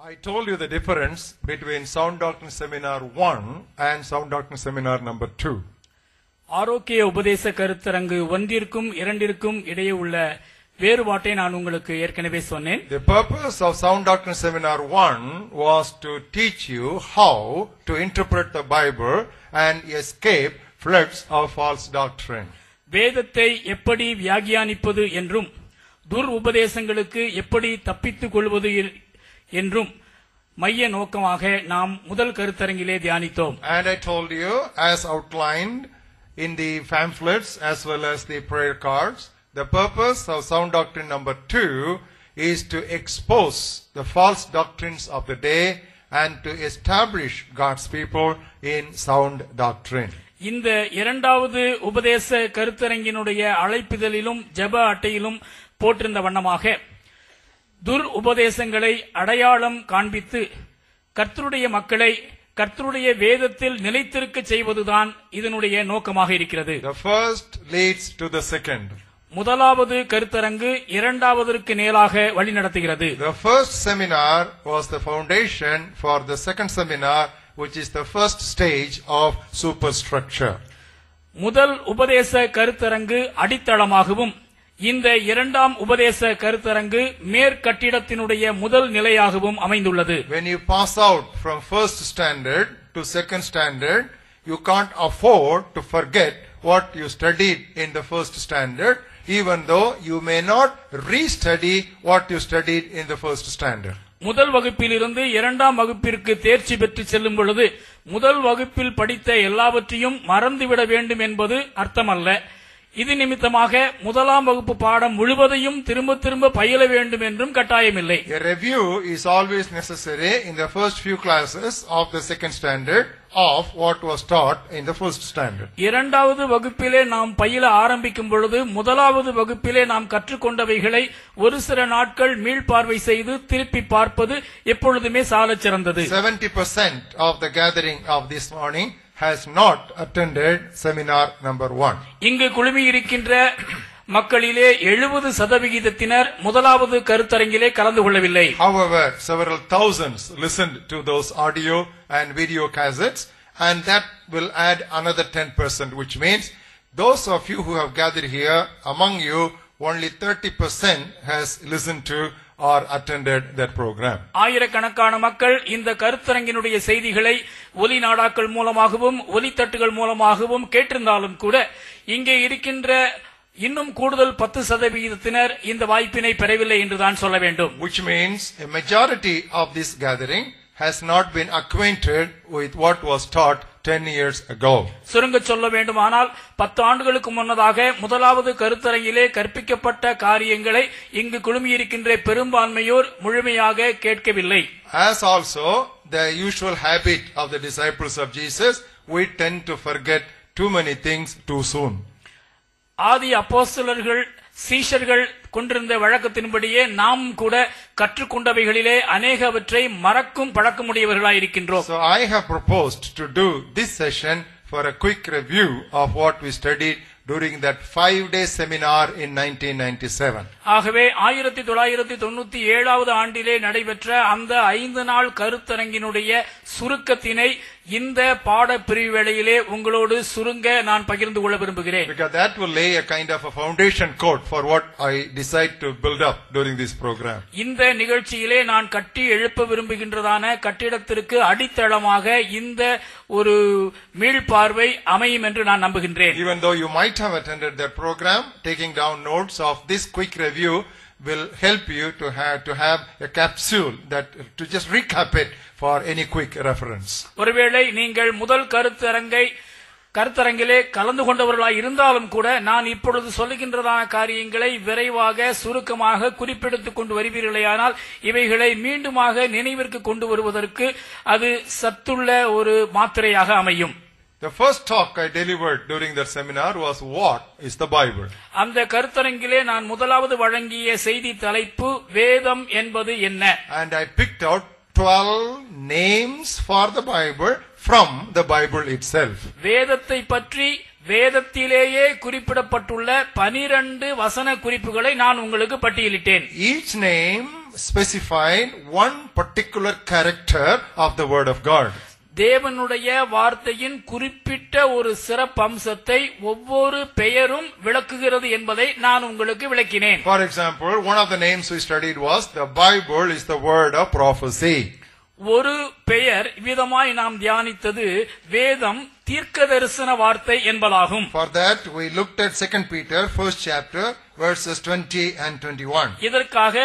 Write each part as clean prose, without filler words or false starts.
I told you the difference between Sound Doctrine Seminar 1 and Sound Doctrine Seminar number 2. ஆரோக்கிய உபதேச கருத்தரங்கு ஒன்றிற்கும் இரண்டிற்கும் இடையே உள்ள வேறுபாட்டை நான் உங்களுக்கு ஏற்கனவே சொன்னேன். The purpose of Sound Doctrine Seminar 1 was to teach you how to interpret the Bible and escape floods of false doctrine. வேதத்தை எப்படி வியாக்கியானிப்பது என்றும் துர் உபதேசங்களுக்கு எப்படி தப்பித்துக் கொள்வது என்றும் மைய நோக்கமாக நாம் முதல் கருத்தரங்கிலே தியானித்தோம். And I told you, as outlined in the pamphlets as well as the prayer cards, the purpose of Sound Doctrine number 2 is to expose the false doctrines of the day and to establish God's people in sound doctrine. இந்த இரண்டாவது உபதேச கருத்தரங்கினுடைய அழைப்பிதழிலும் ஜெப அட்டையிலும் போட்டிருந்த வண்ணமாக துர் உபதேசங்களை அடையாளம் காண்பித்து கர்த்தருடைய மக்களை கர்த்தருடைய வேதத்தில் நிலைத்திருக்க செய்வதுதான் இதனுடைய நோக்கமாக இருக்கிறது. The first leads to the second. முதலாவது கருத்தரங்கு இரண்டாவதற்கு நேராக வழி நடத்துகிறது. The first seminar was the foundation for the second seminar, which is the first stage of superstructure. முதல் உபதேச கருத்தரங்கு அடித்தளமாகவும் இந்த இரண்டாம் உபதேச கருத்தரங்கு மேற்கட்டிடத்தினுடைய முதல் நிலையாகவும் அமைந்துள்ளது. When you pass out from first standard to second standard, you can't afford to forget what you studied in the first standard, even though you may not restudy what you studied in the first standard. முதல் வகுப்பிலிருந்து இரண்டாம் வகுப்பிற்கு தேர்ச்சி பெற்று செல்லும் பொழுது முதல் வகுப்பில் படித்த எல்லாவற்றையும் மறந்துவிட வேண்டும் என்பது அர்த்தமல்ல. இது நிமித்தமாக முதலாம் வகுப்பு பாடம் முழுவதையும் திரும்ப திரும்ப பயில வேண்டும் என்றும் கட்டாயமில்லை. A review is always necessary in the first few classes of the second standard of what was taught in the first standard. இரண்டாவது வகுப்பிலே நாம் பயில ஆரம்பிக்கும் பொழுது முதலாவது வகுப்பிலே நாம் கற்றுக்கொண்டவைகளை ஒரு சில நாட்கள் மீள்பார்வை செய்து திருப்பி பார்ப்பது எப்பொழுதுமே சாலச் சிறந்தது. 70% of the gathering of this morning has not attended seminar number 1. இங்கு குழுமி இருக்கின்ற மக்களிலே 70% முதலாவது கருத்தரங்கிலே கலந்து கொள்ளவில்லை. However, several thousands listened to those audio and video cassettes, and that will add another 10%, which means those of you who have gathered here, among you, only 30% has listened to or attended that program. ஆயிரக்கணக்கான மக்கள் இந்த கருத்தரங்கினுடைய செய்திகளை ஒலி நாடாக்கள் மூலமாகவும் ஒலித்தட்டுகள் மூலமாகவும் கேட்டிருந்தாலும் கூட இங்கே இருக்கின்ற இன்னும் கூடுதல் 10% இந்த வாய்ப்பினை பெறவில்லை என்றுதான் சொல்ல வேண்டும். Which means a majority of this gathering has not been acquainted with what was taught 10 years ago. சுருங்க சொல்ல வேண்டுமானால் 10 ஆண்டுகளுக்கு முன்னதாக முதலாவது கருத்தரங்கிலே கற்பிக்கப்பட்ட காரியங்களை இங்கு குழுமியிருக்கின்ற பெரும்பான்மையோர் முழுமையாக கேட்கவில்லை. As also the usual habit of the disciples of Jesus, we tend to forget too many things too soon. ஆதி அப்போஸ்தலர்கள் சீஷர்கள் கொண்டிருந்த வழக்கத்தின்படியே நாம் கூட கற்றுக்கொண்டவைகளிலே அநேகவற்றை மறக்கும் பழக்கமுடையவர்களாய் இருக்கின்றோம். So I have proposed to do this session for a quick review of what we studied during that 5-day seminar in 1997. ஆகவே 1997 ஆண்டிலே நடைபெற்ற அந்த 5 நாள் கருத்தரங்கினுடைய சுருக்கத்தினை இந்த பாட பிரிவு வேளையிலே உங்களோடு சுருங்க நான் பகிர்ந்து கொள்ள விரும்புகிறேன். Because that will lay a kind of a foundation code for what I decide to build up during this program. இந்த நிகழ்ச்சியிலே நான் கட்டி எழுப்ப விரும்புகின்றதான கட்டிடத்திற்கு அடித்தளமாக இந்த ஒரு மீள்பார்வை அமையும் என்று நான் நம்புகின்றேன். Even though you might have attended that program, taking down notes of this quick review will help you to have a capsule that to just recap it for any quick reference. ஒருவேளை நீங்கள் முதல் கருத்தரங்கிலே கலந்து கொண்டவர்களாய் இருந்தாலும் கூட நான் இப்பொழுது சொல்லுகின்றதான காரியங்களை விரைவாக சுருக்கமாக குறிப்பெடுத்துக் கொண்டு வருவீர்களேயானால் இவைகளை மீண்டுமாக நினைவிற்கு கொண்டு வருவதற்கு அது சத்துள்ள ஒரு மாத்திரையாக அமையும். The first talk I delivered during that seminar was what is the Bible. அந்த கருத்தரங்கிலே நான் முதலாவது வழங்கிய செய்தி தலைப்பு வேதம் என்பது என்ன. And I picked out 12 names for the Bible from the Bible itself. வேதத்தை பற்றி வேதத்திலேயே குறிப்பிடப்பட்டுள்ள 12 வசன குறிப்புகளை நான் உங்களுக்கு பட்டியலிட்டேன். Each name specified one particular character of the word of God. தேவனுடைய வார்த்தையின் குறிப்பிட்ட ஒரு சிறப்பம்சத்தை ஒவ்வொரு பெயரும் விளக்குகிறது என்பதை நான் உங்களுக்கு விளக்கினேன். For example, one of the names we studied was the Bible is the word of prophecy. ஒரு பெயர் விதமாய் நாம் தியானித்தது வேதம் தீர்க்கதரிசன வார்த்தை என்பதாகும். For that we looked at 2 Peter first chapter verses 20 and 21. இதற்காக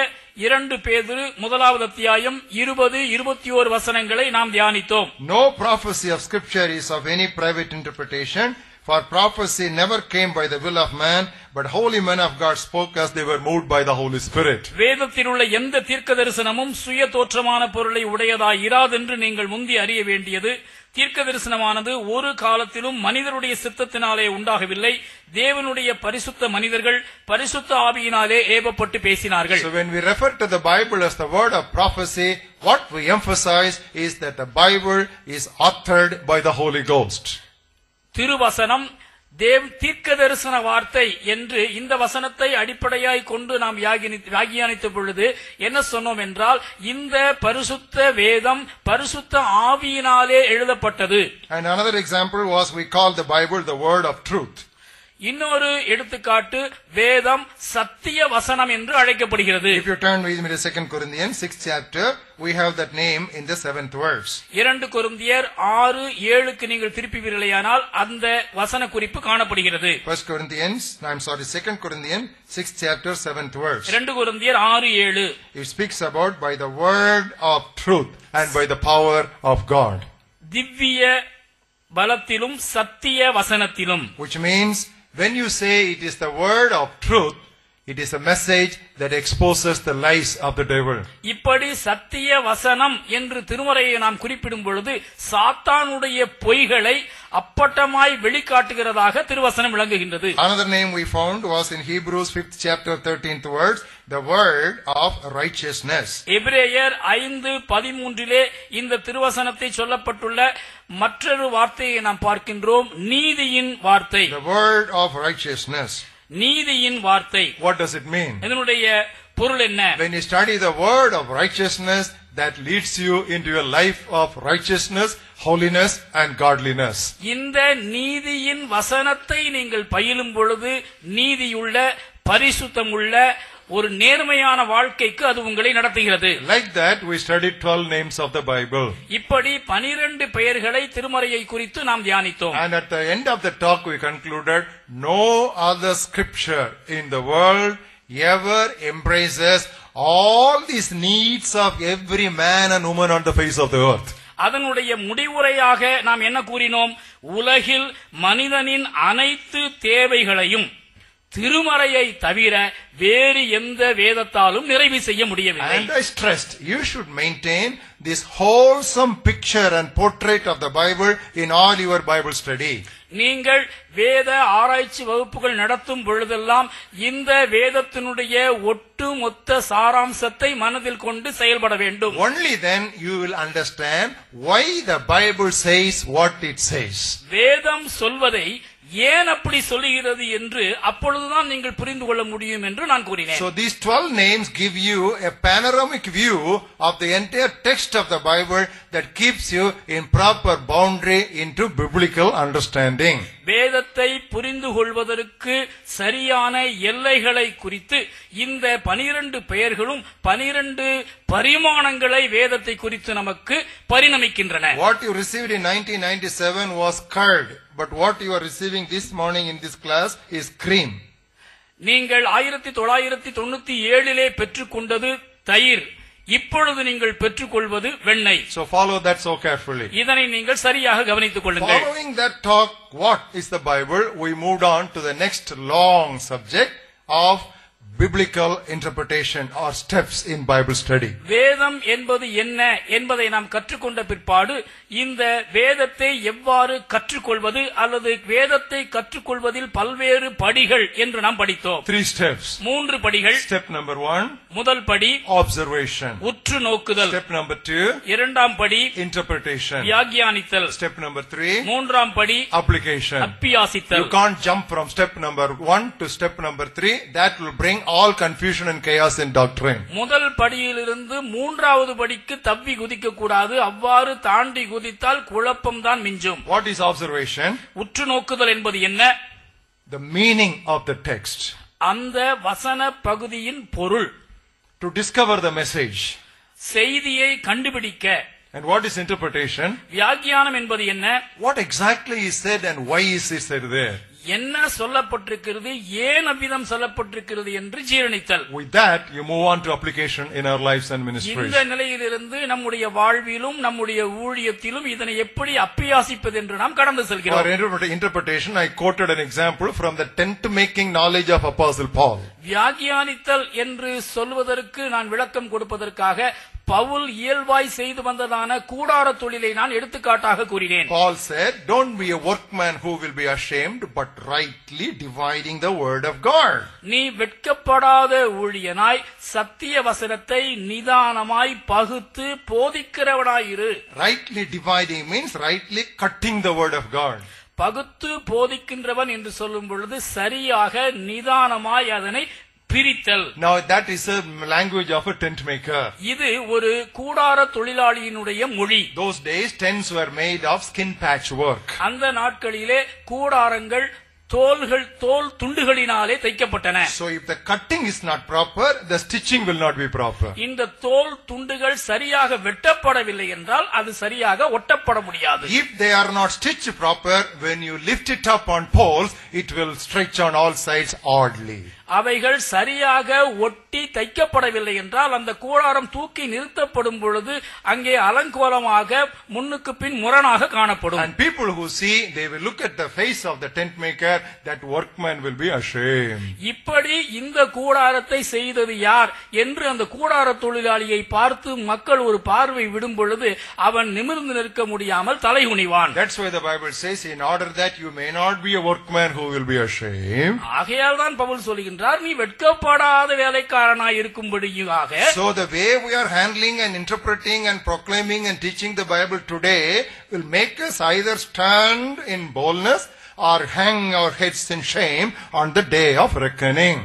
2 பேதுரு முதலாவது அத்தியாயம் 20-21 வசனங்களை நாம் தியானித்தோம். No prophecy of scripture is of any private interpretation, for prophecy never came by the will of man, but holy men of God spoke as they were moved by the Holy Spirit. வேதத்தில் உள்ள எந்த தீர்க்கதரிசனமும் சுய தோற்றமான பொருளை உடையதாய் இராதென்று நீங்கள் முந்தி அறிய வேண்டியது. தீர்க்கதரிசனமானது ஒரு காலத்திலும் மனிதருடைய சித்தத்தினாலே உண்டாகவில்லை. தேவனுடைய பரிசுத்த மனிதர்கள் பரிசுத்த ஆவியினாலே ஏவப்பட்டு பேசினார்கள். So when we refer to the Bible as the word of prophecy, what we emphasize is that the Bible is authored by the Holy Ghost. திருவசனம் தீர்க்கதரிசன வார்த்தை என்று இந்த வசனத்தை அடிப்படையாய் கொண்டு நாம் வியாக்கியானித்த பொழுது என்ன சொன்னோம் என்றால் இந்த பரிசுத்த வேதம் பரிசுத்த ஆவியினாலே எழுதப்பட்டது. And another example was we call the Bible the word of truth. இன்னொரு எடுத்துக்காட்டு வேதம் சத்திய வசனம் என்று அழைக்கப்படுகிறது. If you turn with me to 2 Corinthians 6th chapter, we have that name in the 7th verse. 2 கொரிந்தியர் 6:7க்கு நீங்கள் திருப்பிவீர்களேயானால் அந்த வசன குறிப்பு காணப்படுகிறது. 2 Corinthians 6th chapter 7th verse. 2 கொரிந்தியர் 6:7. It speaks about by the word of truth and by the power of God. திவ்ய பலத்திலும் சத்திய வசனத்திலும். Which means when you say it is the word of truth, it is a message that exposes the lies of the devil. இப்படி சத்திய வசனம் என்று திருமறையை நாம் குறிப்பிடும் பொழுது சாத்தானுடைய பொய்களை அப்பட்டமாய் வெளிக்காட்டுகிறதாக திருவசனம் விளங்குகின்றது. Another name we found was in Hebrews 5th chapter 13th verse, the word of righteousness. எபிரேயர் 5:13 இந்த திருவசனத்தை சொல்லப்பட்டுள்ள மற்றொரு வார்த்தையை நாம் பார்க்கின்றோம், நீதியின் வார்த்தை. The word of righteousness. நீதியின் வார்த்தை. What does it mean? இதனுடைய பொருள் என்ன? When you study the word of righteousness, that leads you into a life of righteousness, holiness and godliness. இந்த நீதியின் வசனத்தை நீங்கள் பயிலும் பொழுது நீதியுள்ள பரிசுத்தமுள்ள ஒரு நேர்மையான வாழ்க்கைக்கு அது உங்களை நடத்துகிறது. Like that we studied 12 names of the Bible. இப்படி 12 பெயர்களை திருமறையை குறித்து நாம் தியானித்தோம். And at the end of the talk we concluded, no other scripture in the world ever embraces all these needs of every man and woman on the face of the earth. அதனுடைய முடிவுரையாக நாம் என்ன கூறினோம்? உலகில் மனிதனின் அனைத்து தேவைகளையும் திருமறையை தவிர வேறு எந்த வேதத்தாலும் நிறைவு செய்ய முடியவில்லை. And I stressed, you should maintain this wholesome picture and portrait of the Bible in all your Bible study. நீங்கள் வேத ஆராய்ச்சி வகுப்புகள் நடத்தும் பொழுதெல்லாம் இந்த வேதத்தினுடைய ஒட்டுமொத்த சாராம்சத்தை மனதில் கொண்டு செயல்பட வேண்டும். Only then you will understand why the Bible says what it says. வேதம் சொல்வதை ஏன் அப்படி சொல்லுகிறது என்று அப்பொழுதுதான் நீங்கள் புரிந்து கொள்ள முடியும் என்று நான் கூறினேன். So these 12 names give you a panoramic view of the entire text of the Bible that keeps you in proper boundary into biblical understanding. வேதத்தை புரிந்து கொள்வதற்கு சரியான எல்லைகளை குறித்து இந்த 12 பெயர்களும் 12 பரிமாணங்களை வேதத்தை குறித்து நமக்கு பரிணமிக்கின்றன. What you received in 1997 was curd, but what you are receiving this morning in this class is cream. நீங்கள் 1997 பெற்றுக்கொண்டது தயிர், இப்பொழுது நீங்கள் பெற்றுக்கொள்வது வெண்ணெய். So follow that so carefully. இதனை நீங்கள் சரியாக கவனித்துக் கொள்ளுங்கள். Following that talk, what is the Bible? We moved on to the next long subject of biblical interpretation or steps in Bible study. வேதம் என்பது என்ன என்பதை நாம் கற்றுக்கொண்ட பிற்பாடு இந்த வேதத்தை எவ்வாறு கற்றுக்கொள்வது அல்லது வேதத்தை கற்றுக்கொள்வதில் பல்வேறு படிகள் என்று நாம் படித்தோம். 3 steps. 3 படிகள். Step number 1, முதல் படி observation. உற்று நோக்குதல். Step number 2, இரண்டாம் படி interpretation. வியாக்கியானித்தல். Step number 3, மூன்றாம் படி application. அப்பியாசித்தல். You can't jump from step number 1 to step number 3. That will bring all confusion and chaos in doctrine. முதல் படியிலிருந்து மூன்றாவது படிக்கு தப்பி குதிக்க கூடாது. அவ்வாறு தாண்டி குதித்தால் குழப்பம் தான் மிஞ்சும். What is observation? உற்று நோக்குதல் என்பது என்ன? The meaning of the text. அந்த வசன பகுதியின் பொருள். To discover the message. செய்தியை கண்டுபிடிக்க. And what is interpretation? வியாக்கியானம் என்பது என்ன? What exactly is said and why is it said there? என்ன சொல்லப்பட்டிருக்கிறது, ஏன் அவ்விதம் சொல்லப்பட்டிருக்கிறது என்று ஜீரணித்தல். With that, you move on to application in our lives and ministries. இந்த நிலையிலிருந்து நம்முடைய வாழ்விலும் நம்முடைய ஊழியத்திலும் இதனை எப்படி அப்பியாசிப்பது என்று நாம் கடந்து செல்கிறோம். For interpretation, I quoted an example from the tent making knowledge of Apostle Paul. வியாக்கியானித்தல் என்று சொல்வதற்கு நான் விளக்கம் கொடுப்பதற்காக பவுல் இயல்பாய் செய்து வந்ததான கூடார தொழிலை நான் எடுத்துக்காட்டாக கூறினேன். Paul said, don't be a workman who will be ashamed, but rightly dividing the word of God. நீ வெட்கப்படாத ஊழியனாய் சத்திய வசனத்தை நிதானமாய் பகுத்து போதிக்கிறவனாயிரு. Rightly dividing means rightly cutting the word of God. பகுத்து போதிக்கின்றவன் என்று சொல்லும் பொழுது சரியாக நிதானமாய் அதனை பிரித்தல். Now that is a language of a tent maker. இது ஒரு கூடார தொழிலாளியினுடைய மொழி. Those days tents were made of skin patch work. அந்த நாட்களிலே கூடாரங்கள் தோல் துண்டுகளினாலே தைக்கப்பட்டன. So if the cutting is not proper, the stitching will not be proper. இந்த தோல் துண்டுகள் சரியாக வெட்டப்படவில்லை என்றால் அது சரியாக ஒட்டப்பட முடியாது. If they are not stitched proper, when you lift it up on poles, it will stretch on all sides oddly. அவைகள் சரியாக ஒட்டி தைக்கப்படவில்லை என்றால் அந்த கூடாரம் தூக்கி நிறுத்தப்படும் பொழுது அங்கே அலங்கோலமாக முன்னுக்கு பின் முரணாக காணப்படும். And people who see, they will look at the face of the tent maker, that workman will be ashamed. இப்படி இந்த கூடாரத்தை செய்தது யார் என்று அந்த கூடார தொழிலாளியை பார்த்து மக்கள் ஒரு பார்வை விடும் பொழுது அவன் நிமிர்ந்து நிற்க முடியாமல் தலைகுனிவான். That's why the Bible says, in order that you may not be a workman who will be ashamed. ஆகையால் தான் பவுல் சொல்கிறார், நீ வெட்கப்படாத வேலைக்காரனாய் இருக்கும்படியாக. So the way we are handling and interpreting and proclaiming and teaching the Bible today will make us either stand in boldness or hang our heads in shame on the day of reckoning.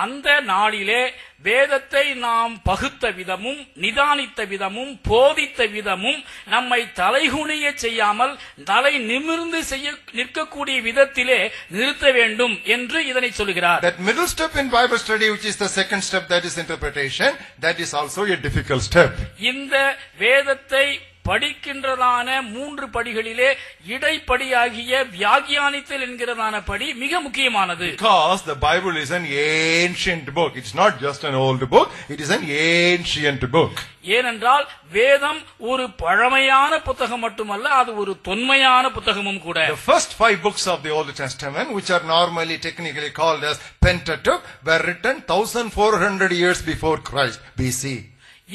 அந்த நாளிலே வேதத்தை நாம் பகுத்த விதமும் நிதானித்த விதமும் போதித்த விதமும் நம்மை தலைகுனிய செய்யாமல் தலை நிமிர்ந்து நிற்கக்கூடிய விதத்திலே நிறுத்த வேண்டும் என்று இதனை சொல்கிறார். That middle step in Bible study, which is the second step, that is interpretation, that is also a difficult step. இந்த வேதத்தை படிக்கின்றதான மூன்று படிகளிலே இடைப்படியாகிய வியாக்கியானித்தல் என்கிறதான படி மிக முக்கியமானது. Because the Bible is an ancient book. It's not just an old book. It is an ancient book. ஏனென்றால் வேதம் ஒரு பழமையான புத்தகம் மட்டுமல்ல, அது ஒரு தொன்மையான புத்தகமும் கூட. The first 5 books of the Old Testament, which are normally technically called as Pentateuch, were written 1400 years before Christ, BC.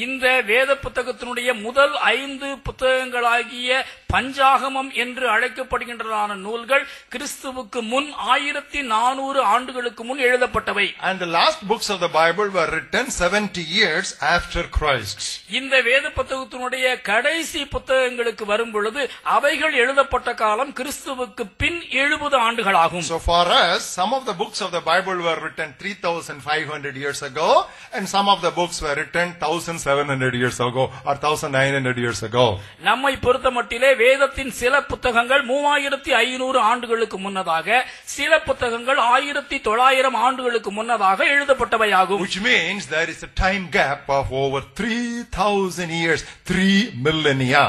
இந்த வேத புத்தகத்தினுடைய முதல் 5 புத்தகங்களாகிய பஞ்சாகமம் என்று அழைக்கப்படுகின்றதான நூல்கள் கிறிஸ்துவுக்கு முன் 1400 ஆண்டுகளுக்கு முன் எழுதப்பட்டவை. And the last books of the Bible were written 70 years after Christ. இந்த வேத புத்தகத்தினுடைய கடைசி புத்தகங்களுக்கு வரும் பொழுது அவைகள் எழுதப்பட்ட காலம் கிறிஸ்துவுக்கு பின் 70 ஆண்டுகளாகும். So for us, some of the books of the Bible were written 3500 years ago, and some of the books were written 1700 years ago or 1900 years ago. நம்மை பொறுத்தமட்டிலே வேதத்தின் சில புத்தகங்கள் 3500 ஆண்டுகளுக்கு முன்னதாக, சில புத்தகங்கள் 1900 ஆண்டுகளுக்கு முன்னதாக எழுதப்பட்டவையாகும். Which means there is a time gap of over 3000 years, 3 millennia.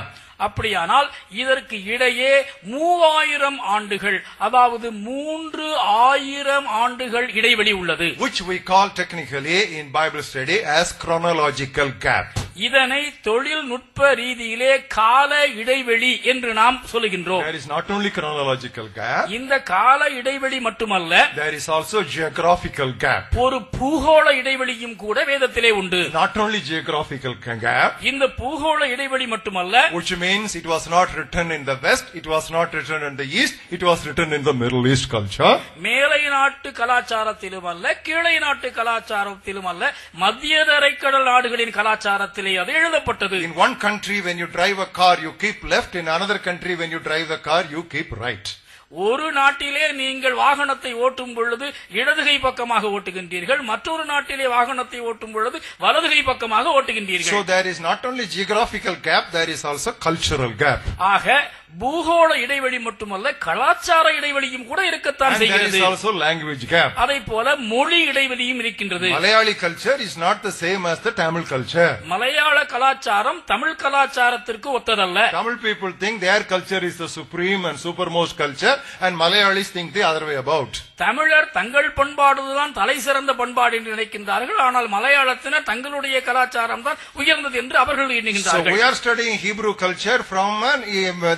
அப்படியானால் இதற்கு இடையே 3000 ஆண்டுகள், அதாவது 3000 ஆண்டுகள் இடைவெளி உள்ளது. Which we call technically in Bible study as chronological gap. இதனை தொழில்நுட்ப ரீதியிலே கால இடைவெளி என்று நாம் சொல்லுகின்றோம். There is not only chronological gap. இந்த கால இடைவெளி மட்டுமல்ல, There is also geographical gap. ஒரு பூகோள இடைவெளியும் கூட வேதத்திலே உண்டு. Not only geographical gap. இந்த பூகோள இடைவெளி மட்டுமல்ல, which means it was not written in the west, it was not written in the east, it was written in the Middle East culture. மேலை நாட்டு கலாச்சாரத்திலும் அல்ல, கீழை நாட்டு கலாச்சாரத்திலும் அல்ல, மத்திய தரைக்கடல் நாடுகளின் கலாச்சாரத்திலே அது எழுதப்பட்டது. In one country when you drive a car you keep left, in another country when you drive the car you keep right. ஒரு நாட்டிலே நீங்கள் வாகனத்தை ஓட்டும் பொழுது இடதுகை பக்கமாக ஓட்டுகின்றீர்கள், மற்றொரு நாட்டிலே வாகனத்தை ஓட்டும் பொழுது வலதுகை பக்கமாக ஓட்டுகின்றீர்கள். So there is not only geographical gap, there is also cultural gap. ஆக பூகோள இடைவெளி மட்டுமல்ல, கலாச்சார இடைவெளியும் கூட இருக்கத்தான் And there செய்கிறது. is also language gap. அதை போல மொழி இடைவெளியும் இருக்கின்றது. Malayali culture is not the same as the Tamil culture. மலையாள கலாச்சாரம் தமிழ் கலாச்சாரத்திற்கு ஒத்ததல்ல. Tamil people think their culture is the supreme and supermost culture, and Malayalis think the other way about. தமிழர் தங்கள் பண்பாடுதான் தலை சிறந்த பண்பாடு என்று நினைக்கின்றார்கள், ஆனால் மலையாளத்தினர் தங்களுடைய கலாச்சாரம் தான் உயர்ந்தது என்று அவர்கள் So எண்ணுகின்றார்கள். we are studying Hebrew culture from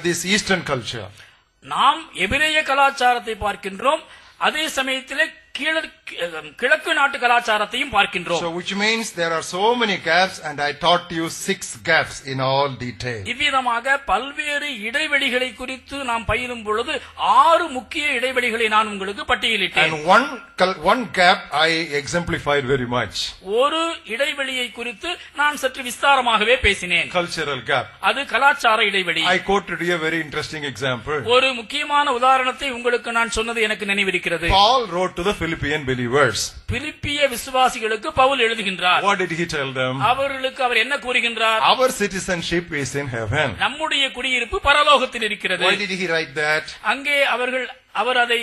this Eastern culture. நாம் எபிரேய கலாச்சாரத்தை பார்க்கின்றோம், அதே சமயத்திலே கிழக்கு நாட்டு கலாச்சாரத்தையும் பார்க்கின்றோம். So which means there are so many gaps, and I taught you 6 gaps in all detail. இவ்விதமாக பல்வேறு இடைவெளிகளை குறித்து நாம் பயிலும் பொழுது 6 முக்கிய இடைவெளிகளை நான் உங்களுக்கு பட்டியலிட்டேன். And one gap I exemplified very much. ஒரு இடைவெளியை குறித்து நான் சற்று விஸ்தாரமாகவே பேசினேன். Cultural gap. அது கலாச்சார இடைவெளி. I quoted you a very interesting example. ஒரு முக்கியமான உதாரணத்தை உங்களுக்கு நான் சொன்னது எனக்கு நினைவிருக்கிறது. Paul wrote to the Philippian believers. பிலிப்பிய விசுவாசிகளுக்கு Pavul எழுதுகின்றார். What did he tell them? அவர்களுக்கு அவர் என்ன கூறுகின்றார்? Our citizenship is in heaven. நம்முடைய குடியிருப்பு பரலோகத்தில் இருக்கிறது. Why did he write that? அங்கே அவர் அதை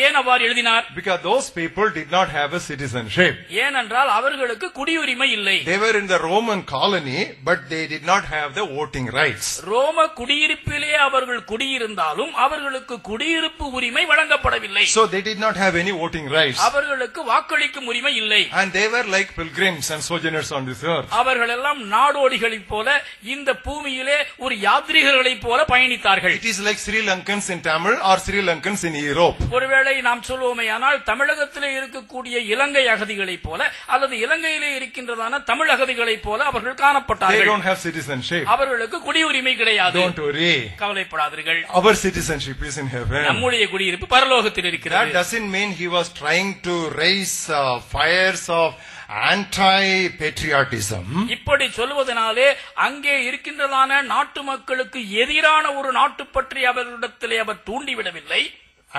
ஏன் அவ்வாறு எழுதினார்? Because those people did not have a citizenship. ஏனென்றால் அவர்களுக்கு குடியுரிமை இல்லை. They were in the Roman colony, but they did not have the voting rights. ரோம குடியிருப்பிலே அவர்கள் குடியிருந்தாலும் அவர்களுக்கு குடியிருப்பு உரிமை வழங்கப்படவில்லை. So they did not have any voting rights. அவர்களுக்கு வாக்களிக்கும் உரிமை இல்லை. And they were like pilgrims and sojourners on this earth. அவர்கள் எல்லாம் நாடோடிகளைப் போல இந்த பூமியிலே ஒரு யாத்ரீகர்களைப் போல பயணித்தார்கள். It is like Sri Lankans in Tamil or Sri Lankans in Europe. ஒருவேளை நாம் சொல்வோமேயானால் தமிழகத்திலே இருக்கக்கூடிய இலங்கை அகதிகளைப் போல அல்லது இலங்கையிலே இருக்கின்றதான தமிழ் அகதிகளைப் போல அவர்கள் They காணப்பட்டார்கள். don't have citizenship. அவர்களுக்கு குடியுரிமை கிடையாது. Don't worry. கவலைப்படாதீர்கள். Our citizenship is in heaven. நம்முடைய குடியிருப்பு பரலோகத்தில் That இருக்கிறது. doesn't mean he was trying to raise fires of anti-patriotism. இப்படி சொல்வதனாலே அங்கே இருக்கின்றதான நாட்டு மக்களுக்கு எதிரான ஒரு நாட்டுப்பற்றி அவர்களிடத்திலே அவர் தூண்டிவிடவில்லை.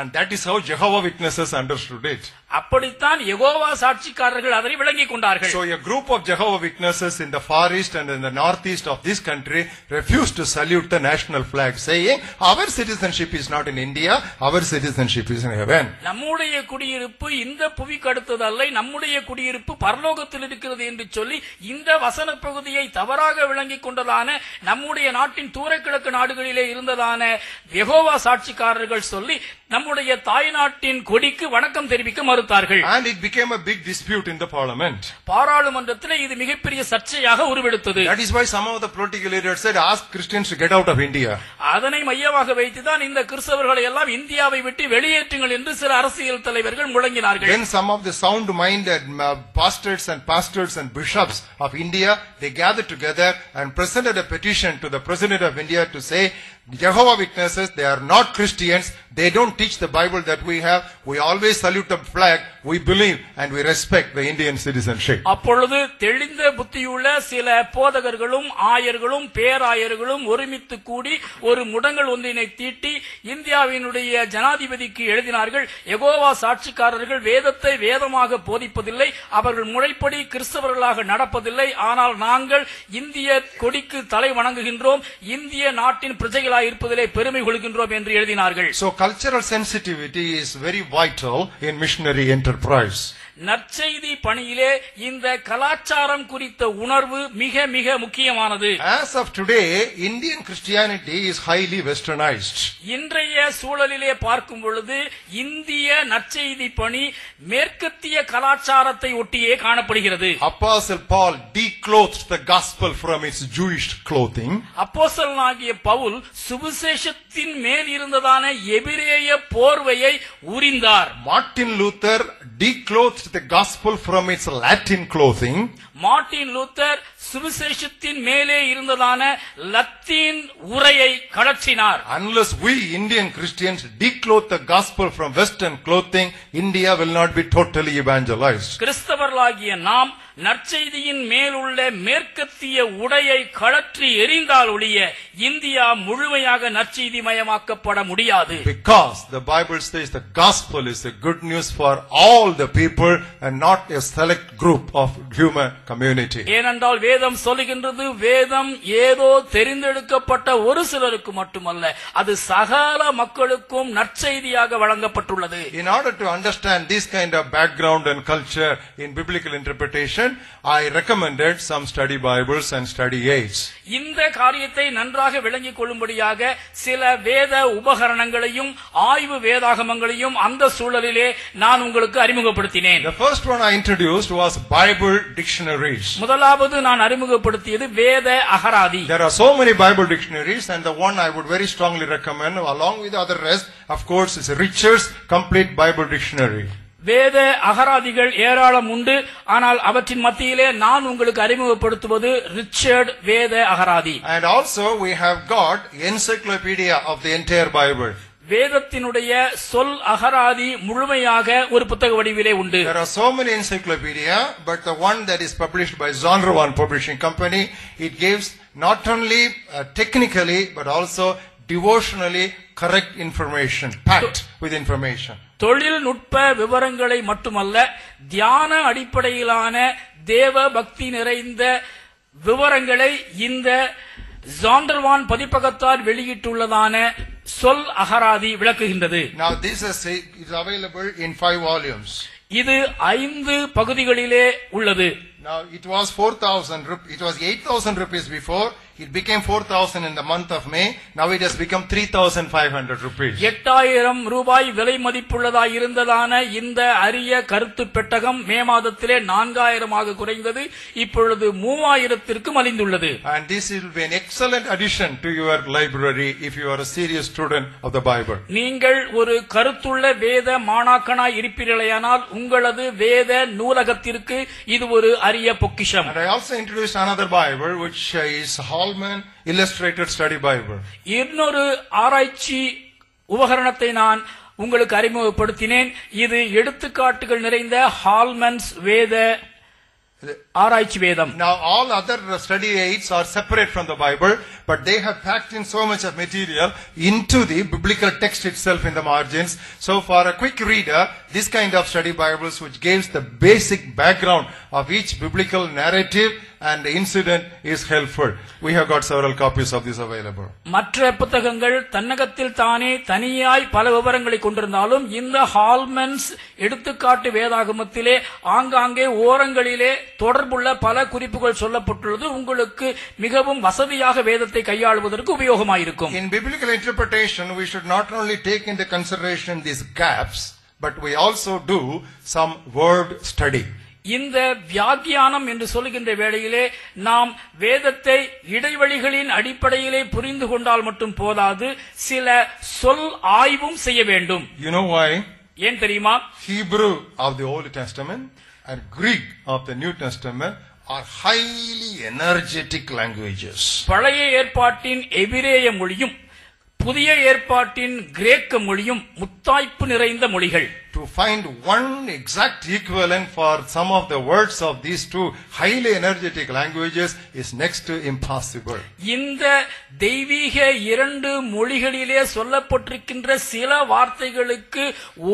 And that is how Jehovah Witnesses understood it. அப்படித்தான் யெகோவா சாட்சிக்காரர்கள் அதை விளங்கிக் கொண்டார்கள். So a group of Jehovah Witnesses in the far east and in the northeast of this country refused to salute the national flag, saying, our citizenship is not in India, our citizenship is in heaven. நம்முடைய குடியிருப்பு இந்த புவிக்கு அடுத்ததல்ல, நம்முடைய குடியிருப்பு பரலோகத்தில் இருக்கிறது என்று சொல்லி இந்த வசன பகுதியை தவறாக விளங்கிக் கொண்டதான நம்முடைய நாட்டின் தூரக்கிழக்கு நாடுகளிலே இருந்ததான யெகோவா சாட்சிக்காரர்கள் சொல்லி நம்முடைய தாய் நாட்டின் கொடிக்கு வணக்கம் தெரிவிக்க மறுத்தார்கள். And it became a big dispute in the parliament. பாராளுமன்றத்தில் இது மிகப்பெரிய சர்ச்சையாக உருவெடுத்தது. That is why some of the political leaders said, ask Christians to get out of India. அதனை மையமாக வைத்துதான் இந்த கிறிஸ்தவர்களை எல்லாம் இந்தியாவை விட்டு வெளியேற்றுங்கள் என்று சில அரசியல் தலைவர்கள் முழங்கினார்கள். Then some of the sound-minded pastors and bishops of India, they gathered together and presented a petition to the President of India to say, Jehovah Witnesses, they are not Christians. They don't teach the Bible that we have. We always salute the flag. We believe and we respect the Indian citizenship. அப்பொழுது தெளிந்த புத்தியுள்ள சில போதகர்களும் ஆயர்களும் பேராயர்களும் ஒருமித்து கூடி ஒரு முடங்கல் ஒன்றினை தீட்டி இந்தியாவினுடைய ஜனாதிபதிக்கு எழுதினார்கள். யெகோவா சாட்சிக்காரர்கள் வேதத்தை வேதமாக போதிப்பதில்லை, அவர்கள் முறைப்படி கிறிஸ்தவர்களாக நடப்பதில்லை, ஆனால் நாங்கள் இந்திய கொடிக்கு தலை வணங்குகின்றோம், இந்திய நாட்டின் பிரஜைகளாக இருப்பதிலே பெருமை கொள்கின்றோம் என்று எழுதினார்கள். So cultural sensitivity is very vital in missionary enterprise. நற்செய்தி பணியிலே இந்த கலாச்சாரம் குறித்த உணர்வு மிக மிக முக்கியமானது. As of today, Indian Christianity is highly westernized. இன்றைய சூழலிலே பார்க்கும் பொழுது இந்திய நற்செய்தி பணி மேற்கத்திய கலாச்சாரத்தை ஒட்டியே காணப்படுகிறது. Apostle Paul declothed the gospel from its Jewish clothing. அப்போஸ்தலனாகிய பவுல் சுவிசேஷத்தின் மேல் இருந்ததான எபிரேய போர்வையை உரிந்தார். Martin Luther declothed the gospel from its Latin clothing. Martin Luther சுவிசேஷத்தின் மேலே இருந்ததான லத்தீன் உரையை கழற்றினார். Unless we Indian Christians declothe the gospel from western clothing, India will not be totally evangelized. கிறிஸ்தவர்களாகிய நாம் நற்செய்தியின் மேலுள்ள மேற்கத்திய உடையை கழற்றி எறிந்தால் ஒழிய இந்தியா முழுமையாக நற்செய்தி மயமாக்கப்பட முடியாது. Because the Bible says the gospel is the good news for all the people and not a select group of human community. ஏனென்றால் வேதம் சொல்லுகின்றது, வேதம் ஏதோ தெரிந்தெடுக்கப்பட்ட ஒரு சிலருக்கு மட்டுமல்ல, அது சகல மக்களுக்கும் நற்செய்தியாக வழங்கப்பட்டுள்ளது. In order to understand this kind of background and culture in biblical interpretation, I recommended some study Bibles and study aids. இந்த காரியத்தை நன்றாக விளங்கிக் கொள்ளும்படியாக சில வேத உபகரணங்களையும் ஆய்வு வேதாகமங்களையும் அந்த சூழலிலே நான் உங்களுக்கு அறிமுகப்படுத்தினேன். The first one I introduced was Bible dictionaries. முதலாவது நான் அறிமுகப்படுத்தியது வேத அகராதி. There are so many Bible dictionaries, and the one I would very strongly recommend along with the other rest, of course, is Richard's Complete Bible Dictionary. வேத அகராதிகள் ஏராளம் உண்டு, ஆனால் அவற்றின் மத்தியிலே நான் உங்களுக்கு அறிமுகப்படுத்துவது ரிச்சர்ட் வேத அகராதி. And also we have got encyclopedia of the entire Bible. வேதத்தினுடைய சொல் அகராதி முழுமையாக ஒரு புத்தக வடிவிலே உண்டு. There are so many encyclopedia, but the one that is published by Zondervan Publishing Company, it gives not only technically but also devotionally correct information, packed with information. தொழில்நுட்ப விவரங்களை மட்டுமல்ல, தியான அடிப்படையிலான தேவ பக்தி நிறைந்த விவரங்களை இந்த ஜாண்டர்வான் பதிப்பகத்தால் வெளியிட்டுள்ளதான சொல் அகராதி விளக்குகின்றது. Now this is available in 5 volumes. இது 5 பகுதிகளிலே உள்ளது. Now it was 8,000 rupees before. It became 4,000 in the month of May. Now it has become 3,500 rupees. 8,000 ரூபாய் விலை மதிப்புள்ளதாய் இருந்ததான இந்த அரிய கருத்து பெட்டகம் மே மாதத்திலே 4,000 குறைந்தது, இப்பொழுது 3,000 மலிந்துள்ளது. And this will be an excellent addition to your library if you are a serious student of the Bible. நீங்கள் ஒரு கருத்துள்ள வேத மாணாக்கனாய் இருப்பீர்களேயானால் உங்களது வேத நூலகத்திற்கு இது ஒரு அரிய பொக்கிஷம். And I also introduced another Bible which is Holman Illustrated Study Bible. இன்னொரு ஆராய்ச்சி உபகரணத்தை நான் உங்களுக்கு அறிமுகப்படுத்தினேன். இது எடுத்துக்காட்டுகள் நிறைந்த ஹால்மன்ஸ் வேத ஆராய்ச்சி வேதம். Now all other study aids are separate from the Bible, but they have packed in so much of material into the biblical text itself in the margins. So for a quick reader, this kind of study Bibles which gives the basic background of each biblical narrative and incident is helpful. We have got several copies of this available. மற்ற புத்தகங்கள் தன்னகத்தில் தானே தனியாய் பல விவரங்களை கொண்டிருந்தாலும் இந்த ஹால்மன்ஸ் எடுத்துக்காட்டு வேதாகமத்திலே ஆங்காங்கே ஓரங்களிலே தொடர்புள்ள பல குறிப்புகள் சொல்லப்பட்டுள்ளது. உங்களுக்கு மிகவும் வசதியாக வேதத்தை கையாளுவதற்கு உபயோகமாயிருக்கும். In biblical interpretation, we should not only take into consideration these gaps, but we also do some word study. இந்த வியாக்கியானம் என்று சொல்லுகின்ற வேளையிலே நாம் வேதத்தை இடைவெளிகளின் அடிப்படையிலே புரிந்து கொண்டால் மட்டும் போதாது, சில சொல் ஆய்வும் செய்ய வேண்டும். You know why? ஏன் தெரியுமா? Hebrew of the Old Testament and Greek of the New Testament are highly energetic languages. பழைய ஏற்பாட்டின் எபிரேய மொழியும் புதிய ஏற்பாட்டின் கிரேக்க மொழியும் முத்தாய்ப்பு நிறைந்த மொழிகள். To find one exact equivalent for some of the words of these two highly energetic languages is next to impossible. இந்த தெய்வீக 2 மொழிகளிலே சொல்லப்பட்டிருக்கின்ற சில வார்த்தைகளுக்கு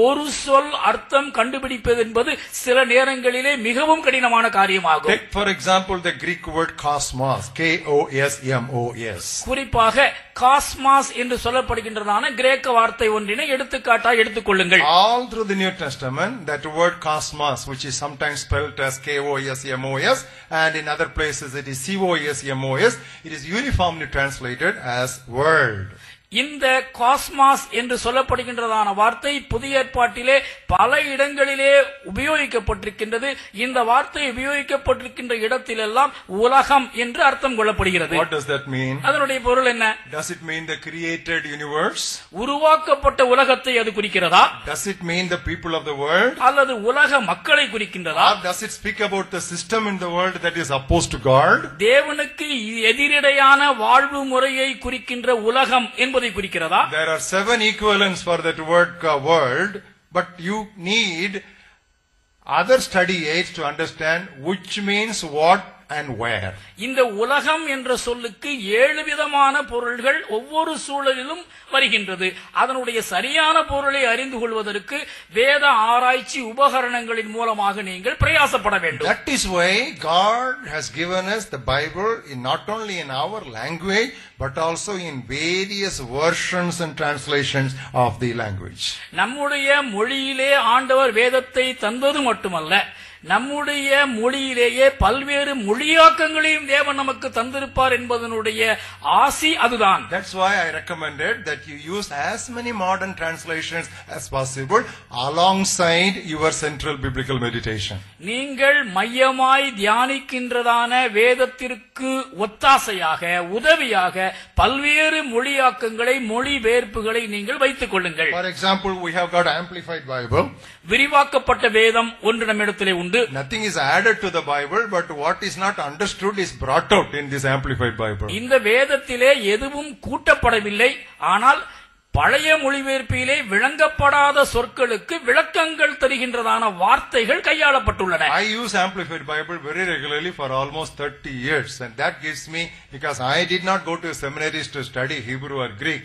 ஒரு சொல் அர்த்தம் கண்டுபிடிப்பது என்பது சில நேரங்களிலே மிகவும் கடினமான காரியமாகும். Take for example the Greek word cosmos, K-O-S-M-O-S. குறிப்பாக காஸ்மாஸ் என்று சொல்லப்படுகின்றதான கிரேக்க வார்த்தை ஒன்றினை எடுத்துக்காட்டாக எடுத்துக்கொள்ளுங்கள். All through the New Testament, that word cosmos, which is sometimes spelled as K-O-S-M-O-S, and in other places it is C-O-S-M-O-S, it is uniformly translated as world. இந்த cosmos என்று சொல்லப்படுகின்றதான வார்த்தை புதிய ஏற்பாட்டிலே பல இடங்களிலே உபயோகிக்கப்பட்டிருக்கின்றது. இந்த வார்த்தை உபயோகிக்கப்பட்டிருக்கின்ற இடத்திலெல்லாம் உலகம் என்று அர்த்தம் கொள்ளப்படுகிறது. What does that mean? அதனுடைய பொருள் என்ன? Does it mean the created universe? உருவாக்கப்பட்ட உலகத்தை அது குறிக்கிறதா? Does it mean the people of the world? அல்லது உலக மக்களை குறிக்கின்றதா? Or does it speak about the system in the world that is opposed to God? தேவனுக்கு எதிரிடையான வாழ்வு முறையை குறிக்கின்ற உலகம் என்பதை குறிக்கிறதா? There are 7 equivalents for that word world, but you need other study aids to understand which means what and where. இந்த உலகம் என்ற சொல்லுக்கு 7 விதமான பொருள்கள் ஒவ்வொரு சூழலிலும் வருகின்றது. அதனுடைய சரியான பொருளை அறிந்து கொள்வதற்கு வேத ஆராய்ச்சி உபகரணங்களின் மூலமாக நீங்கள் பிரயாசப்பட வேண்டும். That is why God has given us the Bible not only in our language but also in various versions and translations of the language. நம்முடைய மொழியிலே ஆண்டவர் வேதத்தை தந்தது மட்டுமல்ல, நம்முடைய மொழியிலேயே பல்வேறு மொழியாக்கங்களையும் தேவன் நமக்கு தந்திருப்பார் என்பதனுடைய ஆசி அதுதான். That's why I recommended that you use as many modern translations as possible alongside your central biblical meditation. நீங்கள் மையமாய் தியானிக்கின்றதான வேதத்திற்கு ஒத்தாசையாக உதவியாக பல்வேறு மொழியாக்கங்களை மொழிபெயர்ப்புகளை நீங்கள் வைத்துக் கொள்ளுங்கள். For example, we have got Amplified Bible. விரிவாக்கப்பட்ட வேதம் ஒன்று நம்மிடத்திலே உண்டு. Nothing is added to the Bible, but what is not understood is brought out in this Amplified Bible. இந்த வேதத்திலே எதுவும் கூட்டப்படவில்லை, ஆனால் பழைய மொழிபெயர்ப்பிலே விளங்கப்படாத சொற்களுக்கு விளக்கங்கள் தருகின்றதான வார்த்தைகள் கையாளப்பட்டுள்ளன. I use Amplified Bible very regularly for almost 30 years, and that gives me, because I did not go to seminaries to study Hebrew or Greek.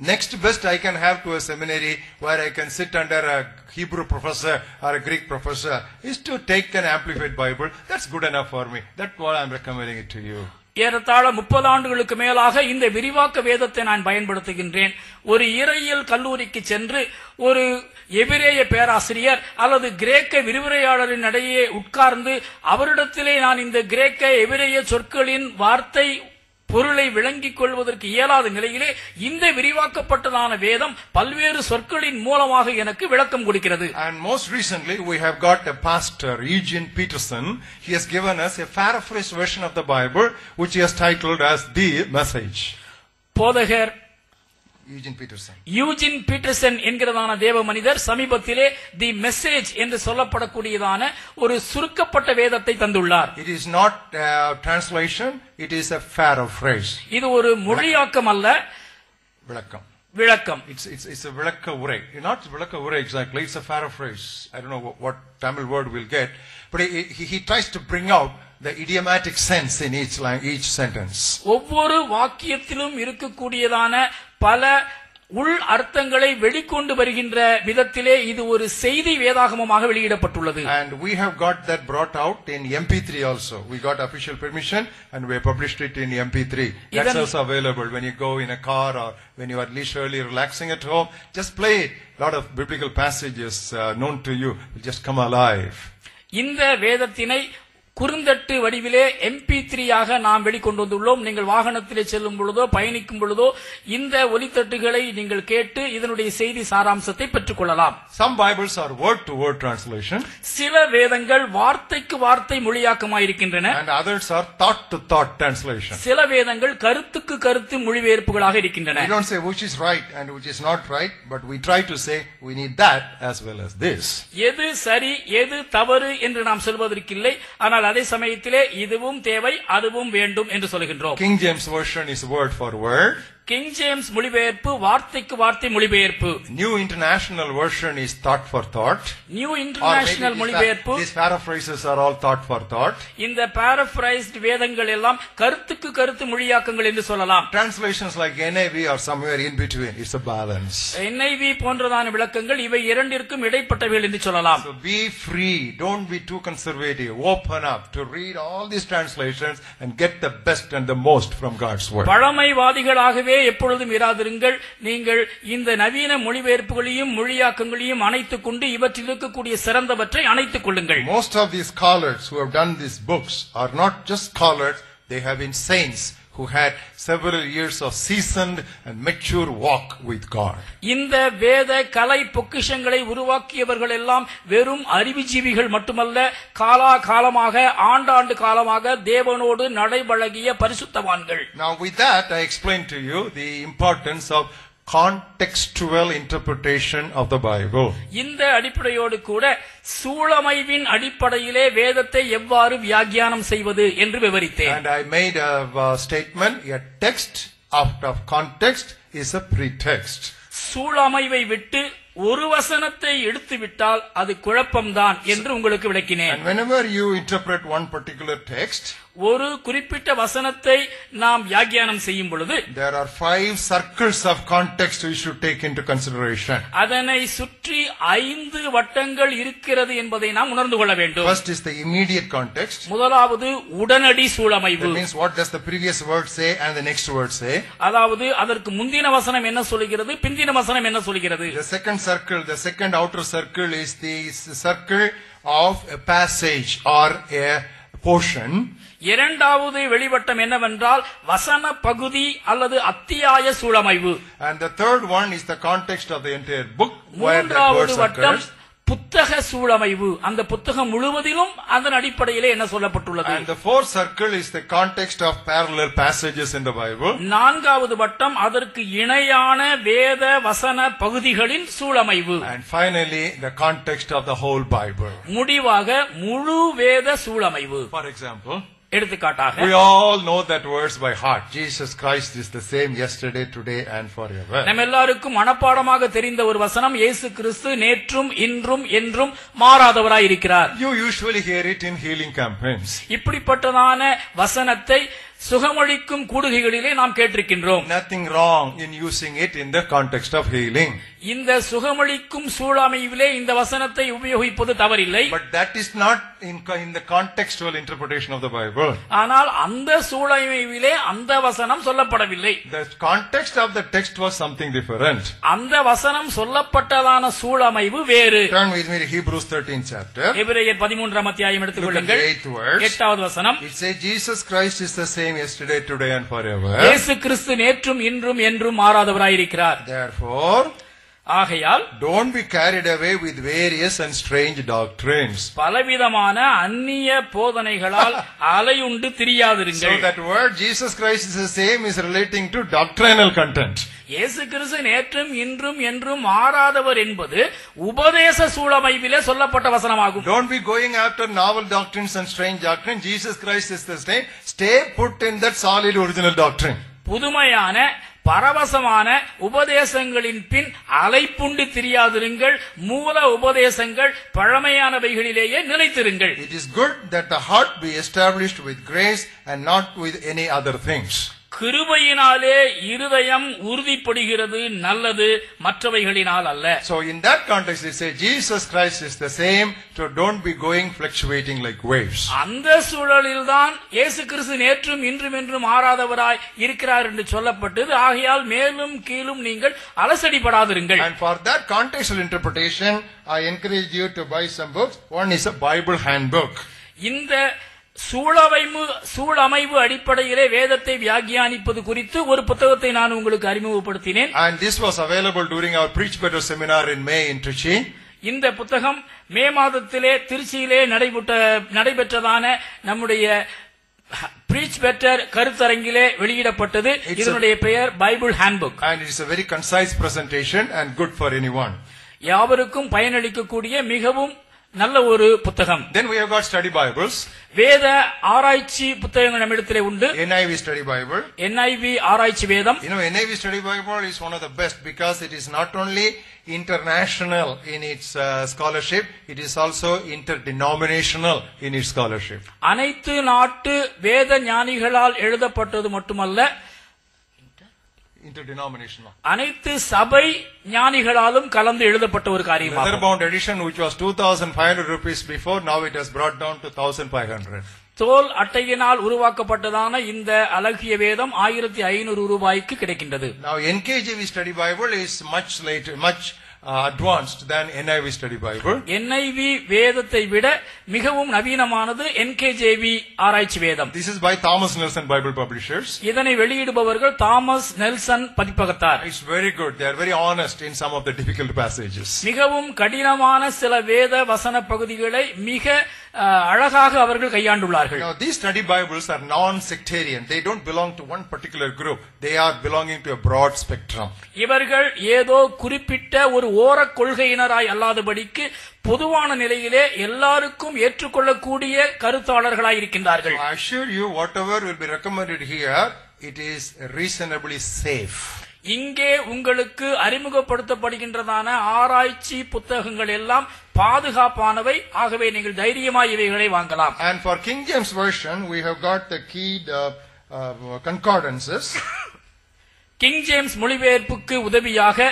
Next best I can have to a seminary where I can sit under a Hebrew professor or a Greek professor is to take an Amplified Bible. That's good enough for me. That's why I'm recommending it to you. ஏறத்தாழ 30 ஆண்டுகளுக்கு மேலாக இந்த விரிவாக்க வேதத்தை நான் பயன்படுத்துகின்றேன். ஒரு இறையியல் கல்லூரிக்கு சென்று ஒரு எபிரேய பேராசிரியர் அல்லது கிரேக்க விரிவுரையாளரின் இடையே உட்கார்ந்து அவரிடத்திலே நான் இந்த கிரேக்க எபிரேய சொற்களின் வார்த்தை பொருளை விளங்கிக் கொள்வதற்கு இயலாத நிலையிலே இந்த விரிவாக்கப்பட்டதான வேதம் பல்வேறு சொற்களின் மூலமாக எனக்கு விளக்கம் கொடுக்கிறது. And most recently we have got a pastor, Eugene Peterson. He has given us a paraphrased version of the Bible which he has titled as The Message. போதகர் யூஜின் பீட்டர்சன் என்கிறதான தேவ மனிதர் சமீபத்திலே தி மெசேஜ் என்று சொல்லப்படக்கூடியதான ஒரு சுருக்கப்பட்ட வேதத்தை தந்துள்ளார். It is not a translation, it is a paraphrase. இது ஒரு மொழியாக்கம் அல்ல, விளக்கம். It's a விளக்க உரை. Not விளக்க உரை exactly, it's a paraphrase. I don't know what Tamil word we'll get, but he tries to bring out the idiomatic sense in each sentence. ஒவ்வொரு வாக்கியத்திலும் இருக்கக்கூடியதான பல உள் அர்த்தங்களை வெளிக்கொண்டு வருகின்ற விதத்திலே இது ஒரு செய்தி வேதாகமமாக வெளியிடப்பட்டுள்ளது. And we have got that brought out in MP3 also. We got official permission and we published it in MP3. That's also available when you go in a car or when you are leisurely relaxing at home. Just play it. A lot of biblical passages known to you will just come alive. இந்த வேதத்தினை குறுந்தட்டு வடிவிலே MP3 ஆக நாம் வெளிக்கொண்டு வந்துள்ளோம். நீங்கள் வாகனத்திலே செல்லும் பொழுதோ பயணிக்கும் பொழுதோ இந்த ஒலித்தட்டுகளை நீங்கள் கேட்டு இதனுடைய செய்தி சாராம்சத்தை பெற்றுக் கொள்ளலாம். Some Bibles are word to word translation. சில வேதங்கள் வார்த்தைக்கு வார்த்தை மொழியாக்கமாயிருக்கின்றன. And others are thought to thought translation. சில வேதங்கள் கருத்துக்கு கருத்து மொழிபெயர்ப்புகளாக இருக்கின்றன. We don't say which is right and which is not right, but we try to say we need that as well as this. எது சரி எது தவறு என்று நாம் சொல்வதற்கில்லை, ஆனால் அதே சமயத்திலே இதுவும் தேவை அதுவும் வேண்டும் என்று சொல்கின்றோம். King James version is word for word. King James மொழிபெயர்ப்பு வார்த்தைக்கு வார்த்தை மொழிபெயர்ப்பு. New International Version is thought for thought. New international மொழிபெயர்ப்பு. These paraphrases are all thought for thought. இந்த paraphrased வேதங்கள் எல்லாம் கருத்துக்கு கருத்து மொழியாக்கங்கள் என்று சொல்லலாம். Translations like NIV are somewhere in between. It's a balance. NIV போன்றதான விளக்கங்கள் இவை இரண்டிற்கும் இடைப்பட்டவைகள் என்று சொல்லலாம். So be free. Don't be too conservative. Open up to read all these translations and get the best and the most from God's word. பழமைவாதிகளாகவே எப்பொழுதும் இராதிருங்கள். நீங்கள் இந்த நவீன மொழிபெயர்ப்புகளையும் மொழியாக்கங்களையும் அணைத்துக் கொண்டு இவற்றில் இருக்கக்கூடிய சிறந்தவற்றை அணைத்துக் கொள்ளுங்கள். Most of these scholars who have done these books are not just scholars, they have been saints who had several years of seasoned and mature walk with God. இந்த வேத கலை பொக்கிஷங்களை உருவாக்கியவர்கள் எல்லாம் வெறும் அறிவுஜீவிகள் மட்டுமல்ல, காலமாக ஆண்டாண்டு காலமாக தேவனோடு நடைபழகிய பரிசுத்தவான்கள். Now with that I explain to you the importance of contextual interpretation of the Bible. இந்த அடிப்படையோடு கூட சூழமைவின் அடிப்படையிலே வேதத்தை எவ்வாறு வியாக்கியானம் செய்வது என்று விவரித்தேன். And I made a statement, a text out of context is a pretext. சூழமைவை விட்டு ஒரு வசனத்தை எடுத்துவிட்டால் அது குழப்பம்தான் என்று உங்களுக்கு விளக்கினேன். And whenever you interpret one particular text, ஒரு குறிப்பிட்ட வசனத்தை நாம் வியாக்கியானம் செய்யும் பொழுது there are 5 circles of context we should take into consideration. அதனை சுற்றி 5 வட்டங்கள் இருக்கிறது என்பதை நாம் உணர்ந்து கொள்ள வேண்டும். First is the immediate context. முதலாவது உடனடி சூழமைவு. That means what does the previous word say and the next word say? அதாவது அதற்கு முந்தின வசனம் என்ன சொல்கிறது, பிந்தின வசனம் என்ன சொல்கிறது. The second circle, the second outer circle is the circle of a passage or a portion. இரண்டாவது வெளிவட்டம் என்னவென்றால் வசன பகுதி அல்லது அத்தியாய சூழமைவு. And the third one is the context of the entire book where the words occurs. புத்தக சூழமைவு, அந்த புத்தகம் முழுவதிலும் அதன் அடிப்படையிலே என்ன சொல்லப்பட்டுள்ளது. And the fourth circle is the context of parallel passages in the Bible. நான்காவது வட்டம் அதற்கு இணையான வேத வசன பகுதிகளின் சூழமைவு. And finally the context of the whole Bible. முடிவாக முழு வேத சூழமைவு. For example, எடுத்துக்காட்டாக we all know that verse by heart. Jesus Christ is the same yesterday, today and forever. நம்ம எல்லாருக்கும் மனப்பாடமாக தெரிந்த ஒரு வசனம், இயேசு கிறிஸ்து நேற்றும் இன்றும் என்றும் மாறாதவராய் இருக்கிறார். You usually hear it in healing campaigns. இப்படிப்பட்டதான வசனத்தை சுகமளிக்கும் கூடுகைகளிலே நாம் கேட்டிருக்கின்றோம். Nothing wrong in using it in the context of healing. இந்த சுகமளிக்கும் சூழமைவிலே இந்த வசனத்தை உபயோகிப்பது தவறில்லை. But that is not in the contextual interpretation of the Bible. ஆனால் அந்த சூழமைவிலே அந்த வசனம் சொல்லப்படவில்லை. The context of the text was something different. அந்த வசனம் சொல்லப்பட்டதான சூழமைவு வேறு. Turn with me to Hebrews 13th chapter. எபிரேயர் 13ஆம் அத்தியாயம் எடுத்துக்கொள்ளுங்கள். 8வது வசனம். It says Jesus Christ is the same yesterday, today and forever. இயேசு கிறிஸ்து நேற்றும் இன்றும் என்றும் மாறாதவராய் இருக்கிறார். Therefore, ஆகையால் don't be carried away with various and strange doctrines. பலவிதமான அந்நிய போதனைகளால் அலையுண்டு திரியாதிருங்கள். So that word Jesus Christ is the same is relating to doctrinal content. இயேசு கிறிஸ்து நேற்றும் இன்றும் என்றும் மாறாதவர் என்பது உபதேச சூழமைவிலே சொல்லப்பட்ட வசனமாகும். Don't be going after novel doctrines and strange doctrine. Jesus Christ is the same. Stay put in that solid original doctrine. புதுமையான பரவசமான உபதேசங்களின் பின் அலைப்புண்டு திரியாதிருங்கள். மூல உபதேசங்கள் பழமையானவைகளிலேயே நிலைத்திருங்கள். It is good that the heart be established with grace and not with any other things. கிருபையினாலே இருதயம் உறுதிப்படுகிறது, நல்லது, மற்றவைகளினால் அல்ல. So in that context it says Jesus Christ is the same, so don't be going fluctuating like waves. அந்த சூழலில்தான் இயேசு கிறிஸ்து நேற்றும் இன்றும் என்றும் மாறாதவராய் இருக்கிறார் என்று சொல்லப்பட்டது. ஆகையால் மேலும் கீழும் நீங்கள் அலசடிப்படாதிருங்கள். And for that contextual interpretation I encourage you to buy some books. One is a Bible handbook. இந்த சூழமைவு அடிப்படையிலே வேதத்தை வியாக்கியானிப்பது குறித்து ஒரு புத்தகத்தை நான் உங்களுக்கு அறிமுகப்படுத்தினேன். And this was available during our Preach Better seminar in May in Trichy. இந்த புத்தகம் மே மாதத்திலே திருச்சியிலே நடைபெற்றதான நம்முடைய Preach Better கருத்தரங்கிலே வெளியிடப்பட்டது. இதனுடைய பெயர் Bible handbook. And it is a very concise presentation and good for anyone. யாவருக்கும் பயனளிக்கக்கூடிய மிகவும் நல்ல ஒரு புத்தகம். Then we have got study Bibles. வேத ஆராய்ச்சி புத்தகங்கள் நம்மிடத்திலே உண்டு. NIV study Bible. NIV ஆராய்ச்சி வேதம். You know, NIV study Bible is one of the best because it is not only international in its scholarship, it is also interdenominational in its scholarship. அனைத்து நாட்டு வேத ஞானிகளால் எழுதப்பட்டது மட்டுமல்ல, interdenominational. அனைத்து சபை ஞானிகளாலும் கலந்து எழுதப்பட்ட ஒரு காரியமாகும். Leather-bound edition which was 2,500 rupees before, now it has brought down to 1,500. தோல் அட்டையினால் உருவாக்கப்பட்டதான இந்த அழகிய வேதம் 1500 ரூபாய்க்கு கிடைக்கின்றது. Now NKJV study Bible is much later, much advanced than NIV study Bible. NIV வேதத்தை விட மிகவும் நவீனமானது NKJV ஆராய்ச்சி வேதம். This is by Thomas Nelson Bible Publishers. இதனை வெளியிடுபவர்கள் தாமஸ் நெல்சன் பதிப்பகத்தார். It's very good. They are very honest in some of the difficult passages. மிகவும் கடினமான சில வேத வசன பகுதிகளை மிக அழகாக அவர்கள் கையாண்டுள்ளார்கள். Now these study Bibles are non-sectarian. They don't belong to one particular group. They are belonging to a broad spectrum. இவர்கள் ஏதோ குறிப்பிட்ட ஒரு ஓர கொள்கையினராய் அல்லாதபடிக்கு பொதுவான நிலையிலே எல்லாருக்கும் ஏற்றுக்கொள்ளக்கூடிய கருத்தாளர்களாய் இருக்கின்றார்கள். I assure you, whatever will be recommended here, it is reasonably safe. இங்கே உங்களுக்கு அறிமுகப்படுத்தப்படுகின்றதான ஆராய்ச்சி புத்தகங்கள் எல்லாம் பாதுகாப்பானவை. ஆகவே நீங்கள் தைரியமாய் இவைகளை வாங்கலாம். And for King James version we have got the keyed concordances. King James மொழிபெயர்ப்புக்கு உதவியாக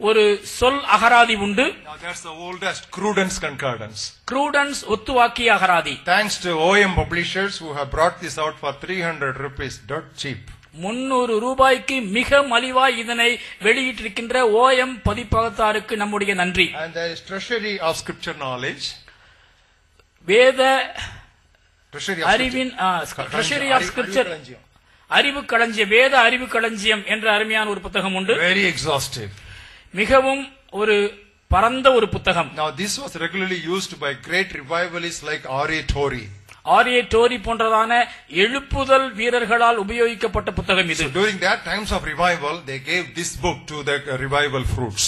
ஒரு சொல் அகராதி உண்டு. Now that's the oldest Crudence concordance. Crudence ஒத்துவாக்கிய அகராதி. Thanks to OM publishers who have brought this out for 300 rupees, dirt cheap. 300 ரூபாய்க்கு மிக மலிவாய் இதனை வெளியிட்டிருக்கின்ற ஓஎம் பதிப்பகத்தாருக்கு நம்முடைய நன்றி. And there is treasury of scripture knowledge. வேத treasury of scripture அறிவு களஞ்சியம், வேத அறிவு களஞ்சியம் என்ற அருமையான ஒரு புத்தகம் உண்டு. Very exhaustive. மிகவும் ஒரு பரந்த ஒரு புத்தகம். Now this was regularly used by great revivalists like R.A. Torrey. R.A. Torrey போன்றதான எழுப்புதல் வீரர்களால் உபயோகிக்கப்பட்ட புத்தகம் இது. So during that times of revival they gave this book to the revival fruits.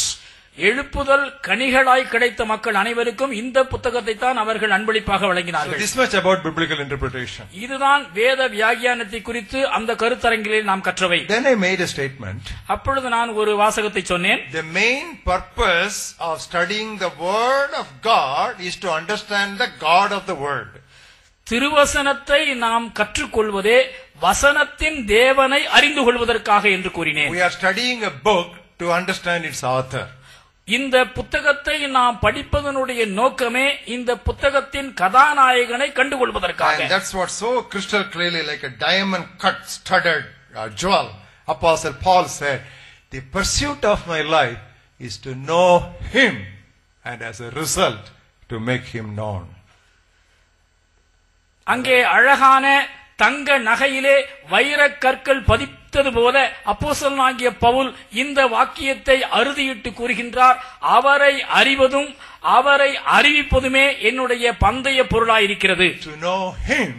எழுப்புதல் கனிகளாய் கிடைத்த மக்கள் அனைவருக்கும் இந்த புத்தகத்தை தான் அவர்கள் அன்பளிப்பாக வழங்கினார்கள். So this much about biblical interpretation. இதுதான் வேத வியாக்கியானத்தை குறித்து அந்த கருத்தரங்கிலே நாம் கற்றவை. Then I made a statement. அப்பொழுது நான் ஒரு வாசகத்தை சொன்னேன். The main purpose of studying the word of God is to understand the God of the word. திருவசனத்தை நாம் கற்றுக்கொள்வதே வசனத்தின் தேவனை அறிந்து கொள்வதற்காக என்று கூறினேன். We are studying a book to understand its author. இந்த புத்தகத்தை நாம் படிப்பதனுடைய நோக்கமே இந்த புத்தகத்தின் கதாநாயகனை கண்டுகொள்வதற்காக. And that's what so crystal clearly like a diamond cut studded jewel. Apostle Paul said, the pursuit of my life is to know him and as a result to make him known. அங்கே அழகான தங்க நகையிலே வைரக் கற்கள் பதித்தது போல அப்போஸ்தலனாகிய பவுல் இந்த வாக்கியத்தை அறுதியிட்டு கூறுகின்றார். அவரை அறிவதும் அவரை அறிவிப்பதுமே என்னுடைய பந்தய பொருளாயிருக்கிறது. To know him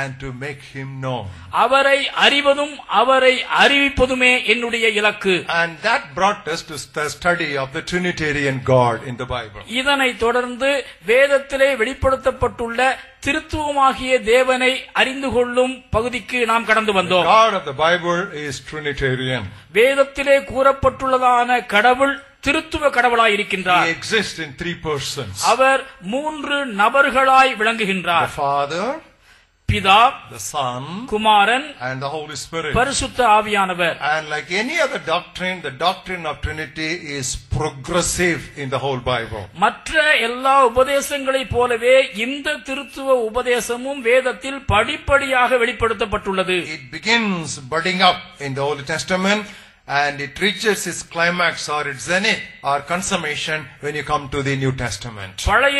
and to make him known. அவரை அறிவதும் அவரை அறிவிப்பதுமே என்னுடைய இலக்கு. And that brought us to the study of the Trinitarian God in the Bible. இதனை தொடர்ந்து வேதத்திலே வெளிப்படுத்தப்பட்டுள்ள திருத்துவமாகிய தேவனை அறிந்து கொள்ளும் பகுதிக்கு நாம் கடந்து வந்தோம். The God of the Bible is Trinitarian. வேதத்திலே கூறப்பட்டுள்ளதான கடவுள் திருத்துவ கடவுளாய் இருக்கின்றார். He exists in three persons. Our 3 நபர்களாய் விளங்குகின்றார். The Father, பிதா, the Son, Kumaran, and the Holy Spirit. பரிசுத்த ஆவியானவர். And like any other doctrine, the doctrine of Trinity is progressive in the whole Bible. மற்ற எல்லா உபதேசங்களைப் போலவே இந்த திருத்துவ உபதேசமும் வேதத்தில் படிப்படியாக வெளிப்படுத்தப்பட்டுள்ளது. It begins budding up in the Old Testament and it reaches its climax or its zenith or consummation when you come to the New Testament. பழைய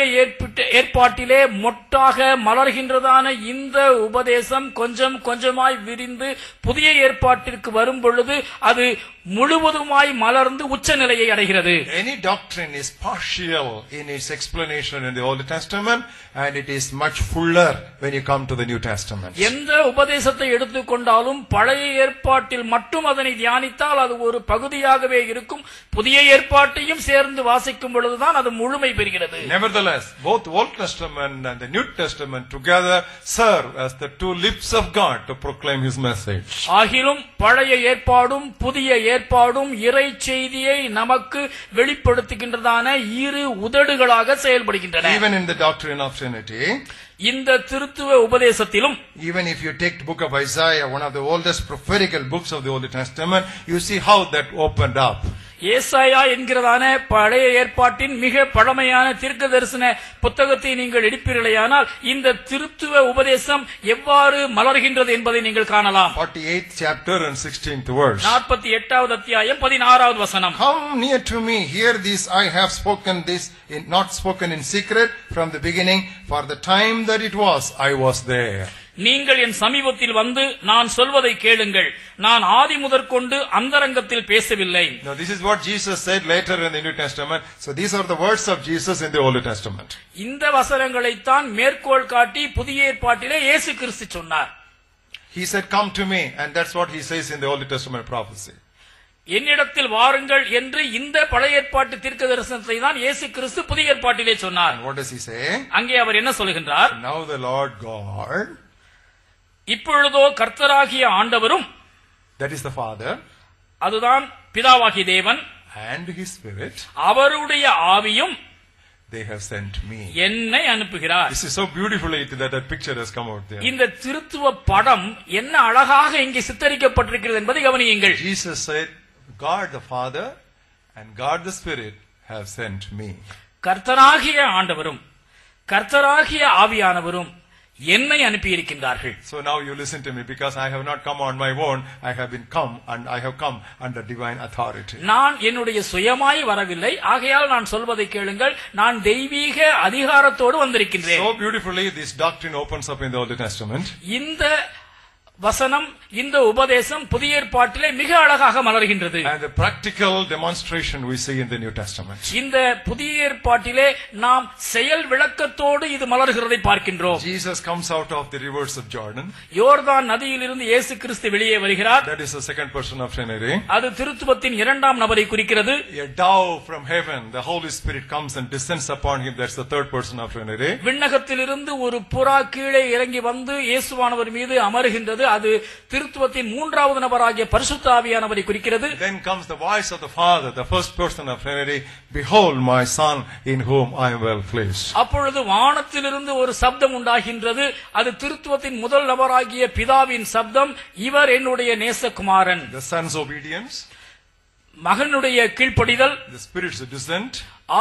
ஏற்பாட்டிலே மொட்டாக மலர்கின்றதான இந்த உபதேசம் கொஞ்சம் கொஞ்சமாய் விரிந்து புதிய ஏற்பாட்டிற்கு வரும் பொழுது அது முழுவதுமாய் மலர்ந்து உச்சநிலையை அடைகிறது. Any doctrine is partial in its explanation in the Old Testament and it is much fuller when you come to the New Testament. எந்த உபதேசத்தை எடுத்துக்கொண்டாலும் பழைய ஏற்பாட்டில் மட்டும் அதனை தியானித்தால் அது ஒரு பகுதியாகவே இருக்கும். புதிய ஏற்பாட்டையும் சேர்ந்து வாசிக்கும் பொழுதுதான் அது முழுமை பெறுகிறது. Nevertheless, both Old Testament and the New Testament together serve as the two lips of God to proclaim his message. ஆகிலும் பழைய ஏற்பாடும் புதிய ஏற்பாடும் இறை செய்தியை நமக்கு வெளிப்படுத்துகின்றதான இரு உதடுகளாக செயல்படுகின்றன. Even in the doctrine of Trinity, இந்த திருத்துவ உபதேசத்திலும், even if you take the book of Isaiah, one of the oldest prophetical books of the Old Testament, you see how that opened up. ஏசாயா என்கிறதான பழைய ஏற்பாட்டின் மிக பழமையான தீர்க்க தரிசன புத்தகத்தை நீங்கள் எடுப்பீர்களேயானால் இந்த திருத்துவ உபதேசம் எவ்வாறு மலர்கின்றது என்பதை நீங்கள் காணலாம். 48th chapter and 16th verse. 48வது அத்தியாயம் 16வது வசனம். Come near to me, hear this, I have spoken this, not spoken in secret from the beginning, for the time that it was, I was there. நீங்கள் என் சமீபத்தில் வந்து நான் சொல்வதை கேளுங்கள், நான் ஆதி முதற்கொண்டு அந்தரங்கத்தில் பேசவில்லை. Now this is what Jesus said later in the New Testament. So these are the words of Jesus in the Old Testament. இந்த வசனங்களைத்தான் மேற்கோள் காட்டி புதிய ஏற்பாட்டிலே இயேசு கிறிஸ்து சொன்னார். He said, come to me, and that's what he says in the Old Testament prophecy. என்னிடத்தில் வாருங்கள் என்று இந்த பழைய ஏற்பாட்டு தீர்க்க தரிசனத்தை தான் இயேசு கிறிஸ்து புதிய ஏற்பாட்டிலே சொன்னார். And what does he say? அங்கே அவர் என்ன சொல்லுகின்றார்? Now the Lord God, இப்பொழுதோ கர்த்தராகிய ஆண்டவரும், that is the Father, அதுதான் பிதாவாகிய தேவன் and his Spirit, அவருடைய ஆவியும் they have sent me. என்னை அனுப்புகிறார். This is so beautifully that picture has come out there. இந்த திருத்துவ படம் என்ன அழகாக இங்கே சித்தரிக்கப்பட்டிருக்கிறது என்பதை கவனியுங்கள். Jesus said, God the Father and God the Spirit have sent me. கர்த்தராகிய ஆண்டவரும் கர்த்தராகிய ஆவியானவரும் என்னை அனுப்பி இருக்கின்றார்கள். So now you listen to me, because I have not come on my own, I have come under divine authority. நான் என்னுடைய சுயமாய் வரவில்லை, ஆகையால் நான் சொல்வதை கேளுங்கள், நான் தெய்வீக அதிகாரத்தோடு வந்திருக்கின்றேன். So beautifully this doctrine opens up in the Old Testament. இந்த வசனம், இந்த உபதேசம் புதிய ஏற்பாட்டிலே மிக அழகாக மலர்கின்றது. And the practical demonstration we see in the New Testament. இந்த புதிய ஏற்பாட்டிலே நாம் செயல் விளக்கத்தோடு இது மலர்கிறதை பார்க்கின்றோம். Jesus comes out of the rivers of Jordan. யோர்தான் நதியிலிருந்து இயேசு கிறிஸ்து வெளியே வருகிறார். That is the second person of Trinity. அது திருத்துவத்தின் இரண்டாம் நபரை குறிக்கிறது. A dove from heaven, the Holy Spirit comes and descends upon him. That's the third person of Trinity. விண்ணகத்திலிருந்து ஒரு புறா கீழே இறங்கி வந்து இயேசுவானவர் மீது அமருகின்றது. அது திருத்துவத்தின் மூன்றாவது நபராகிய பரிசுத்த ஆவியானவரை குறிக்கிறது. Then comes the voice of the Father, the first person of Trinity. Behold my Son, in whom I am well pleased. அப்பொழுது வானத்திலிருந்து ஒரு சப்தம் உண்டாகின்றது. அது திருத்துவத்தின் முதல் நபராகிய பிதாவின் சப்தம். இவர் என்னுடைய நேசகுமாரன். The Son's obedience, மகனுடைய கீழ்ப்படிதல், the Spirit's descent,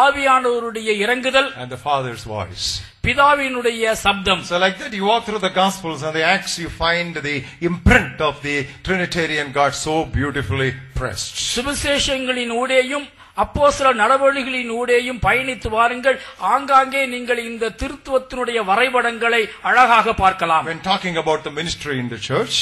ஆவியானவருடைய இறங்குதல், and the Father's voice. பிதாவினுடைய சப்தம். So like that you walk through the Gospels and the Acts, you find the imprint of the Trinitarian God so beautifully pressed. சுவிசேஷங்களின் ஊடேயும் அப்போஸ்தலர் நடவடிக்கைகளின் ஊடேயும் பயணித்து வாருங்கள். ஆங்காங்கே நீங்கள் இந்த திருத்துவத்தினுடைய வரைபடங்களை அழகாக பார்க்கலாம். When talking about the ministry in the church,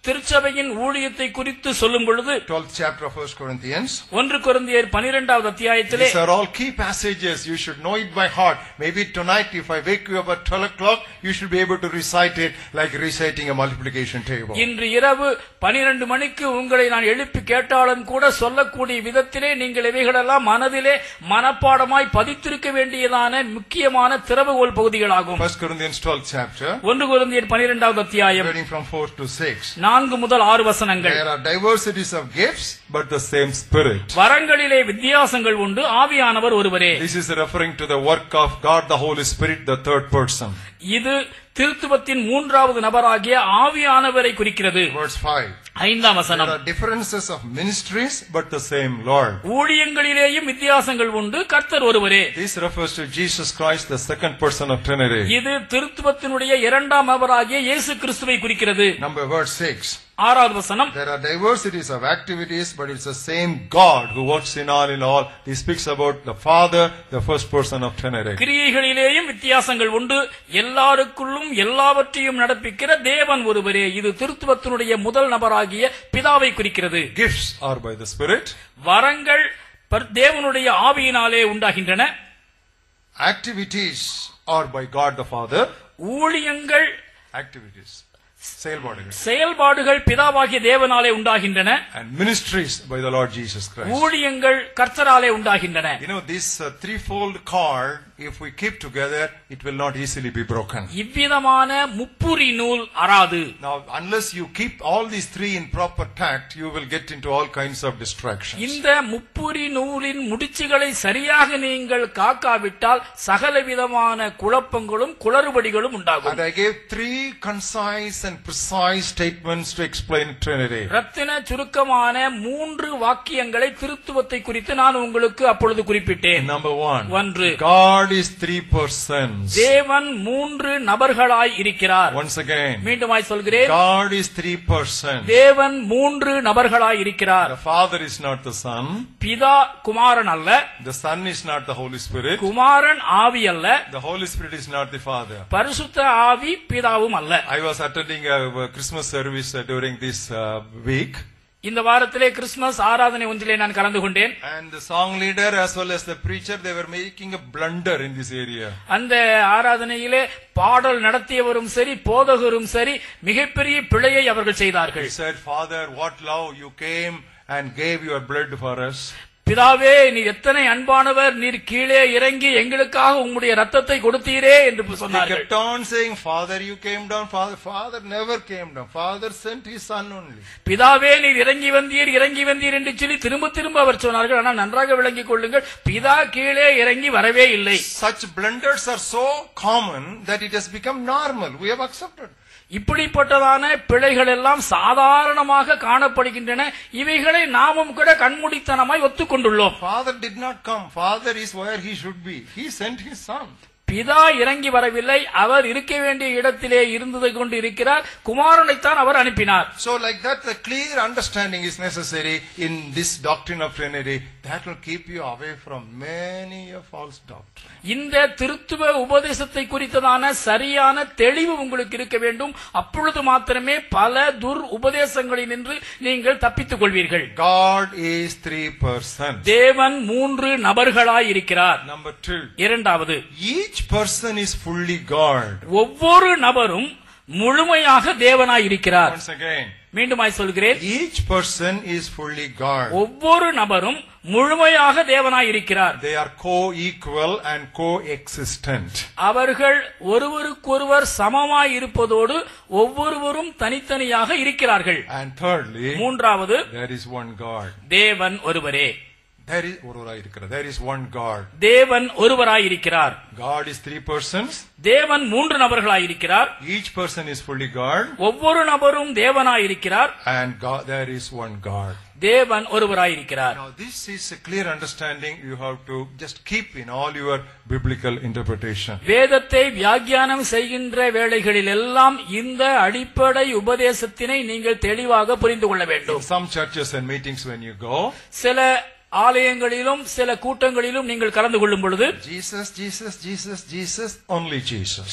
திருச்சபையின் ஊழியத்தை குறித்து சொல்லும் பொழுது 12th chapter of 1 Corinthians, 1 கொரிந்தியர் 12வது அத்தியாயத்திலே, these are all key passages. You should know it by heart. Maybe tonight if I wake you up at 12 o'clock, you should be able to recite it like reciting a multiplication table. இன்று இரவு 12 மணிக்கு உங்களை நான் எழுப்பி கேட்டாலும் கூட சொல்லக்கூடிய விதத்திலே நீங்கள் இவைகளெல்லாம் மனதிலே மனப்பாடமாய் பதித்திருக்க வேண்டியதான முக்கியமான திறவுகோல் பகுதிகளாகும். 1 Corinthians 12th chapter, 1 கொரிந்தியர் 12வது அத்தியாயம், reading from 4 to 6. 4 முதல் 6 வசனங்கள். There are diversities of gifts, but the same Spirit. வரங்களிலே வித்தியாசங்கள் உண்டு, ஆவியானவர் ஒருவரே. This is referring to the work of God the Holy Spirit, the third person. இது திருத்துவத்தின் மூன்றாவது நபராகிய ஆவியானவரை குறிக்கிறது. Verse 5. 5ஆம் வசனம். There are differences of ministries, but the same Lord. ஊழியங்களிலேயும் வித்தியாசங்கள் உண்டு, கர்த்தர் ஒருவரே. This refers to Jesus Christ, the second person of Trinity. இது திருத்துவத்தினுடைய இரண்டாம் நபராகிய இயேசு கிறிஸ்துவை குறிக்கிறது. Number verse 6. 6வது வசனம். There are diversities of activities, but it's the same God who works in all. He speaks about the Father, the first person of Trinity. கிரியைகளிலேயும் வித்தியாசங்கள் உண்டு, எல்லாருக்குள்ளும் எல்லாவற்றையும் நடப்பிக்கிற தேவன் ஒருவரே. இது திருத்துவத்தினுடைய முதல் நபராகிய பிதாவை குறிக்கிறது. Gifts are by the Spirit. வரங்கள் தேவனுடைய ஆவியினாலே உண்டாகின்றன. Activities are by God the Father. ஊழியங்கள், activities, செயல்பாடுகள் பிதாவாகிய தேவனாலே உண்டாகின்றன. And ministries by the Lord Jesus Christ. ஊழியங்கள் கர்த்தராலே உண்டாகின்றன. You know, this threefold cord, if we keep together, it will not easily be broken. இவ்விதமான முப்புரி நூல் அறாது. Now, unless you keep all these three in proper tact, you will get into all kinds of distractions. இந்த முப்புரி நூலின் முடிச்சுகளை சரியாக நீங்கள் காக்காவிட்டால் சகலவிதமான குழப்பங்களும் குளறுபடிகளும் உண்டாகும். And I gave 3 concise and precise statements to explain Trinity. ரத்தின சுருக்கமான 3 வாக்கியங்களை திருத்துவத்தை குறித்து நான் உங்களுக்கு அப்பொழுது குறிப்பிட்டேன். Number 1. 1. God is 3 persons. தேவன் 3 நபர்களாய் இருக்கிறார். Once again. மீண்டுமாய் சொல்கிறேன். God is 3 persons. தேவன் 3 நபர்களாய் இருக்கிறார். The Father is not the Son. பிதா குமாரன் அல்ல. The Son is not the Holy Spirit. குமாரன் ஆவி அல்ல. The Holy Spirit is not the Father. பரிசுத்த ஆவி பிதாவும் அல்ல. I was attending a Christmas service during this week. இந்த வாரத்திலே கிறிஸ்துமஸ் ஆராதனை ஒன்றிலே நான் கலந்து கொண்டேன். And the song leader as well as the preacher, they were making a blunder in this area. அந்த ஆராதனையிலே பாடல் நடத்தியவரும் சரி போதகரும் சரி மிகப்பெரிய பிழையை அவர்கள் செய்தார்கள். He said, Father, what love you came and gave your blood for us. பிதாவே நீர் எத்தனை அன்பானவர், நீர் கீழே இறங்கி எங்களுக்காக உம்முடைய ரத்தத்தை கொடுத்தீரே என்று They சொன்னார்கள். kept on saying, Father, you came down. Father never came down. Father sent his son only. பிதாவே நீர் இறங்கி வந்தீர் என்று சொல்லி திரும்ப திரும்ப அவர் சொன்னார்கள். ஆனால் நன்றாக விளங்கிக் கொள்ளுங்கள், பிதா கீழே இறங்கி வரவே இல்லை. Such blunders are so common that it has become normal. We have accepted. இப்படிப்பட்டதான பிழைகள் எல்லாம் சாதாரணமாக காணப்படுகின்றன. இவைகளை நாமும் கூட கண்மூடித்தனமாய் ஒத்துக்கொண்டுள்ளோம். Father did not come. Father is where he should be. He sent his son. பிதா இறங்கி வரவில்லை, அவர் இருக்க வேண்டிய இடத்திலே இருந்தது கொண்டு இருக்கிறார். குமாரனைத்தான் அவர் அனுப்பினார். So like that, the clear understanding is necessary in this doctrine of Trinity. That will keep you away from many a false doctrine. இந்த திருத்துவ உபதேசத்தை குறித்ததான சரியான தெளிவு உங்களுக்கு இருக்க வேண்டும். அப்பொழுது மாத்திரமே பல துர் உபதேசங்களினின்று நீங்கள் தப்பித்துக் கொள்வீர்கள். God is 3 persons. தேவன் 3 நபர்களாய் இருக்கிறார். Number 2. இரண்டாவது, Each person is fully God. ஒவ்வொரு நபரும் முழுமையாக தேவனாய் இருக்கிறார். Once again. மீண்டுமாய் சொல்கிறேன், Each person is fully God. ஒவ்வொரு நபரும் முழுமையாக தேவனாய் இருக்கிறார். They are co-equal and co-existent. அவர்கள் ஒருவருக்கொருவர் சமமாய் இருப்பதோடு ஒவ்வொருவரும் தனித்தனியாக இருக்கிறார்கள். And thirdly, மூன்றாவது, there is one God. தேவன் ஒருவரே. There is one God. தேவன் ஒருவராய் இருக்கிறார். God is 3 persons. தேவன் 3 நபர்களாய் இருக்கிறார். Each person is fully God. ஒவ்வொரு நபரும் தேவனாய் இருக்கிறார். And God, there is one God. தேவன் ஒருவராய் இருக்கிறார். Now this is a clear understanding you have to just keep in all your biblical interpretation. வேதத்தை வியாக்கியானம் செய்கின்ற வேளைகளில் எல்லாம் இந்த அடிப்படை உபதேசத்தினை நீங்கள் தெளிவாக புரிந்து கொள்ள In வேண்டும். some churches and meetings when you go, சில ஆலயங்களிலும் சில கூட்டங்களிலும் நீங்கள் கலந்து கொள்ளும் பொழுது Jesus, only Jesus.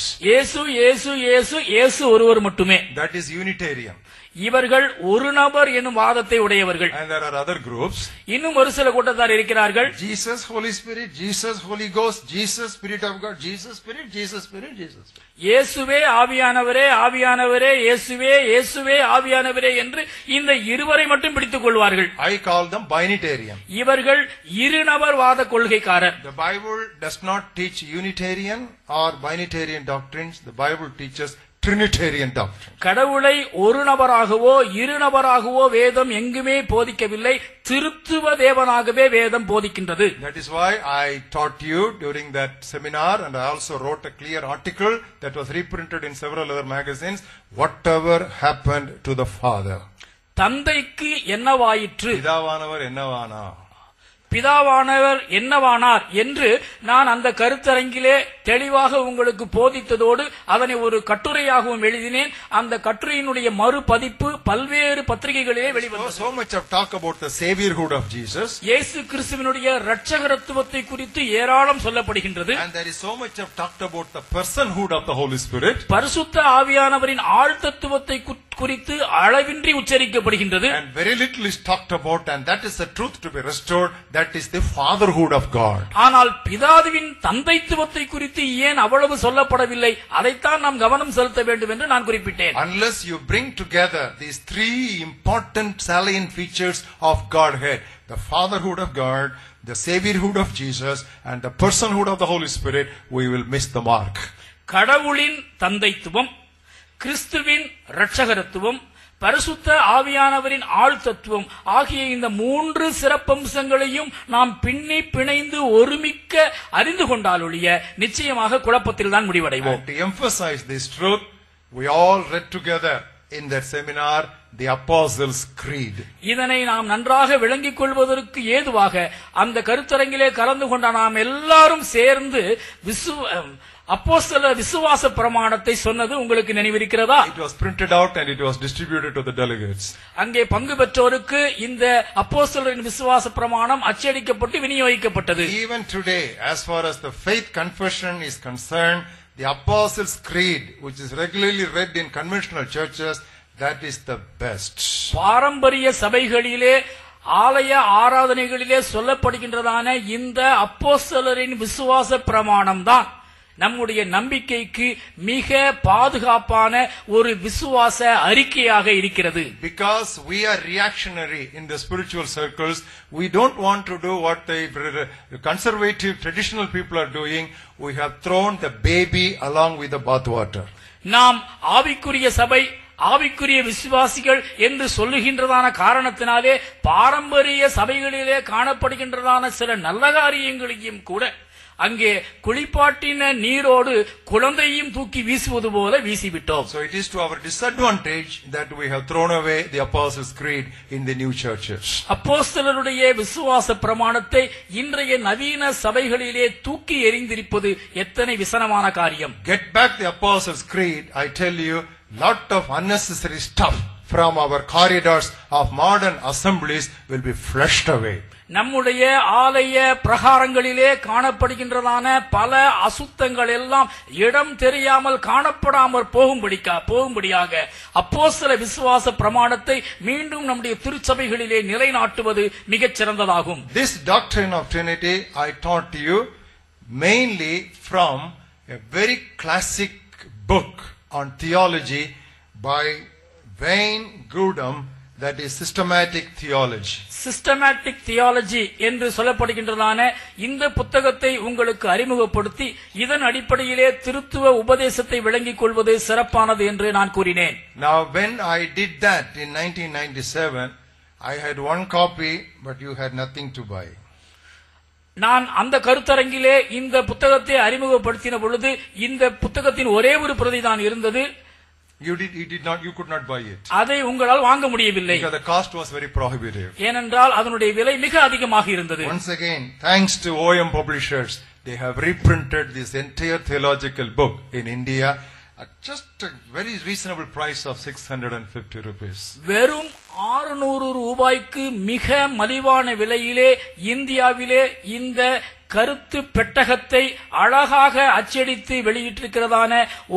இயேசு ஒருவர் மட்டுமே. That is Unitarian. இவர்கள் ஒரு நபர் எனும் வாதத்தை உடையவர்கள். And there are other groups. இன்னும் ஒரு சில கூட்டத்தார் இருக்கிறார்கள். Jesus, Holy Spirit, Jesus, Holy Ghost, Jesus, Spirit of God, Jesus, Spirit, Jesus, Spirit, Jesus. இயேசுவே ஆவியானவரே, ஆவியானவரே இயேசுவே, இயேசுவே ஆவியானவரே என்று இந்த இருவரை மட்டும் பிடித்துக் கொள்வார்கள். I call them binitarian. இவர்கள் இருநபர் வாத கொள்கைக்காரர். The Bible does not teach Unitarian or binitarian doctrines. The Bible teaches Trinitarian doctrine. கடவுளை ஒரு நபராகவோ இரு நபராகவோ வேதம் எங்குமே போதிக்கவில்லை. திருத்துவ தேவனாகவே வேதம் போதிக்கின்றது. That is why I taught you during that seminar, and I also wrote a clear article that was reprinted in several other magazines. Whatever happened to the Father? தந்தைக்கு என்னவாயிற்று, பிதாவானவர் என்னவானா, பிதாவானவர் என்னவானார் என்று நான் அந்த கருத்தரங்கிலே தெளிவாக உங்களுக்கு போதித்ததோடு அதனை ஒரு கட்டுரையாகவும் எழுதினேன். அந்த கட்டுரையினுடைய மறுபதிப்பு பல்வேறு பத்திரிகைகளிலே வெளிவந்தது. So much of talk about the saviorhood of Jesus. இயேசு கிறிஸ்துவினுடைய இரட்சகத்துவத்தை குறித்து ஏராளம் சொல்லப்படுகின்றது. And there is so much of talked about the personhood of the Holy Spirit. பரிசுத்த ஆவியானவரின் ஆழ்தத்துவத்தை குறித்து அளவின்றி உச்சரிக்கப்படுகின்றது. And very little is talked about, and that is the truth to be restored. That is the fatherhood of God. ஆனால் பிதாவின் தந்தைத்துவத்தை குறித்து ஏன் அவ்வளவு சொல்லப்படவில்லை, அதைத்தான் நாம் கவனம் செலுத்த வேண்டும் என்று நான் குறிப்பிட்டேன். Unless you bring together these 3 important salient features of Godhead, the fatherhood of God, the saviorhood of Jesus, and the personhood of the Holy Spirit, we will miss the mark. கடவுளின் தந்தைத்துவம், கிறிஸ்துவின் இரட்சகத்துவம், பரிசுத்த ஆவியானவரின் ஆழ்தத்துவம் ஆகிய இந்த 3 சிறப்பம்சங்களையும் நாம் பின்னி பிணைந்து ஒருமிக்க அறிந்து கொண்டால் ஒழிய நிச்சயமாக குழப்பத்தில் தான் முடிவடைவோம். To emphasize this truth, we all read together in that seminar the Apostles' Creed. இதனை நாம் நன்றாக விளங்கிக் கொள்வதற்கு ஏதுவாக அந்த கருத்தரங்கிலே கலந்து கொண்ட நாம் எல்லாரும் சேர்ந்து அப்போஸ்தல விசுவாச பிரமாணத்தை சொன்னது உங்களுக்கு நினைவிருக்கிறதா? It was printed out and it was distributed to the delegates. அங்கே பங்கு பெற்றோருக்கு இந்த அப்போஸ்தலரின் விசுவாச பிரமாணம் அச்சடிக்கப்பட்டு விநியோகிக்கப்பட்டது. Even today, as far as the faith confession is concerned, the Apostles' Creed, which is regularly read in conventional churches, that is the best. பாரம்பரிய சபைகளிலே ஆலய ஆராதனைகளிலே சொல்லப்படுகின்றதான இந்த அப்போஸ்தலரின் விசுவாச பிரமாணம் தான் நம்முடைய நம்பிக்கைக்கு மிக பாதுகாப்பான ஒரு விசுவாச அறிக்கையாக இருக்கிறது. Because we are reactionary in the spiritual circles, we don't want to do what the conservative traditional people are doing. We have thrown the baby along with the bathwater. நாம் ஆவிக்குரிய சபை, ஆவிக்குரிய விசுவாசிகள் என்று சொல்லுகின்றதான காரணத்தினாலே பாரம்பரிய சபைகளிலே காணப்படுகின்றதான சில நல்ல காரியங்களையும் கூட அங்கே குளிப்பாட்டின நீரோடு குழந்தையும் தூக்கி வீசுவது போல வீசிவிட்டோம். So it is to our disadvantage that we have thrown away the Apostles' Creed in the new churches. அப்போஸ்தலருடைய விசுவாச பிரமாணத்தை இன்றைய நவீன சபைகளிலே தூக்கி எறிந்திருப்பது எத்தனை விசனமான காரியம். Get back the Apostles' Creed. I tell you, lot of unnecessary stuff from our corridors of modern assemblies will be flushed away. நம்முடைய ஆலய பிரகாரங்களிலே காணப்படுகின்றதான பல அசுத்தங்கள் எல்லாம் இடம் தெரியாமல் காணப்படாமல் போகும்படியாக அப்போஸ்தல விசுவாச பிரமாணத்தை மீண்டும் நம்முடைய திருச்சபைகளிலே நிலைநாட்டுவது மிகச் சிறந்ததாகும். This doctrine of Trinity I taught you mainly from a very classic book on theology by Wayne Grudem, that is systematic theology. Systematic theology என்று சொல்லப்படுகின்றதான இந்த புத்தகத்தை உங்களுக்கு அறிமுகப்படுத்தி இதன் அடிப்படையிலே திருத்துவ உபதேசத்தை விளங்கிக் கொள்வது சிறப்பானது என்று நான் கூறினேன். Now when I did that in 1997, I had one copy, but you had nothing to buy. நான் அந்த கருத்தரங்கிலே இந்த புத்தகத்தை அறிமுகப்படுத்தின பொழுது இந்த புத்தகத்தின் ஒரே ஒரு பிரதி தான் இருந்தது. You could not buy it. அதை உங்களால் வாங்க முடியவில்லை. Because the cost was very prohibitive. ஏனென்றால் அதனுடைய விலை மிக அதிகமாக இருந்தது. Once again, thanks to OM Publishers, they have reprinted this entire theological book in India at just a very reasonable price of 650 rupees. வெறும் 600 ரூபாய்க்கு மிக மலிவான விலையிலே இந்தியாவிலே இந்த கருத்து பெட்டகத்தை அழகாக அச்சடித்து வெளியிட்டிருக்கிறதான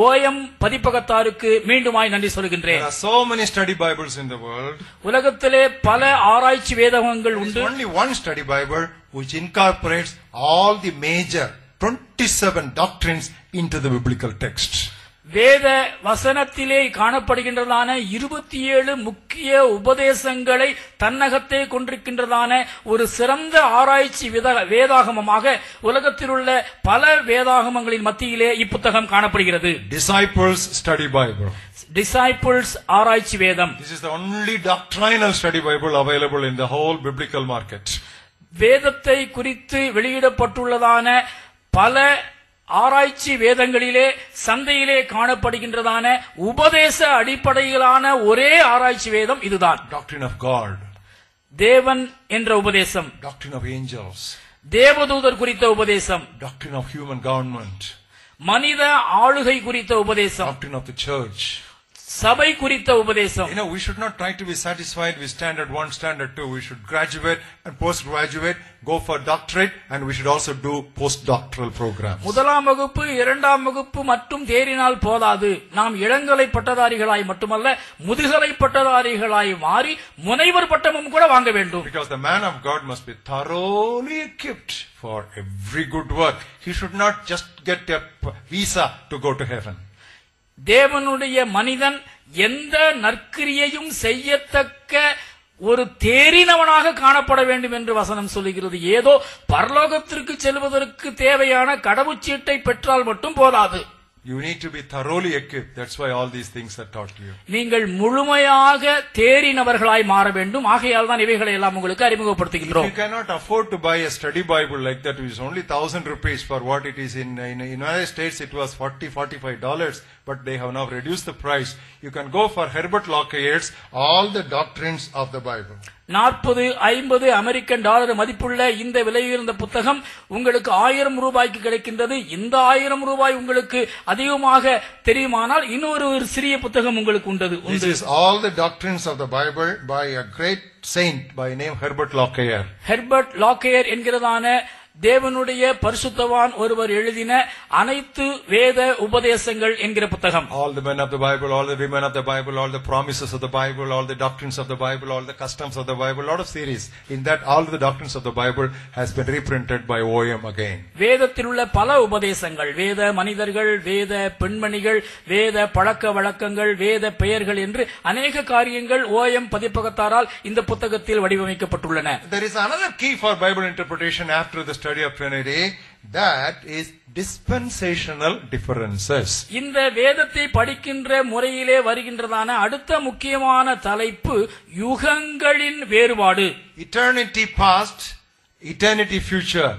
ஓஎம் பதிப்பகத்தாருக்கு மீண்டுமாய் நன்றி சொல்கின்றேன். There are so many study Bibles in the world. உலகத்திலே பல ஆராய்ச்சி வேதங்கள் உண்டு. There is only one study Bible which incorporates all the major 27 doctrines into the biblical text. வேத வசனத்திலே காணப்படுகின்றதான 27 முக்கிய உபதேசங்களை தன்னகத்தே கொண்டிருக்கின்றதான ஒரு சிறந்த ஆராய்ச்சி வேதாகமமாக உலகத்தில் உள்ள பல வேதாகமங்களின் மத்தியிலே இப்புத்தகம் காணப்படுகிறது. Disciples Study Bible. Disciples ஆராய்ச்சி வேதம். This is the only doctrinal study Bible available in the whole biblical market. வேதத்தை குறித்து வெளியிடப்பட்டுள்ளதான பல ஆராய்ச்சி வேதங்களிலே சந்தையிலே காணப்படுகின்றதான உபதேச அடிப்படையிலான ஒரே ஆராய்ச்சி வேதம் இதுதான். Doctrine of God. தேவன் என்ற உபதேசம். Doctrine of angels. தேவதூதர் குறித்த உபதேசம். Doctrine of human government. மனித ஆளுகை குறித்த உபதேசம். Doctrine of the church. சபை குறித்த உபதேசம். We should not try to be satisfied with standard 1, standard 2. We should graduate and postgraduate, go for doctorate, and we should also do postdoctoral programs. முதலாம் வகுப்பு, இரண்டாம் வகுப்பு மட்டும் தேறினால் போதாது. நாம் இளங்கலை பட்டதாரிகளாய் மட்டுமல்ல முதுகலை பட்டதாரிகளாய் மாறி முனைவர் பட்டமும் கூட வாங்க வேண்டும். Because the man of God must be thoroughly equipped for every good work. He should not just get a visa to go to heaven. தேவனுடைய மனிதன் எந்த நற்கிரியையும் செய்யத்தக்க ஒரு தேறினவனாக காணப்பட வேண்டும் என்று வசனம் சொல்லுகிறது. ஏதோ பரலோகத்திற்கு செல்வதற்கு தேவையான கடவுச்சீட்டை பெற்றால் மட்டும் போதாது. You need to be thoroughly equipped. That's why all these things are taught to you. நீங்கள் முழுமையாக தேறினவர்களாய் மாற வேண்டும். ஆகையால் தான் இவைகளை எல்லாம் உங்களுக்கு அறிமுகப்படுத்துகின்றோம். You cannot afford to buy a study Bible like that, which is only 1,000 rupees for what it is in United States. It was $45, but they have now reduced the price. You can go for Herbert Lockaert's All the Doctrines of the Bible. 40-50 American dollar மதிப்புள்ள இந்த விலையுயர்ந்த புத்தகம் உங்களுக்கு 1000 ரூபாய்க்கு கிடைக்கின்றது. இந்த 1000 ரூபாய் உங்களுக்கு அதிகமாக தெரியுமானால் இன்னொரு சிறிய புத்தகம் உங்களுக்கு உண்டு. This is All the Doctrines of the Bible by a great saint by name Herbert Lockyer. Herbert Lockyer என்கிறதான தேவனுடைய பரிசுத்தவான் ஒருவர் எழுதின அனைத்து வேத உபதேசங்கள் என்கிற புத்தகம். All the men of the Bible, all the women of the Bible, all the promises of the Bible, all the doctrines of the Bible, all the customs of the Bible, lot of series. In that, all the doctrines of the Bible has been reprinted by OM again. வேதத்தில் உள்ள பல உபதேசங்கள், வேத மனிதர்கள், வேத பெண்மணிகள், வேத பழக்க வழக்கங்கள், வேத பெயர்கள் என்று அநேக காரியங்கள் OM பதிப்பகத்தாரால் இந்த புத்தகத்தில் வடிவமைக்கப்பட்டுள்ளன. There is another key for Bible interpretation after the study of Trinity, that is dispensational differences. இந்த வேதத்தை படிக்கின்ற முறையிலே வருகின்றதான அடுத்த முக்கியமான தலைப்பு யுகங்களின் வேறுபாடு. Eternity past, eternity future,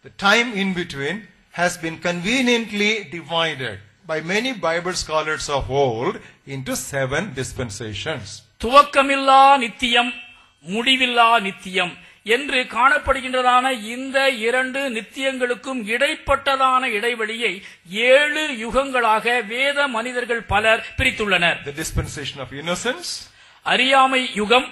the time in between has been conveniently divided by many Bible scholars of old into 7 dispensations. துவக்கமில்லா நித்தியம், முடிவில்லா நித்தியம் என்று காணப்படுகின்றதான இந்த 2 நித்தியங்களுக்கும் இடைப்பட்டதான இடைவெளியை 7 யுகங்களாக வேத மனிதர்கள் பலர் பிரித்துள்ளனர். The dispensation of innocence, அறியாமை யுகம்,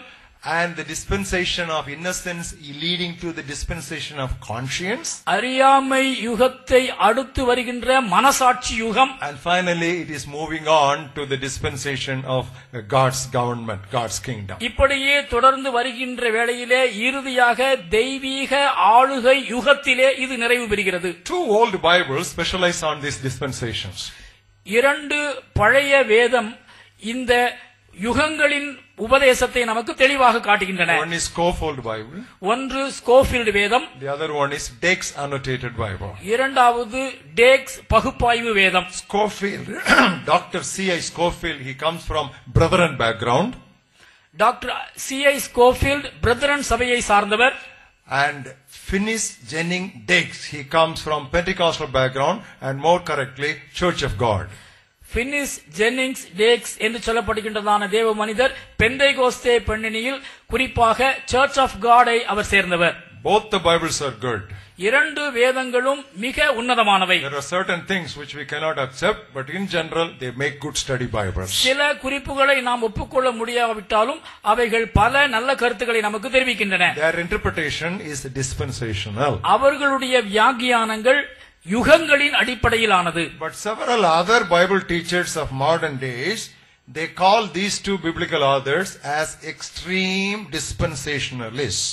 and the dispensation of innocence leading to the dispensation of conscience, அறியாமை யுகத்தை அடுத்து வருகின்ற மனசாட்சி யுகம், and finally it is moving on to the dispensation of God's government, God's kingdom. இப்படியே தொடர்ந்து வருகின்ற வேளையிலே இறுதியாக தெய்வீக ஆளுகை யுகத்திலே இது நிறைவு பெறுகிறது. 2 old Bibles specialize on these dispensations. 2 பழைய வேதம் இந்த யுகங்களின் உபதேசத்தை நமக்கு தெளிவாக காட்டுகின்றன. One is Scofield Bible. ஒன்று ஸ்கோஃபீல்ட் வேதம். The other one is Dake's annotated Bible. இரண்டாவது டேக்ஸ் பகுப்பாய்வு வேதம். Scofield, Dr. C.I. Scofield, he comes from Brethren background. Doctor C.I. Scofield brethren சபையை சார்ந்தவர். And Finis Jennings Dakes, he comes from Pentecostal background and more correctly Church of God. Finis Jennings Dake's என்று சொல்லப்படுகின்றதான தேவ மனிதர் பெந்தைகோஸ்தே பின்னணியில் குறிப்பாக search of காடை அவர் சேர்ந்தவர். Both the Bibles are good. 2 வேதங்களும் மிக உன்னதமானவை. There are certain things which we cannot accept, but in general they make good study Bibles. சில குறிப்புகளை நாம் ஒப்புக்கொள்ள முடியாவிட்டாலும் அவைகள் பல நல்ல கருத்துக்களை நமக்கு தெரிவிக்கின்றன. Their interpretation is dispensational. அவர்களுடைய வியாக்கியானங்கள் யுகங்களின் அடிப்படையிலானது. But several other Bible teachers of modern days, they call these 2 biblical authors as extreme dispensationalists.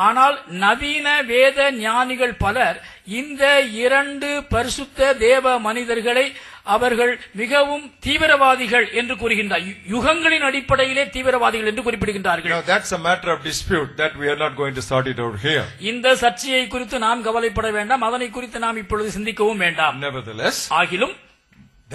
ஆனால் நவீன வேத ஞானிகள் பலர் இந்த 2 பரிசுத்த தேவ மனிதர்களை அவர்கள் மிகவும் தீவிரவாதிகள் என்று கூறுகின்றார். யுகங்களின் அடிப்படையிலே தீவிரவாதிகள் என்று குறிப்பிடுகின்றார்கள். Now that's a matter of dispute that we are not going to sort it out here. இந்த சர்ச்சையை குறித்து நாம் கவலைப்பட வேண்டாம், அதனை குறித்து நாம் இப்பொழுது சிந்திக்கவும் வேண்டாம். Nevertheless, ஆகிலும்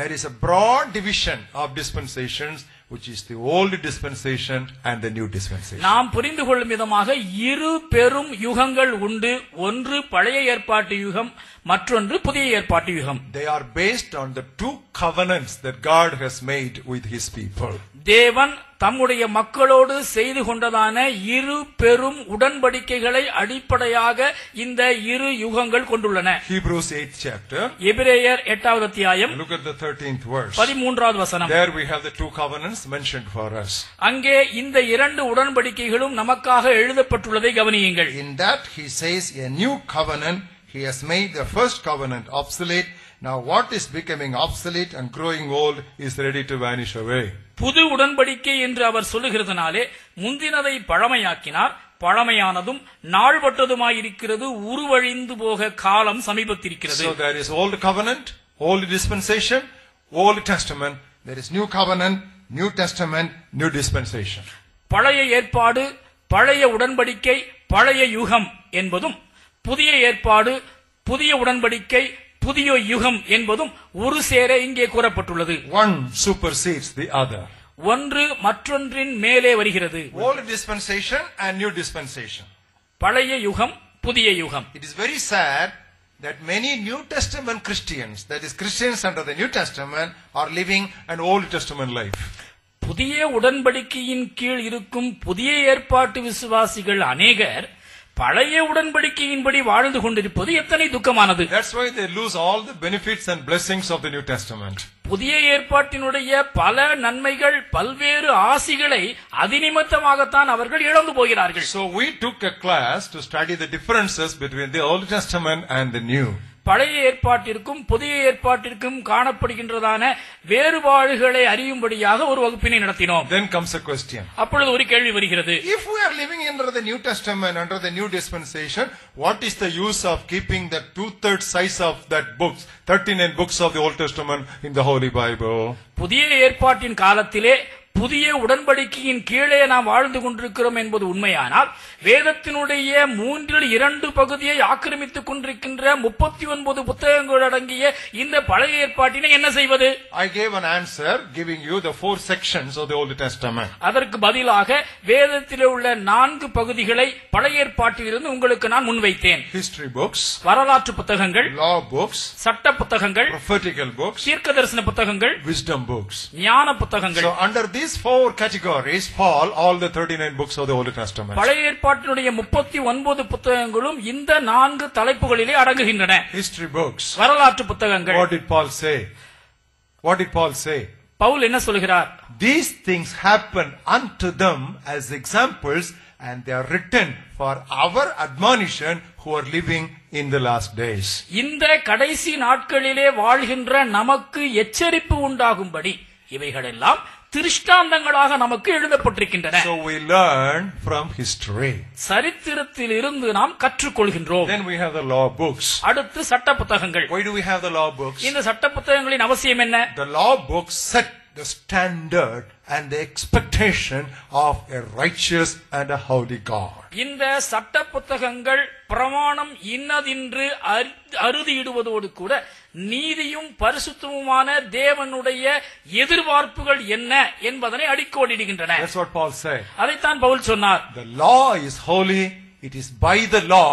there is a broad division of dispensations, which is the old dispensation and the new dispensation. நாம் புரிந்து கொள்ளும் விதமாக 2 பெரும் யுகங்கள் உண்டு. ஒன்று பழைய ஏற்பாட்டு யுகம், மற்றொன்று புதிய ஏற்பாட்டு யுகம். They are based on the 2 covenants that God has made with his people. தேவன் தம்முடைய மக்களோடு செய்து கொண்டதான 2 பெரும் உடன்படிக்கைகளை அடிப்படையாக இந்த 2 யுகங்கள் கொண்டுள்ளன. Hebrews 8th chapter. எபிரேயர் 8வது அத்தியாயம். Look at the 13th verse. 13வது வசனம். There we have the 2 covenants mentioned for us. அங்கே இந்த 2 உடன்படிக்கைகளும் நமக்காக எழுதப்பட்டுள்ளதை கவனியுங்கள். In that he says a new covenant, he has made the first covenant obsolete. Now what is becoming obsolete and growing old is ready to vanish away. புது உடன்படிக்கை என்று அவர் சொல்லுகிறதுனாலே முந்தினதை பழமையாக்கினார், பழமையானதும் நாள்பட்டதுமாயிருக்கிறது, உருவழிந்து போக காலம் சமீபத்திருக்கிறது. So there is old covenant, old dispensation, old testament. There is new covenant, new testament, new dispensation. பழைய ஏற்பாடு, பழைய உடன்படிக்கை, பழைய யுகம் என்பதும், புதிய ஏற்பாடு, புதிய உடன்படிக்கை, புதிய யுகம் என்பதும் ஒரு சேர இங்கே கூறப்பட்டுள்ளது. One supersedes the other. ஒன்று மற்றொன்றின் மேலே வருகிறது. Old dispensation and new dispensation. பழைய யுகம், புதிய யுகம். It is very sad that many New Testament Christians, that is Christians under the New Testament, are living an Old Testament life. புதிய உடன்படிக்கையின் கீழ் இருக்கும் புதிய ஏற்பாட்டு விசுவாசிகள் அநேகர் பழைய உடன்படிக்கையின்படி வாழ்ந்து கொண்டிருப்பது எத்தனை துக்கமானது. That's why they lose all the benefits and blessings of the New Testament. புதிய ஏற்பாட்டினுடைய பல நன்மைகள் பல்வேறு ஆசிகளை அதிநிமித்தமாகத்தான் அவர்கள் இழந்து போகிறார்கள். So we took a class to study the differences between the Old Testament and the New. பழைய ஏற்பாட்டிற்கும் புதிய ஏற்பாட்டிற்கும் காணப்படுகின்றதான வேறுபாடுகளை அறியும்படியாக ஒரு வகுப்பினை நடத்தினோம். Then comes a question. அப்பொழுது ஒரு கேள்வி வருகிறது. If we are living under the New Testament, under the New Dispensation, what is the use of keeping the 2/3 size of that books, 39 books of the Old Testament in the Holy Bible? புதிய ஏற்பாட்டின் காலத்திலே புதிய உடன்படிக்கையின் கீழே நாம் வாழ்ந்து கொண்டிருக்கிறோம் என்பது உண்மையானால் வேதத்தினுடைய 2/3 பகுதியை ஆக்கிரமித்துக் கொண்டிருக்கின்ற 39 புத்தகங்கள் அடங்கிய இந்த பழைய ஏற்பாட்டினை என்ன செய்வது? I gave an answer giving you the 4 sections of the Old Testament. அதற்கு பதிலாக வேதத்திலே உள்ள 4 பகுதிகளை பழைய ஏற்பாட்டிலிருந்து உங்களுக்கு நான் முன்வைத்தேன். History books, வரலாற்று புத்தகங்கள், law books, சட்ட புத்தகங்கள், prophetical books, தீர்க்கதரிசன புத்தகங்கள், wisdom books. ஞான புத்தகங்கள். So under these 4 categories fall all the 39 books of the Old Testament. பழைய ஏற்பாட்டினுடைய 39 புத்தகங்களும் இந்த 4 தலைப்புகளிலே அடங்குகின்றன. History books. வரலாற்று புத்தகங்கள். What did Paul say? What did Paul say? Pavul என்ன சொல்கிறார்? These things happen unto them as examples, and they are written for our admonition who are living in the last days. இந்த கடைசி நாட்களிலே வாழ்கின்ற நமக்கு எச்சரிப்பு உண்டாகும்படி இவைகளெல்லாம் திருஷ்டாந்தங்களாக நமக்கு எழுதப்பட்டிருக்கின்றன. So we learn from history. சரித்திரத்தில் இருந்து நாம் கற்றுக்கொள்கின்றோம். Then we have the law books. அடுத்து சட்ட புத்தகங்கள். Why do we have the law books? இந்த சட்ட புத்தகங்களின் அவசியம் என்ன? The law books set the standard and the expectation of a righteous and a holy God. இந்த சட்ட புத்தகங்கள் பிரமாணம் இன்னதென்று அறுதியிடுவதோடு கூட நீதியும் பரிசுத்தமுமான தேவனுடைய எதிர்பார்ப்புகள் என்ன என்பதனை அடிக்கோடிடுகின்றன. That's what Paul said. அதைத்தான் பவுல் சொன்னார். The law is holy. It is by the law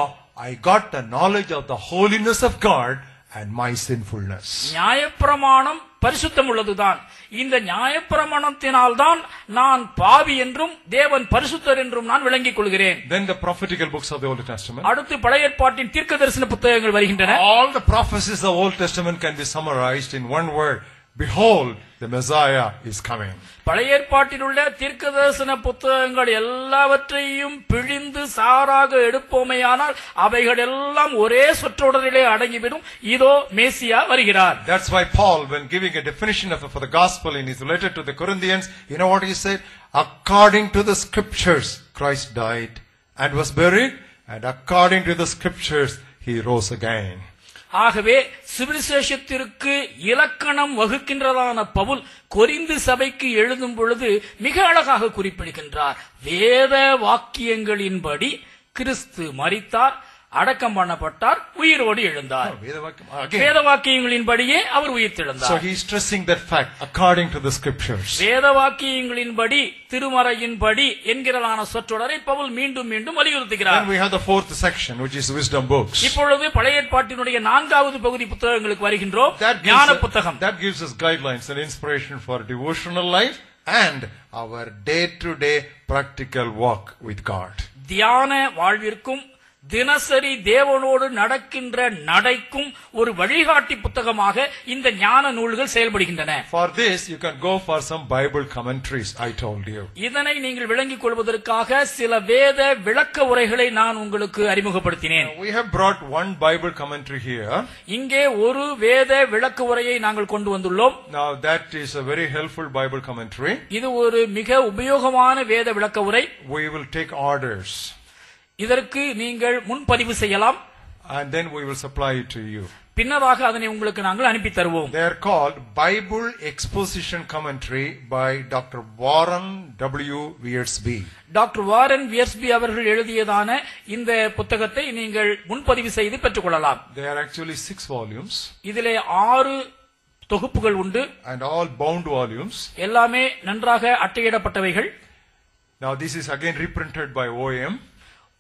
I got the knowledge of the holiness of God and my sinfulness. நியாயப்பிரமாணம் பரிசுத்தம் உள்ளதுதான். இந்த நியாயப்பிரமாணத்தினால் தான் நான் பாவி என்றும் தேவன் பரிசுத்தர் என்றும் நான் விளங்கிக் கொள்கிறேன். Then the prophetical books of the Old Testament. அடுத்து பழைய ஏற்பாட்டின் தீர்க்கதரிசன புத்தகங்கள் வருகின்றன. All the prophecies of the Old Testament can be summarized in one word. Behold, the Messiah is coming. பழைய ஏற்பாட்டில் உள்ள தீர்க்கதரிசன புத்தகங்கள் எல்லாவற்றையும் பிழிந்து சாராக எடுப்போமேயானால் அவைகள் எல்லாம் ஒரே சொற்றொடரிலே அடங்கிவிடும். இதோ மேசியா வருகிறார். That's why Paul, when giving a definition for the gospel in his letter to the Corinthians, you know what he said? According to the scriptures, Christ died and was buried, and according to the scriptures, he rose again. ஆகவே சுவிசேஷத்திற்கு இலக்கணம் வகுக்கின்றதான Pavul Corinth சபைக்கு எழுதும் பொழுது மிக அழகாக குறிப்பிடுகின்றார். வேத வாக்கியங்களின்படி கிறிஸ்து மரித்தார், அடக்கம் பண்ணப்பட்டார், உயிரோடு எழுந்தார். வேத வாக்கியங்களின்படியே அவர் உயிர்த்தெழுந்தார். So he is stressing that fact according to the scriptures. வேத வாக்கியங்களின்படி திருமறையின்படி என்கிறதான சொற்றொடரை பவுல் மீண்டும் மீண்டும் வலியுறுத்துகிறார். Then we have the 4th section, which is wisdom books. இப்பொழுது பழைய ஏற்பாட்டினுடைய 4வது பகுதி புத்தகங்களுக்கு வருகின்றோம். ஞான புத்தகம். That gives us guidelines and inspiration for devotional life and our day-to-day practical walk with God. தியான வாழ்விற்கும் தினசரி தேவனோடு நடக்கின்ற நடைக்கும் ஒரு வழிகாட்டி புத்தகமாக இந்த ஞான நூல்கள் செயல்படுகின்றன. For this you can go for some Bible commentaries, I told you. இதனை நீங்கள் விளங்கிக் கொள்வதற்காக சில வேத விளக்க உரைகளை நான் உங்களுக்கு அறிமுகப்படுத்தினேன். We have brought one Bible commentary here. இங்கே ஒரு வேத விளக்க உரையை நாங்கள் கொண்டு வந்துள்ளோம். Now that is a very helpful Bible commentary. இது ஒரு மிக உபயோகமான வேத விளக்க உரை. We will take orders. இதற்கு நீங்கள் முன்பதிவு செய்யலாம். And then we will supply it to you. பின்னதாக அதனை உங்களுக்கு நாங்கள் அனுப்பி தருவோம். They are called Bible Exposition Commentary by Dr. Warren W. Wiersbe. Doctor Warren Wiersbe அவர்கள் எழுதியதான இந்த புத்தகத்தை நீங்கள் முன்பதிவு செய்து பெற்றுக் கொள்ளலாம். They are actually 6 volumes. இதிலே 6 தொகுப்புகள் உண்டு. And all bound volumes. எல்லாமே நன்றாக அட்டையிடப்பட்டவைகள். Now this is again reprinted by OM.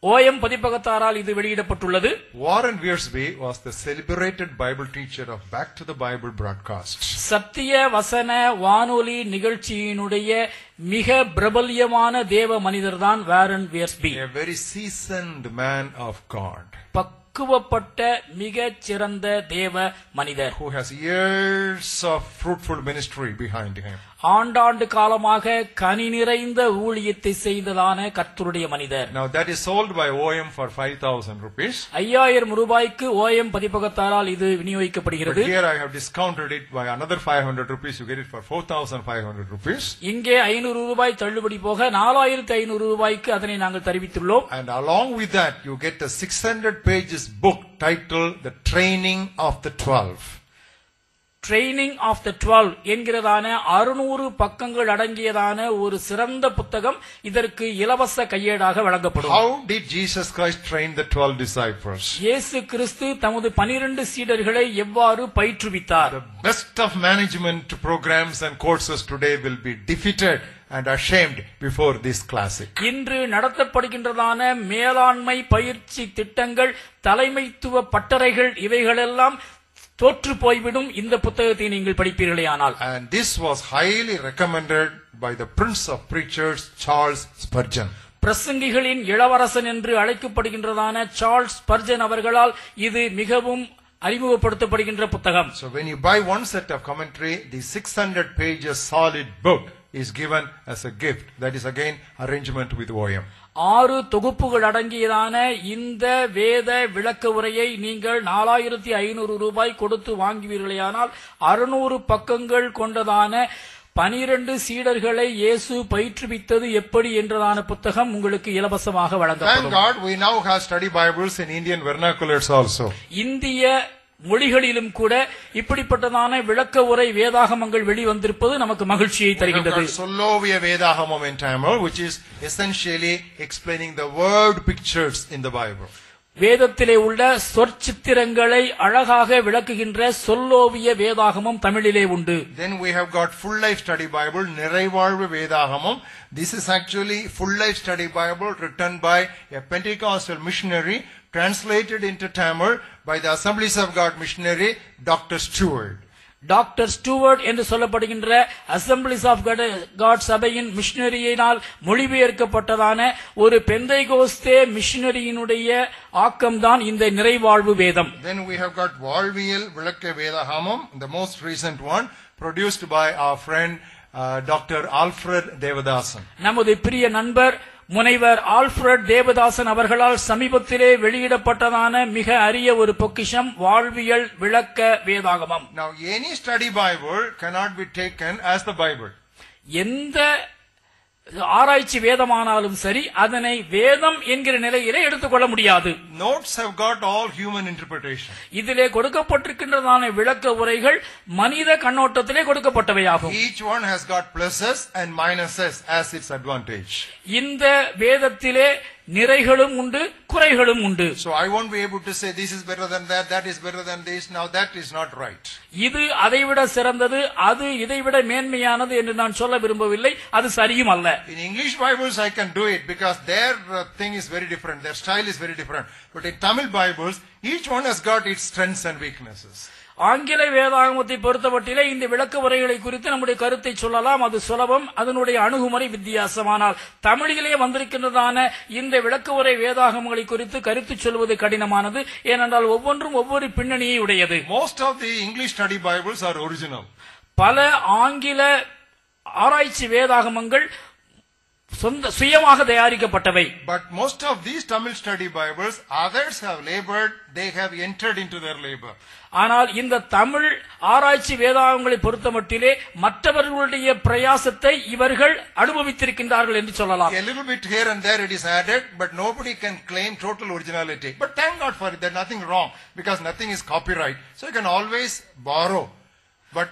OM பதிப்பகத்தாரால் இது வெளியிடப்பட்டுள்ளது. Warren Wiersbe was the celebrated Bible teacher of Back to the Bible broadcast. சத்திய வசன வானொலி நிகழ்ச்சியினுடைய மிக பிரபல்யமான தேவ மனிதர்தான் Warren Wiersbe. A very seasoned man of God. பக்குவப்பட்ட மிகச் சிறந்த தேவ மனிதர். Who has years of fruitful ministry behind him. ஆண்டாண்டு காலமாக கனி நிறைந்த ஊழியத்தை செய்ததான கர்த்தருடைய மனிதர். Now that is sold by OM for 5,000 rupees. 5000 ரூபாய்க்கு OM பதிப்பகத்தாரால் இது விநியோகிக்கப்படுகிறது. But here I have discounted it by another 500 rupees. You get it for 4,500 rupees. இங்கே 500 ரூபாய் தள்ளுபடி போக 4500 ரூபாய்க்கு அதனை நாங்கள் தெரிவித்துள்ளோம். And along with that you get a 600 pages book titled The Training of the 12. Training of the 12 என்கிறதான 600 பக்கங்கள் அடங்கியதான ஒரு சிறந்த புத்தகம் இதற்கு இலவச கையேடாக வழங்கப்படும். How did Jesus Christ train the 12 disciples? இயேசு கிறிஸ்து தமது 12 சீடர்களை எவ்வாறு பயிற்றுவித்தார்? The best of management programs and courses today will be defeated and ashamed before this classic. இன்று நடத்தப்படுகின்றதான மேலாண்மை பயிற்சி திட்டங்கள், தலைமைத்துவ பட்டறைகள் இவைகளெல்லாம் தோற்று போய்விடும் இந்த புத்தகத்தை நீங்கள் படிப்பீர்களேயானால். And this was highly recommended by the Prince of Preachers, Charles Spurgeon. பிரசங்கிகளின் இளவரசன் என்று அழைக்கப்படுகின்றதான சார்ல்ஸ் ஸ்பர்ஜன் அவர்களால் இது மிகவும் அறிமுகப்படுத்தப்படுகின்ற புத்தகம். So when you buy one set of commentary, the 600 pages solid book is given as a gift. That is again arrangement with OM. 6 தொகுப்புகள் அடங்கியதான இந்த வேத விளக்க உரையை நீங்கள் 4500 ரூபாய் கொடுத்து வாங்குவீர்களேயானால் 600 பக்கங்கள் கொண்டதான 12 சீடர்களை இயேசு பயிற்றுவித்தது எப்படி என்றதான புத்தகம் உங்களுக்கு இலவசமாக வழங்கப்படும். Thank God we now have study Bibles in Indian vernaculars also. இந்திய மொழிகளிலும் கூட இப்படிப்பட்டதான விளக்க உரை வேதாகமங்கள் வெளிவந்திருப்பது நமக்கு மகிழ்ச்சியை தருகின்றது. Solovia Vedagamam in Tamil, which is essentially explaining the word pictures in the Bible. வேதத்திலே உள்ள சொற்சித்திரங்களை அழகாக விளக்குகின்ற சொல்லோவிய வேதாகமம் தமிழிலே உண்டு. Then we have got Full Life Study Bible, Niraivalvu Vedagamam. This is actually Full Life Study Bible written by a Pentecostal missionary, translated into Tamil by the Assemblies of God missionary Dr. Stewart. Doctor Stewart என்று சொல்லப்படுகின்ற assemblies of God சபையின் மிஷனரியினால் மொழிபெயர்க்கப்பட்டதான ஒரு பெந்தைகோஸ்தே மிஷனரியினுடைய ஆக்கம்தான் இந்த நிறைவாழ்வு வேதம். Then we have got Valviyal Vilakka Vedagamam, the most recent one, produced by our friend Dr. Alfred Devadasan. நமது பிரிய நண்பர் முனைவர் ஆல்ஃபிரட் தேவதாசன் அவர்களால் சமீபத்திலே வெளியிடப்பட்டதான மிக அரிய ஒரு பொக்கிஷம் வாழ்வியல் விளக்க வேதாகமம். Now any study Bible cannot be taken as the Bible. எந்த ஆராய்ச்சி வேதமானாலும் சரி அதனை வேதம் என்கிற நிலையிலே எடுத்துக்கொள்ள முடியாது. Notes have got all human interpretation. இதிலே கொடுக்கப்பட்டிருக்கின்றதான விளக்க உரைகள் மனித கண்ணோட்டத்திலே கொடுக்கப்பட்டவையாகும். Each one has got pluses and minuses as its advantage. இந்த வேதத்திலே நிறைகளும் உண்டு, குறைகளும் உண்டு. So I won't be able to say this is better than that, that is better than this. Now that is not right. இது அதைவிட சிறந்தது, அது இதைவிட மேன்மையானது என்று நான் சொல்ல விரும்பவில்லை. அது சரியும் அல்ல. In English Bibles I can do it because their thing is very different. Their style is very different. But in Tamil Bibles, each one has got its strengths and weaknesses. ஆங்கில வேதாகமத்தை பொறுத்தமட்டிலே இந்த விளக்க உரைகளை குறித்து நம்முடைய கருத்தை சொல்லலாம். அது சுலபம், அதனுடைய அணுகுமுறை வித்தியாசமானால் தமிழிலே வந்திருக்கின்றதான இந்த விளக்க உரை வேதாகமங்களை குறித்து கருத்து சொல்வது கடினமானது. ஏனென்றால் ஒவ்வொன்றும் ஒவ்வொரு பின்னணியை உடையது. Most of the English study Bibles are original. பல ஆங்கில ஆராய்ச்சி வேதாகமங்கள் சுயமாக தயாரிக்கப்பட்டவை. But most of these Tamil study Bibles, others have labored, they have entered into their labor. ஆனால் இந்த தமிழ் ஆராய்ச்சி வேதாகங்களை பொறுத்தமட்டிலே மற்றவர்களுடைய பிரயாசத்தை இவர்கள் அனுபவித்திருக்கின்றார்கள் என்று சொல்லலாம். A little bit here and there it is added, but nobody can claim total originality. But thank God for it, there's nothing wrong because nothing is copyright. So you can always borrow. But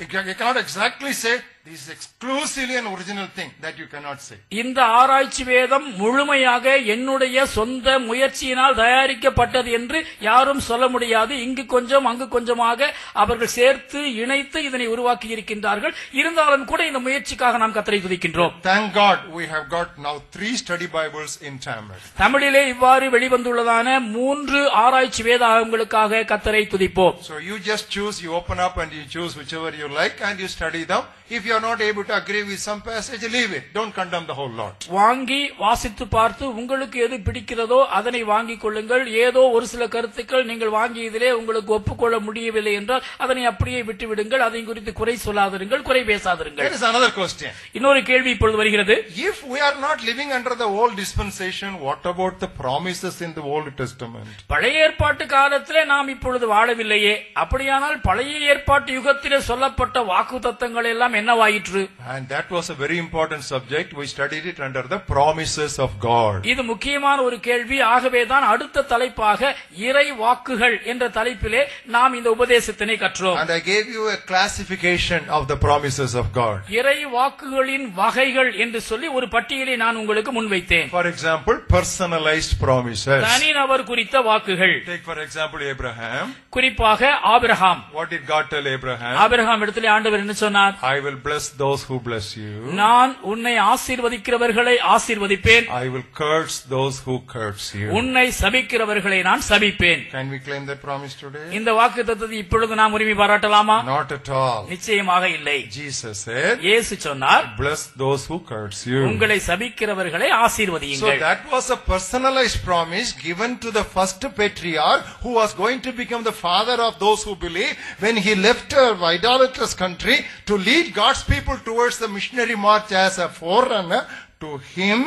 you cannot exactly say This is exclusively an original thing that you cannot say. இந்த ஆராய்ச்சி வேதம் முழுமையாக என்னுடைய சொந்த முயற்சியினால் தயாரிக்கப்பட்டது என்று யாரும் சொல்ல முடியாது. இங்கு கொஞ்சம் அங்கு கொஞ்சமாக அவர்கள் சேர்த்து இணைத்து இதனை உருவாக்கி இருக்கின்றார்கள். இருந்தாலும் கூட இந்த முயற்சிக்காக நாம் கர்த்தரை துதிக்கின்றோம். Thank God we have got now 3 study Bibles in Tamil. தமிழிலே இவ்வாறு வெளிவந்துள்ளதான 3 ஆராய்ச்சி வேதாகங்களுக்காக கர்த்தரை துதிப்போம். So you just choose, you open up and you choose whichever you like and you study them. If you are not able to agree with some passage, leave it. Don't condemn the whole lot. வாங்கி வாசித்து பார்த்து உங்களுக்கு எது பிடிக்கிறதோ அதனை வாங்கிக் கொள்ளுங்கள். ஏதோ ஒரு சில கருத்துக்கள் நீங்கள் வாங்கியதிலே உங்களுக்கு ஒப்புக்கொள்ள முடியவில்லை என்றால் அதனை அப்படியே விட்டு விடுங்கள். அதை குறித்து குறை சொல்லாதிருங்கள், குறை பேசாதிருங்கள். There is another question. இன்னொரு கேள்வி இப்பொழுது வருகிறது. If we are not living under the old dispensation, what about the promises in the Old Testament? பழைய ஏற்பாட்டு காலத்திலே நாம் இப்பொழுது வாழவில்லையே. அப்படியானால் பழைய ஏற்பாட்டு யுகத்திலே சொல்லப்பட்ட வாக்குத்தத்தங்கள் எல்லாம் என்னவாயிற்று? And that was a very important subject. We studied it under the promises of God. இது முக்கியமான ஒரு கேள்வி. ஆகவேதான் அடுத்த தலைப்பாக இறை வாக்குகள் என்ற தலைப்பிலே நாம் இந்த உபதேசத்தினை கற்றோம். And I gave you a classification of the promises of God. இறை வாக்குகளின் வகைகள் என்று சொல்லி ஒரு பட்டியலை நான் உங்களுக்கு முன்வைத்தேன். For example, personalized promises. தனிநபர் குறித்த வாக்குகள். Take for example Abraham. குறிப்பாக Abraham. What did God tell Abraham? Abraham இடத்திலே ஆண்டவர் என்ன சொன்னார்? I will bless those who bless you. நான் உன்னை ஆசீர்வதிக்கிறவர்களை ஆசீர்வதிப்பேன். I will curse those who curse you. உன்னை சபிக்கிறவர்களை நான் சபிப்பேன். Can we claim that promise today? இந்த வாக்குத்தத்தத்தை இப்பொழுது நாம் உரிமை பாராட்டலாமா? Not at all. நிச்சயமாக இல்லை. Jesus said, இயேசு சொன்னார், bless those who curse you. உங்களை சபிக்கிறவர்களை So ஆசீர்வதியுங்கள். that was a personalized promise given to the first patriarch who was going to become the father of those who believe when he left a idolatrous country to lead God's people towards the missionary march as a forerunner. To him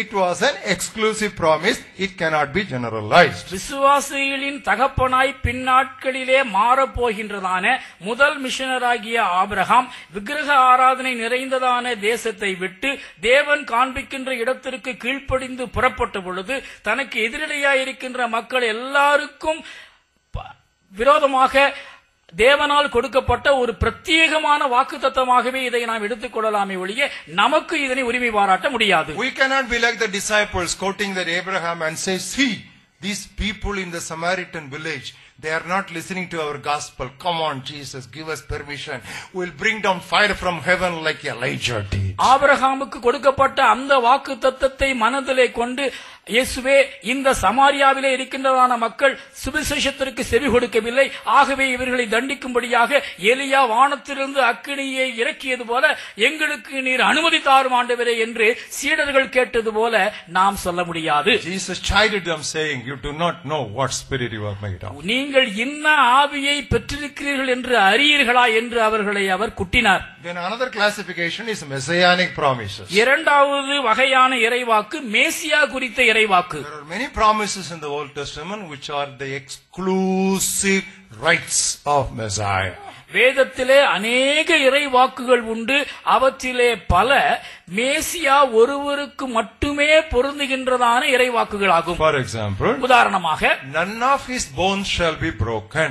it was an exclusive promise. It cannot be generalized. விசுவாசிகளின் தகப்பனாய் பின்னாட்களிலே மாறப்போகின்றதான முதல் மிஷனராகிய Abraham விக்கிரக ஆராதனை நிறைந்ததான தேசத்தை விட்டு தேவன் காண்பிக்கின்ற இடத்திற்கு கீழ்ப்படிந்து புறப்பட்ட பொழுது தனக்கு எதிரிடையாயிருக்கின்ற மக்கள் எல்லாருக்கும் விரோதமாக தேவனால் கொடுக்கப்பட்ட ஒரு பிரத்யேகமான வாக்குத்தத்தமாகவே இதை நாம் எடுத்துக் கொள்ளலாமே ஒழிய நமக்கு இதனை உரிமை பாராட்ட முடியாது. We cannot be like the disciples quoting that Abraham and say, see, these people in the Samaritan village, they are not listening to our gospel. Come on, Jesus, give us permission. We'll bring down fire from heaven like Elijah did. ஆபிரகாமுக்கு கொடுக்கப்பட்ட அந்த வாக்குத்தத்தத்தை மனதிலே கொண்டு இயேசுவே இந்த சமாரியாவிலே இருக்கின்றதான மக்கள் சுவிசேஷத்திற்கு செவி கொடுக்கவில்லை, ஆகவே இவர்களை தண்டிக்கும்படியாக எலியா வானத்திலிருந்து அக்கினியை இறக்கியது போல எங்களுக்கு நீர் அனுமதி தாரும் ஆண்டவரே என்று சீடர்கள் கேட்டது போல நாம் சொல்ல முடியாது. Jesus chided them saying, you do not know what spirit you are made of. நீங்கள் இன்ன ஆவியை பெற்றிருக்கிறீர்கள் என்று அறியீர்களா என்று அவர்களை அவர் குட்டினார். Then another classification is messianic promises. இரண்டாவது வகையான இறைவாக்கு மேசியா குறித்த இறைவாக்கு. There are many promises in the Old Testament which are the exclusive rights of Messiah. வேதத்திலே அநேக இறைவாக்குகள் உண்டு. அவற்றிலே பல மேசியா ஒருவருக்கு மட்டுமே பொருந்துகின்றதான இறைவாக்குகளாகும். For example, உதாரணமாக, none of his bones shall be broken.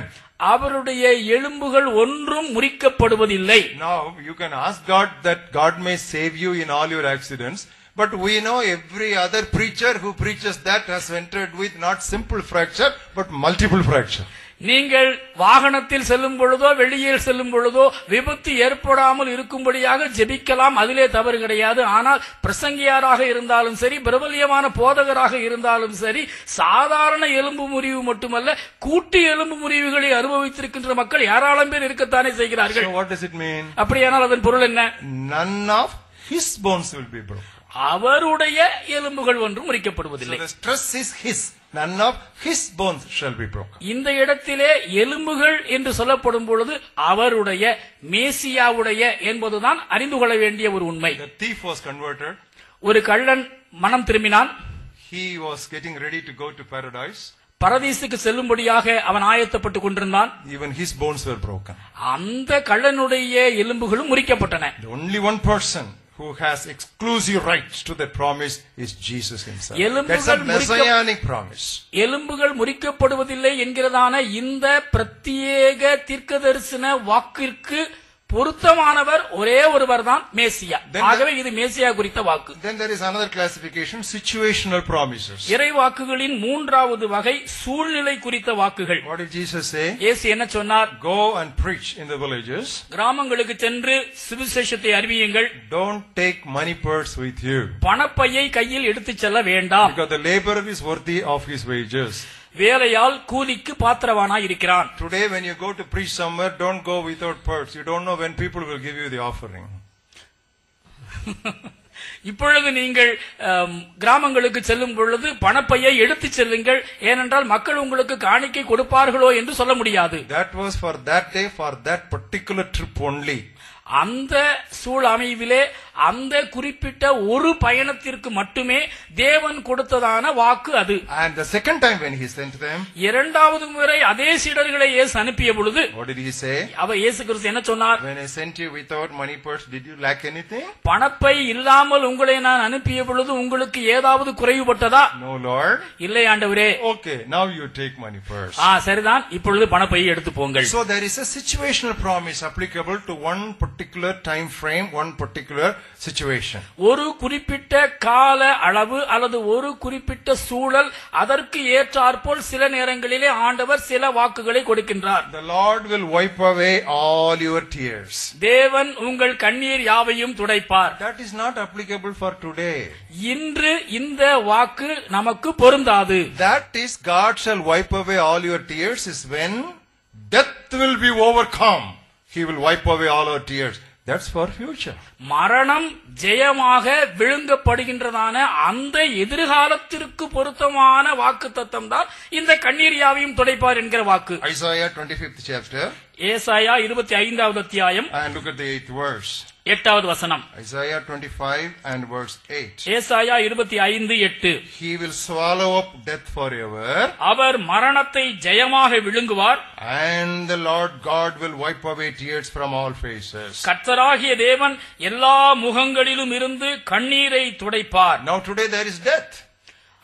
அவருடைய எலும்புகள் ஒன்றும் முறிக்கப்படுவதில்லை. Now you can ask God that God may save you in all your accidents. But we know every other preacher who preaches that has entered with not simple fracture but multiple fracture. நீங்கள் வாகனத்தில் செல்லும் பொழுதோ வெளியில் செல்லும் பொழுதோ விபத்து ஏற்படாமல் இருக்கும்படியாக ஜெபிக்கலாம், அதிலே தவறு கிடையாது. ஆனால் பிரசங்கியாராக இருந்தாலும் சரி, பிரபல்யமான போதகராக இருந்தாலும் சரி, சாதாரண எலும்பு முறிவு மட்டுமல்ல கூட்டு எலும்பு முறிவுகளை அனுபவித்திருக்கின்ற மக்கள் ஏராளம் பேர் இருக்கத்தானே செய்கிறார்கள். So what does it mean? அப்படியானால் அதன் பொருள் என்ன? None of his bones will be broken. அவருடைய எலும்புகள் ஒன்றும் முறிக்கப்படுவதில்லை. So the stress is his. None of his bones shall be broken. இந்த இடத்திலே எலும்புகள் என்று சொல்லப்படும் பொழுது அவருடைய மேசியாவுடைய என்பதுதான் அறிந்து கொள்ள வேண்டிய ஒரு உண்மை. The thief was converted. ஒரு கள்ளன் மனம் திரும்பினான். He was getting ready to go to paradise. பரதீசுக்கு செல்லும்படியாக அவன் ஆயத்தப்பட்டுக் கொண்டிருந்தான். Even his bones were broken. அந்த கள்ளனுடைய எலும்புகளும் முறிக்கப்பட்டன. The only one person who has exclusive rights to that promise is Jesus himself. That's a messianic promise. எலும்புகள் முறிக்கப்படுவதில்லை என்கிறதான இந்த பிரத்யேக தீர்க்கதரிசன வாக்கிற்கு பொருத்தமானவர் ஒரே ஒருவர் தான் மேசியா. ஆகவே இது மேசியா குறித்த வாக்கு. Then there is another classification, situational promises. இறைவாக்குகளின் மூன்றாவது வகை சூழ்நிலை குறித்த வாக்குகள். What did Jesus say? இயேசு என்ன சொன்னார்? Go and preach in the villages. கிராமங்களுக்கு சென்று சுவிசேஷத்தை அறிவியுங்கள். Don't take money purse with you. பணப்பையை கையில் எடுத்துச் செல்ல வேண்டாம். Because the laborer is worthy of his wages. வேலையால் கூலிக்கு பாத்திரவானாய் இருக்கிறான். Today when you go to preach somewhere, don't go without purse. You don't know when people will give you the offering. இப்பொழுது நீங்கள் கிராமங்களுக்கு செல்லும் பொழுது பணப்பையை எடுத்து செல்லுங்கள், ஏனென்றால் மக்கள் உங்களுக்கு காணிக்கை கொடுப்பார்களோ என்று சொல்ல முடியாது. That was for that day, for that particular trip only. அந்த சூழ் அமைவிலே அந்த குறிப்பிட்ட ஒரு பயணத்திற்கு மட்டுமே தேவன் கொடுத்ததான வாக்கு அது. And the second time when he sent them, இரண்டாவது முறை அதே சீடர்களை இயேசு அனுப்பிய பொழுது what did he say? அவர் இயேசு கிறிஸ்து என்ன சொன்னார்? When I sent you without money purse, did you lack anything? பணப்பை இல்லாமல் உங்களை நான் அனுப்பிய பொழுது உங்களுக்கு ஏதாவது குறைவுபட்டதா? No, Lord. இல்லை ஆண்டவரே. Okay, now you take money purse. சரிதான், இப்பொழுது பணப்பையை எடுத்து போங்கள். So there is a situational promise applicable to one particular time frame, one particular situation. ஒரு குறிப்பிட்ட கால அளவு அல்லது ஒரு குறிப்பிட்ட சூழல், அதற்கு ஏற்றாற்போல் சில நேரங்களிலே ஆண்டவர் சில வாக்குகளை கொடுக்கின்றார். The Lord will wipe away all your tears. தேவன் உங்கள் கண்ணீர் யாவையும் துடைப்பார். That is not applicable for today. இன்று இந்த வாக்கு நமக்கு பொருந்தாது. That is, God shall wipe away all your tears is when death will be overcome. He will wipe away all our tears. That's for future. மரணம் ஜெயமாக விழுங்கப்படுகின்றதான அந்த எதிர்காலத்திற்கு பொருத்தமான வாக்கு தத்தம் தான் இந்த கண்ணீர் யாவையும் துடைப்பார் என்கிற வாக்கு. Isaiah 25th chapter. ஏசாயா 25வது அத்தியாயம். And look at the 8th verse. 8வது வசனம். Isaiah 25 and verse 8. ஏசாயா 25:8. He will swallow up death forever. அவர் மரணத்தை ஜெயமாக விழுங்குவார். And the Lord God will wipe away tears from all faces. கர்த்தராகிய தேவன் எல்லா முகங்களிலும் இருந்து கண்ணீரை துடைப்பார். Now today there is death.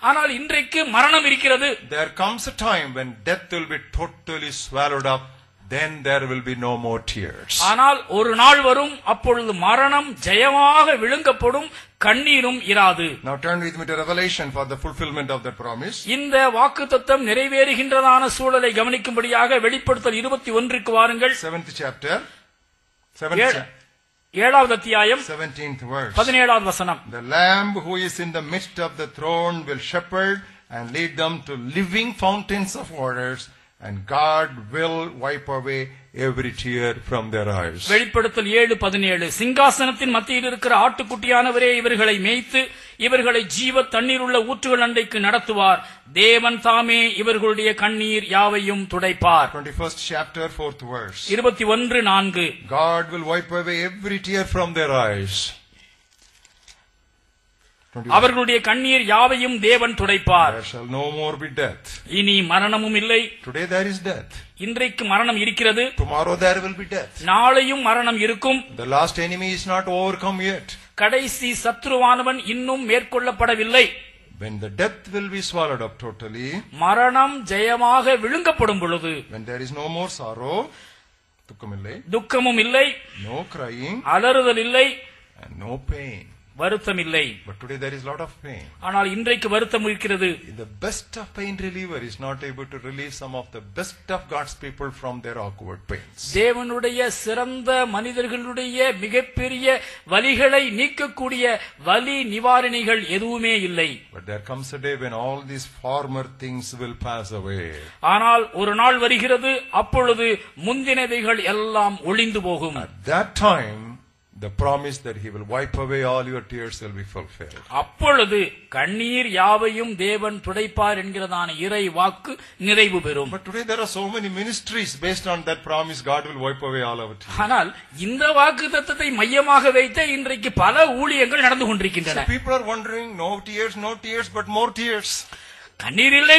ஆனால் இன்றைக்கு மரணம் இருக்கிறது. There comes a time when death will be totally swallowed up. Then there will be no more tears. ஆனால் ஒரு நாள் வரும், அப்பொழுது மரணம் ஜெயமாக விழுங்கப்படும், கண்ணீரும் இராது. Now turn with me to Revelation for the fulfillment of that promise. இந்த வாக்குத்தத்தம் நிறைவேறுகின்றதான சூழலை கவனிக்கும்படியாக வெளிப்படுத்தல் 21க்கு வாருங்கள். 7th chapter. 7வது அத்தியாயம் 17th verse. 17வது வசனம். The Lamb who is in the midst of the throne will shepherd and lead them to living fountains of waters, and God will wipe away every tear from their eyes. வெளிப்படுத்தல் 7:17. சிங்காசனத்தின் மத்தியில் இருக்கிற ஆட்டுக்குட்டியானவரே இவர்களை மேய்த்து இவர்களை ஜீவ தண்ணீர் உள்ள ஊற்றுகள் அண்டைக்கு நடத்துவார். தேவன் தாமே இவர்களுடைய கண்ணீர் யாவையும் துடைப்பார். 21st chapter 4th verse. 21:4. God will wipe away every tear from their eyes. அவர்களுடைய கண்ணீர் யாவையும் தேவன் துடைப்பார். There shall no more be death. இனி மரணமும் இல்லை. Today there is death. இன்றைக்கு மரணம் இருக்கிறது. Tomorrow there will be death. நாளையும் மரணம் இருக்கும். The last enemy is not overcome yet. கடைசி சத்ருவானவன் இன்னும் மேற்கொள்ளப்படவில்லை. When the death will be swallowed up totally, மரணம் ஜெயமாக விழுங்கப்படும் பொழுது, when there is no more sorrow, துக்கமும் இல்லை, no crying, அலறுதல் இல்லை, and no pain. வருத்தம் இல்லை. But today there is lot of pain. ஆனால் இன்றைக்கு வருத்தம் இருக்கிறது. The best of pain reliever is not able to relieve some of the best of God's people from their awkward pains. தேவனுடைய சிறந்த மனிதர்களுடைய மிகப்பெரிய வலிகளை நீக்கக்கூடிய வலி நிவாரணிகள் எதுவுமே இல்லை. But there comes a day when all these former things will pass away. ஆனால் ஒரு நாள் வருகிறது, அப்பொழுது முந்தினவைகள் எல்லாம் ஒளிந்து போகும். At that time the promise that he will wipe away all your tears will be fulfilled. அப்பொழுது கண்ணீர் யாவையும் தேவன் துடைப்பார் என்கிறதான இறை வாக்கு நிறைவு பெறும். But today there are so many ministries based on that promise. God will wipe away all our tears. ஆனால் இந்த வாக்குத்தத்தத்தை மையமாக வைத்து இன்றைக்கு பல ஊழியங்கள் நடந்து கொண்டிருக்கின்றன. So people are wondering, no tears but more tears. கண்ணீர் இல்லை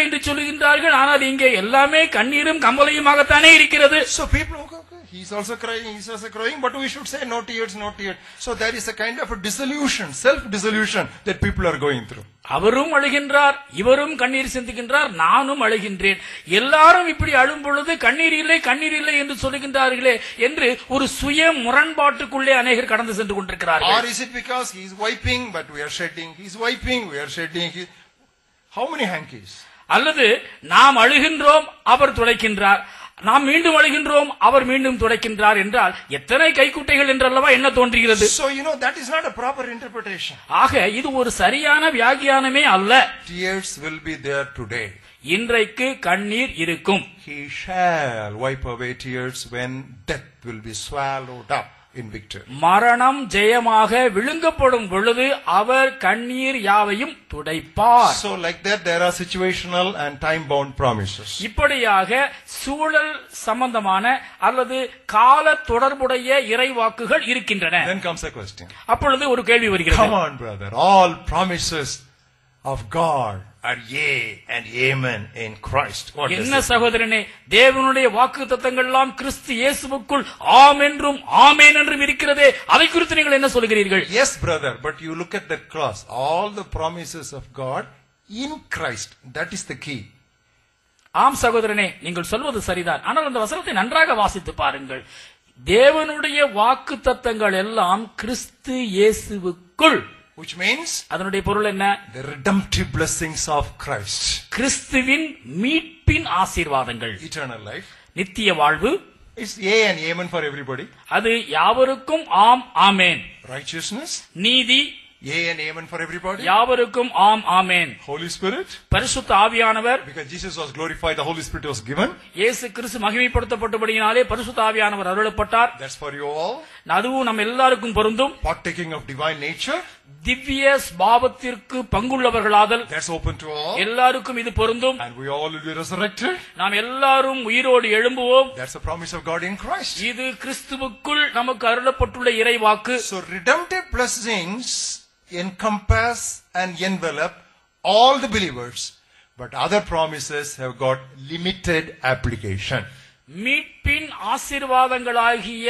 என்று சொல்லுகின்றார்கள். ஆனால் இங்கே எல்லாமே கண்ணீரும் கம்பளையுமாகத்தானே இருக்கிறது. So people, okay. he's also crying, but we should say no tears, no tears. So there is a kind of a dissolution, self-dissolution that people are going through. அவரும் அழுகின்றார், இவரும் கண்ணீர் சிந்துகின்றார், நானும் அழுகின்றேன். எல்லாரும் இப்படி அழும் பொழுது கண்ணீர் இல்லை என்று சொல்லுகின்றார்களே என்று ஒரு சுய முரண்பாட்டுக்குள்ளே அநேகர் கடந்து சென்று கொண்டிருக்கிறார்கள். Or is it because he is wiping but we are shedding, he is wiping, we are shedding. How many hankies? அல்லது நாம் அழுகின்றோம், அவர் துடைக்கின்றார், நாம் மீண்டும் அழுகின்றோம், அவர் மீண்டும் துடைக்கின்றார் என்றால் எத்தனை கைக்குட்டைகள் என்றல்லவா என்ன தோன்றுகிறது. So that is not a proper interpretation. ஆக இது ஒரு சரியான வியாக்கியானமே அல்ல. Tears will be there today. இன்றைக்கு கண்ணீர் இருக்கும். He shall wipe away tears when death will be swallowed up in victory. மரணம் ஜெயமாக விழுங்கப்படும் பொழுது அவர் கண்ணீர் யாவையும் துடைப்பார். So like that there are situational and time bound promises. இப்படியாக சூழல் சம்பந்தமான அல்லது கால தொடர்புடைய இறைவாக்குகள் இருக்கின்றன. Then comes a question. அப்பொழுது ஒரு கேள்வி வருகிறது. Come on brother, all promises of God are yea and amen in Christ. என்ன சகோதரனே, தேவனுடைய வாக்குத்தத்தங்கள் எல்லாம் கிறிஸ்து இயேசுவுக்குள் ஆம் என்றும் ஆமென் என்றும் இருக்கிறதே, அதை குறித்து நீங்கள் என்ன சொல்கிறீர்கள்? Yes brother, but you look at that clause, all the promises of God in Christ, that is the key. ஆம் சகோதரனே, நீங்கள் சொல்வது சரிதான். ஆனால் அந்த வசனத்தை நன்றாக வாசித்து பாருங்கள். தேவனுடைய வாக்குத்தத்தங்கள் எல்லாம் கிறிஸ்து இயேசுவுக்குள், which means அதனுடைய பொருள் என்ன? the redemptive blessings of Christ, கிறிஸ்துவின் மீட்பின் ஆசீர்வாதங்கள், eternal life, நித்திய வாழ்வு. it's yea and amen for everybody. அது யாவருக்கும் ஆம் ஆமென். Righteousness, நீதி, yea and amen for everybody. யாவருக்கும் ஆம் ஆமென். Holy Spirit, பரிசுத்த ஆவியானவர், because Jesus was glorified, the Holy Spirit was given. இயேசு கிறிஸ்து மகிமைப்படுத்தப்பட்டபடியினாலே பரிசுத்த ஆவியானவர் அருளப்பட்டார். That's for you all. அதுவும் நம்ம எல்லாருக்கும் பொருந்தும். Partaking of divine nature, திவ்ய ஸ்பாவத்திற்கு பங்குள்ளவர்களாதல், that's open to all. எல்லாருக்கும் இது பொருந்தும். And we all will be resurrected. நாம் எல்லாரும் உயிரோடு எழும்புவோம். That's the promise of God in Christ. இது கிறிஸ்துவுக்குள் நமக்கு அருளப்பட்டுள்ள இறைவாக்கு. So redemptive blessings encompass and envelop all the believers, but other promises have got limited application. மீட்பின் ஆசீர்வாதங்களாகிய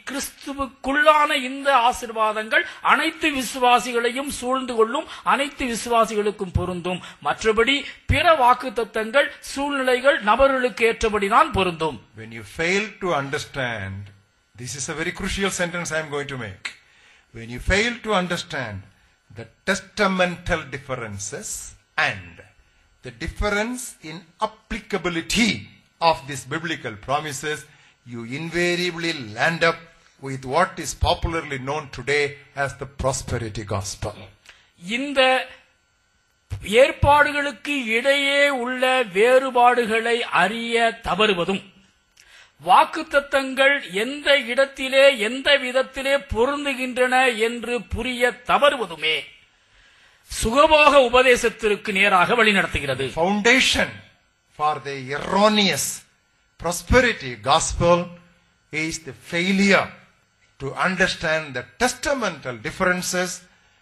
கிறிஸ்துவுக்குள்ளான இந்த ஆசீர்வாதங்கள் அனைத்து விசுவாசிகளையும் சூழ்ந்து கொள்ளும், அனைத்து விசுவாசிகளுக்கும் பொருந்தும். மற்றபடி பிற வாக்குத்தத்தங்கள் சூழ்நிலைகள் நபர்களுக்கு ஏற்றபடி தான் பொருந்தும். When you fail to understand, this is a very crucial sentence I am going to make. When you fail to understand the testamental differences and the difference in applicability of these biblical promises, you invariably land up with what is popularly known today as the prosperity gospel. இந்த ஏற்பாடுகளுக்கு இடையே உள்ள வேறுபாடுகளை அறிய தவறுவதும், வாக்குத்தத்தங்கள் எந்த இடத்திலே எந்த விதத்திலே பொருந்துகின்றன என்று புரிய தவறுவதுமே சுகபோக உபதேசத்திற்கு நேராக வழிநடத்துகிறது. Foundation for the erroneous prosperity gospel is the failure to understand the testamental differences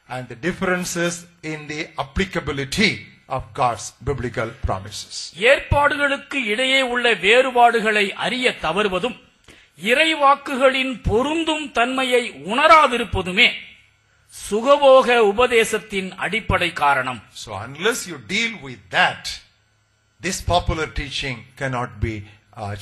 and the differences in the applicability of God's biblical promises. ஏற்பாடுகளுக்கு இடையே உள்ள வேறுபாடுகளை அறிய தவறுவதும், இறைவாக்குகளின் பொருந்தும் தன்மையை உணராதிருப்பதுமே சுகபோக உபதேசத்தின் அடிப்படை காரணம். So unless you deal with that, this popular teaching cannot be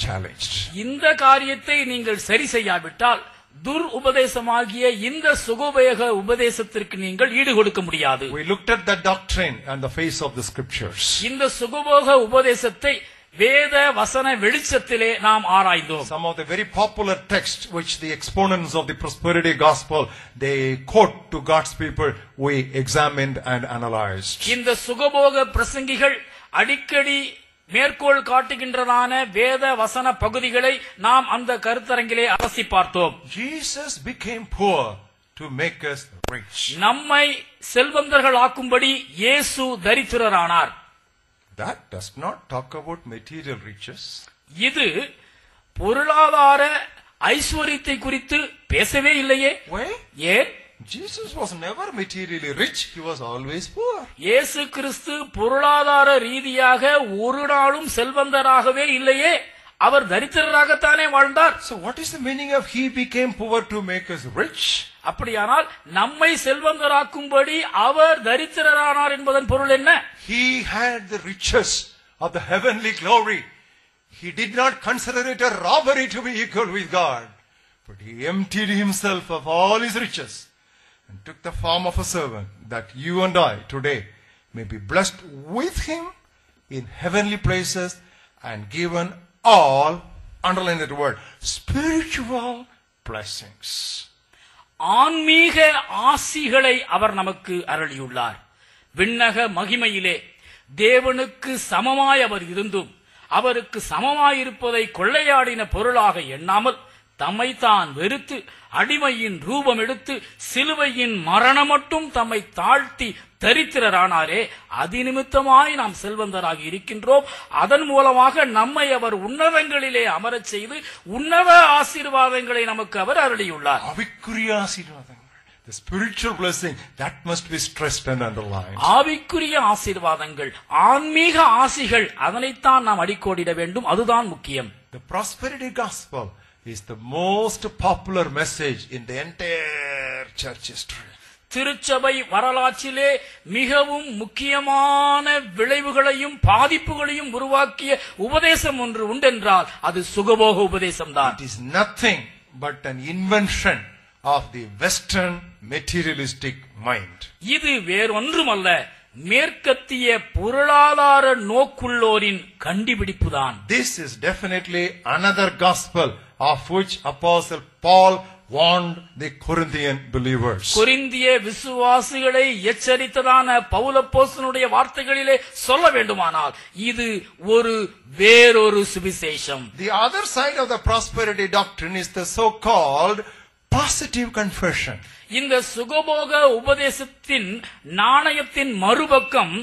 challenged. இந்த காரியத்தை நீங்கள் சரி செய்யாவிட்டால் துர் உபதேசமாகிய இந்த சுகபோக உபதேசத்திற்கு நீங்கள் ஈடு கொடுக்க முடியாது. We looked at that doctrine on the face of the scriptures. இந்த சுகபோக உபதேசத்தை வேத வசன வெளிச்சத்திலே நாம் ஆராய்ந்தோம். Some of the very popular texts which the exponents of the prosperity gospel they quote to God's people, we examined and analyzed. இந்த சுகபோக பிரசங்கிகள் அடிக்கடி மேற்கோள் காட்டுகின்றதான வேத வசன பகுதிகளை நாம் அந்த கருத்தரங்கிலே அலசி பார்த்தோம். Jesus became poor to make us rich. நம்மை செல்வந்தர்கள் ஆக்கும்படி இயேசு தரித்திரரானார். That does not talk about material riches. இது பொருளாதார ஐஸ்வரியத்தை குறித்து பேசவே இல்லையே. Why? ஏன்? Jesus was never materially rich, he was always poor. இயேசு கிறிஸ்து பொருளாதார ரீதியாக ஒரு நாளும் செல்வந்தராகவே இல்லையே, அவர் தரித்திரராகத்தானே வாழ்ந்தார். So what is the meaning of he became poor to make us rich? அப்படியானால் நம்மை செல்வந்தராக்கும்படி அவர் தரித்திரரானார் என்பதன் பொருள் என்ன? He had the riches of the heavenly glory. He did not consider it a robbery to be equal with God, but he emptied himself of all his riches and took the form of a servant, that you and I today may be blessed with him in heavenly places and given all, underline that word, spiritual blessings. ஆன்மீக ஆசிகளை அவர் நமக்கு அருளியுள்ளார். விண்ணக மகிமையிலே தேவனுக்கு சமமாய் அவர் இருந்தும் அவருக்கு சமமாயிருப்பதை கொள்ளையாடின பொருளாக எண்ணாமல் தம்மைத்தான் வெறுத்து அடிமையின் ரூபம் எடுத்து சிலுவையின் மரணம் மட்டும் தம்மை தாழ்த்தி தரித்திரரானாரே, அதிநிமித்தமாய் நாம் செல்வந்தராகி இருக்கின்றோம். அதன் மூலமாக நம்மை அவர் உன்னதங்களிலே அமரச் செய்து உன்னத ஆசீர்வாதங்களை நமக்கு அவர் அருளியுள்ளார். ஆவிக்குரிய ஆசீர்வாதங்கள், the spiritual blessing, that must be stressed and underlined. ஆவிக்குரிய ஆசீர்வாதங்கள், ஆன்மீக ஆசிகள், அதனைத்தான் நாம் அடிக்கோடிட வேண்டும். அதுதான் முக்கியம். The prosperity gospel is the most popular message in the entire church history. திருச்சபை வரலாற்றிலே மிகவும் முக்கியமான விளைவுகளையும் பாதிப்புகளையும் உருவாக்கிய உபதேசம் ஒன்று உண்டென்றால் அது சுகபோக உபதேசம் தான். It is nothing but an invention of the Western materialistic mind. இது வேறொன்றுமல்ல, மேற்கத்திய பொருளாதார நோக்குள்ளோரின் கண்டுபிடிப்புதான். This is definitely another gospel of which Apostle Paul warned the Corinthian believers. கொரிந்திய விசுவாசிகளை எச்சரித்ததான பவுலப்போஸ்தலனுடைய வார்த்தைகளிலே சொல்ல வேண்டுமானால் இது வேறொரு சுவிசேஷம். The other side of the prosperity doctrine is the so-called positive confession. இந்த சுகபோக உபதேசத்தின் நாணயத்தின் மறுபக்கம்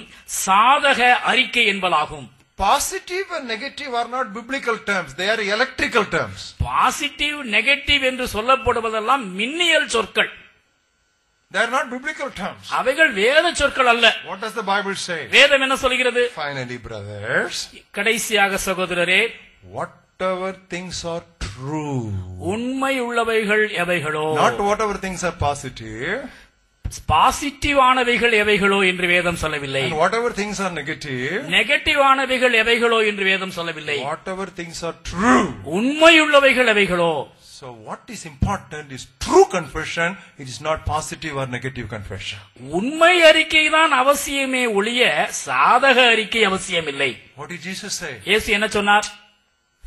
சாதக அறிக்கை என்பதாகும். Positive and negative are not biblical terms, they are electrical terms. Positive negative என்று சொல்லப்படுவதெல்லாம் மின்னியல் சொற்கள். They are not biblical terms. அவைகள் வேத சொற்கள் அல்ல. What does the Bible say? வேதம் என்ன சொல்கிறது? Finally, brothers, கடைசியாக சகோதரரே, whatever things are true, உண்மை உள்ளவைகள் எவைகளோ, not whatever things are positive, positive ஆனவைகள் எவைகளோ என்று வேதம் சொல்லவில்லை. and whatever things are negative, negative ஆனவைகள் எவைகளோ என்று வேதம் சொல்லவில்லை. whatever things are true. உண்மை உள்ளவைகள் எவைகளோ. So what is important is true confession. It is not positive or negative confession. உண்மை அறிக்கை தான் அவசியமே ஒழிய சாதக அறிக்கை அவசியம் இல்லை. What did Jesus say? இயேசு என்ன சொன்னார்?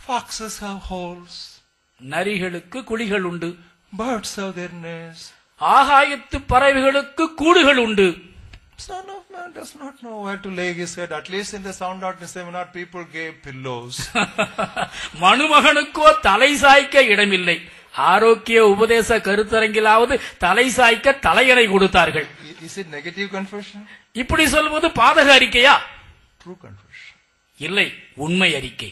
Foxes have holes, நரிகளுக்கு குழிகள் உண்டு, birds have their nests, ஆகாயத்து பறவைகளுக்கு கூடுகள் உண்டு. Son of Man does not know where to lay his head. At least in the sound doctrine seminar, people gave pillows. மனுமகனுக்கோ தலை சாய்க்க இடமில்லை. ஆரோக்கிய உபதேச கருத்தரங்கிலாவது தலை சாய்க்க தலையணை கொடுத்தார்கள். Is it negative confession? இப்படி சொல்வது பாதக அறிக்கையா? True confession. இல்லை, உண்மை அறிக்கை.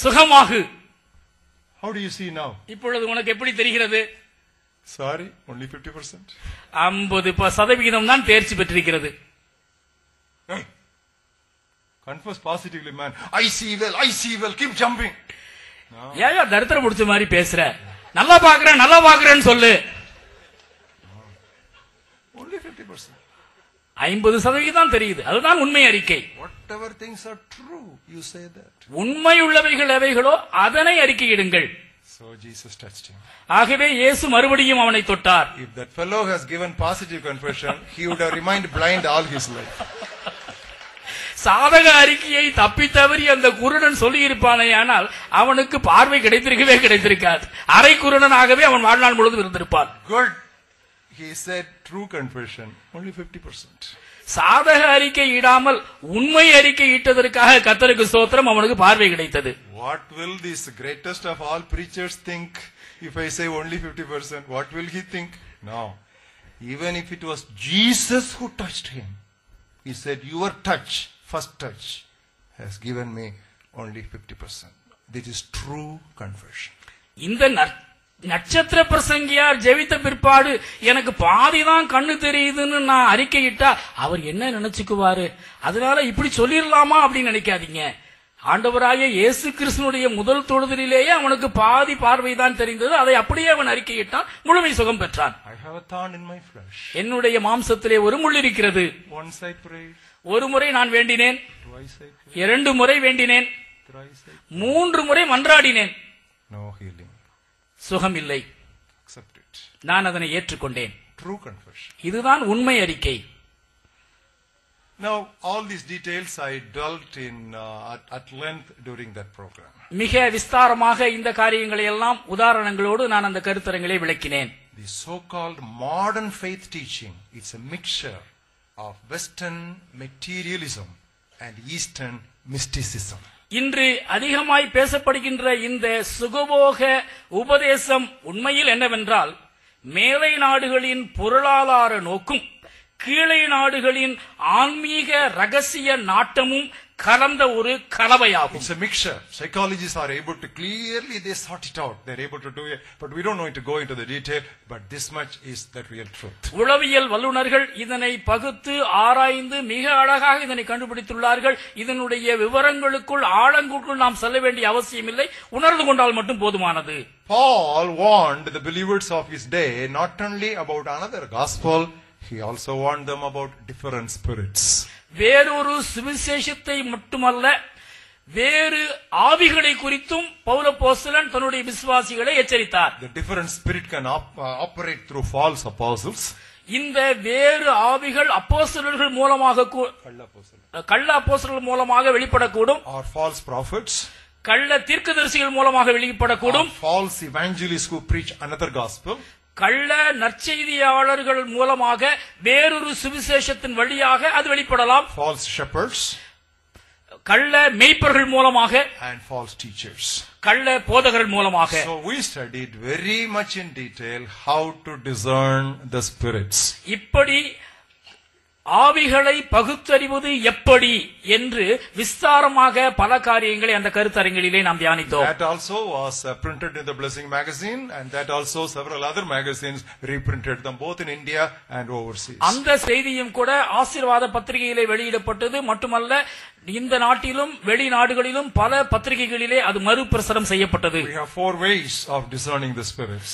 சுகமாகு. How do you see now? இப்பொழுது உனக்கு எப்படி தெரிகிறது? Sorry, only 50%. 50% தான் தேர்ச்சி பெற்றிருக்கிறது. Confess positively, man. I see well, keep jumping. ஏயா தரித்திரம் முடிச்ச மாதிரி பேசுற? நல்லா பாக்குறேன்னு சொல்லு. Only 50%. 50% தான் தெரியுது. அதுதான் உண்மை அறிக்கை. Whatever things are true, you say that. உண்மை உள்ளவைகள் எவைகளோ அதனை அறிக்கையிடுங்கள். So Jesus touched him. ஆகவே இயேசு மறுபடியும் அவனை தொட்டார். If that fellow has given positive confession, he would have remained blind all his life. சாதக அறிக்கையை தப்பி தவறி அந்த குருடன் சொல்லி இருப்பானேயானால் அவனுக்கு பார்வை கிடைத்திருக்காது. அரை குருடனாகவே அவன் வாழ்நாள் முழுவதும் இருந்திருப்பான். Good. He said true confession, only 50%. சாதக அறிக்கை இடாமல் உண்மை அறிக்கை இட்டதற்காக கர்த்தருக்கு ஸ்தோத்திரம், அவனுக்கு பார்வை கிடைத்தது. What will this greatest of all preachers think if I say only 50%? What will he think? No. Even if it was Jesus who touched him, he said, your touch, first touch, has given me only 50%. This is true confession. இந்த நட்சத்திர பிரசங்கியார் ஜெபித்த பிற்பாடு எனக்கு பாதிதான் கண்ணு தெரியுதுன்னு நான் அறிக்கையிட்டா அவர் என்ன நினைச்சுக்குவாரு? அதனால இப்படி சொல்லிடலாமா அப்படின்னு நினைக்காதீங்க. ஆண்டவராகிய இயேசு கிறிஸ்துனுடைய முதல் தொழுதலிலேயே அவனுக்கு பாதி பார்வைதான் தெரிந்தது. அதை அப்படியே அவன் அறிக்கையிட்டான், முழுமை சுகம் பெற்றான். என்னுடைய மாம்சத்திலே ஒரு முள் இருக்கிறது. ஒரு முறை நான் வேண்டினேன், 2 முறை வேண்டினேன், 3 முறை மன்றாடினேன், சுகம் இல்லை. நான் அதனை ஏற்றுக்கொண்டேன். இதுதான் உண்மை அறிக்கை. Now, all these details I dwelt in at length during that program. மிக விஸ்தாரமாக இந்த காரியங்களை எல்லாம் உதாரணங்களோடு நான் அந்த கருத்தரங்களை விளக்கினேன். The so-called modern faith teaching, it's a mixture of Western materialism and Eastern mysticism. இன்று அதிகமாய் பேசப்படுகின்ற இந்த சுகபோக உபதேசம் உண்மையில் என்னவென்றால், மேலை நாடுகளின் பொருளாதார நோக்கும் கீழே நாடுகளின் ஆன்மீக ரகசிய நாட்டமும் கலந்த ஒரு கலவையாகும். It's a mixture. Psychologists are able to clearly they sort it out. They're able to do it, but we don't know to go into the detail. But this much is the real truth. உளவியல் வல்லுநர்கள் இதனை பகுத்து ஆராய்ந்து மிக அழகாக இதனை கண்டுபிடித்துள்ளார்கள். இதனுடைய விவரங்களுக்குள் ஆழங்களுக்குள் நாம் செல்ல வேண்டிய அவசியமில்லை, உணர்ந்து கொண்டால் மட்டும் போதுமானது. Paul warned the believers of his day not only about another gospel, he also warned them about different spirits. வேறொரு சுவிசேஷத்தை மட்டுமல்ல, வேறு ஆவிகளை குறித்தும் பவுலப்போஸ்தலன் தன்னுடைய விசுவாசிகளை எச்சரித்தார். The different spirit can operate through false apostles. இந்த வேறு ஆவிகள் அப்போஸ்தலர்கள் மூலமாக கள்ள அப்போஸ்தலர்கள் மூலமாக வெளிப்படக்கூடும். Or false prophets. கள்ள தீர்க்கதரிசிகள் மூலமாக வெளிப்படக்கூடும். False evangelists who preach another gospel. கள்ள நற்செய்தியாளர்கள் மூலமாக வேறொரு சுவிசேஷத்தின் வழியாக அது வெளிப்படலாம். False shepherds, கள்ள மேய்ப்பர்கள் மூலமாக, and false teachers, கள்ள போதகர்கள் மூலமாக. So we studied very much in detail how to discern the spirits. இப்படி ஆவிகளை பகுத்தறிவது எப்படி என்று விஸ்தாரமாக பல காரியங்களை அந்த கருத்தரங்கிலே நாம் தியானித்தோம். That also was printed in the Blessing magazine, and that also several other magazines reprinted them both in India and overseas. அந்த செய்தியும் கூட ஆசீர்வாத பத்திரிகையிலே வெளியிடப்பட்டது. மட்டுமல்ல, இந்த நாட்டிலும் வெளிநாடுகளிலும் பல பத்திரிகைகளிலே அது மறுபிரசுரம் செய்யப்பட்டது. We have 4 ways of discerning the spirits.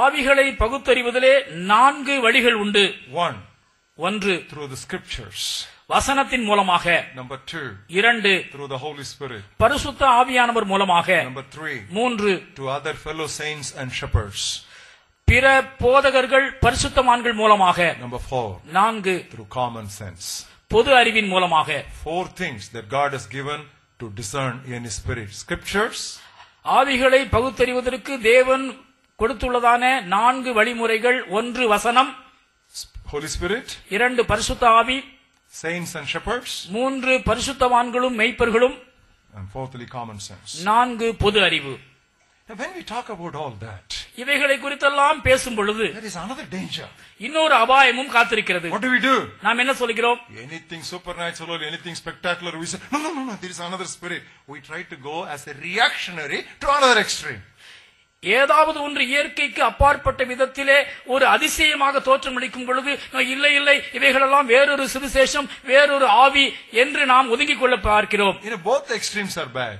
ஆவிகளை பகுத்தறிவதிலே 4 வழிகள் உண்டு. 1 through the scriptures, வசனத்தின் மூலமாக. Number 2 2 through the Holy Spirit, பரிசுத்த ஆவியானவர் மூலமாக. Number 3 to other fellow saints and shepherds, பிற போதகர்கள் பரிசுத்தவான்கள் மூலமாக. Number 4 through common sense, பொது அறிவின் மூலமாக. 4 things that God has given to discern in His Spirit. Scriptures, ஆவிகளை பகுத்தறிவதற்கு தேவன் கொடுத்துள்ளதான 4 வழிமுறைகள். 1 வசனம், Holy Spirit, 2 பரிசுத்த ஆவி, saints and shepherds, 3 பரிசுத்தவான்களும் மெய்ப்பர்களும், and 4thly common sense. 4 பொது அறிவு. And when we talk about all that, இவைகளை குறித்தெல்லாம் பேசும் பொழுது there is another danger. இன்னொரு அபாயமும் காத்திருக்கிறது. What do we do? நாம் என்ன சொல்கிறோம்? Anything supernatural, anything spectacular, we say, no, there is another spirit. We try to go as a reactionary to another extreme. ஏதாவது ஒன்று இயற்கைக்கு அப்பாற்பட்ட விதத்திலே ஒரு அதிசயமாக தோற்றமளிக்கும் பொழுது, இல்லை இவைகளெல்லாம் வேறொரு சுவிசேஷம், வேறொரு ஆவி என்று நாம் ஒதுங்கிக் கொள்ள பார்க்கிறோம். Both extremes are bad.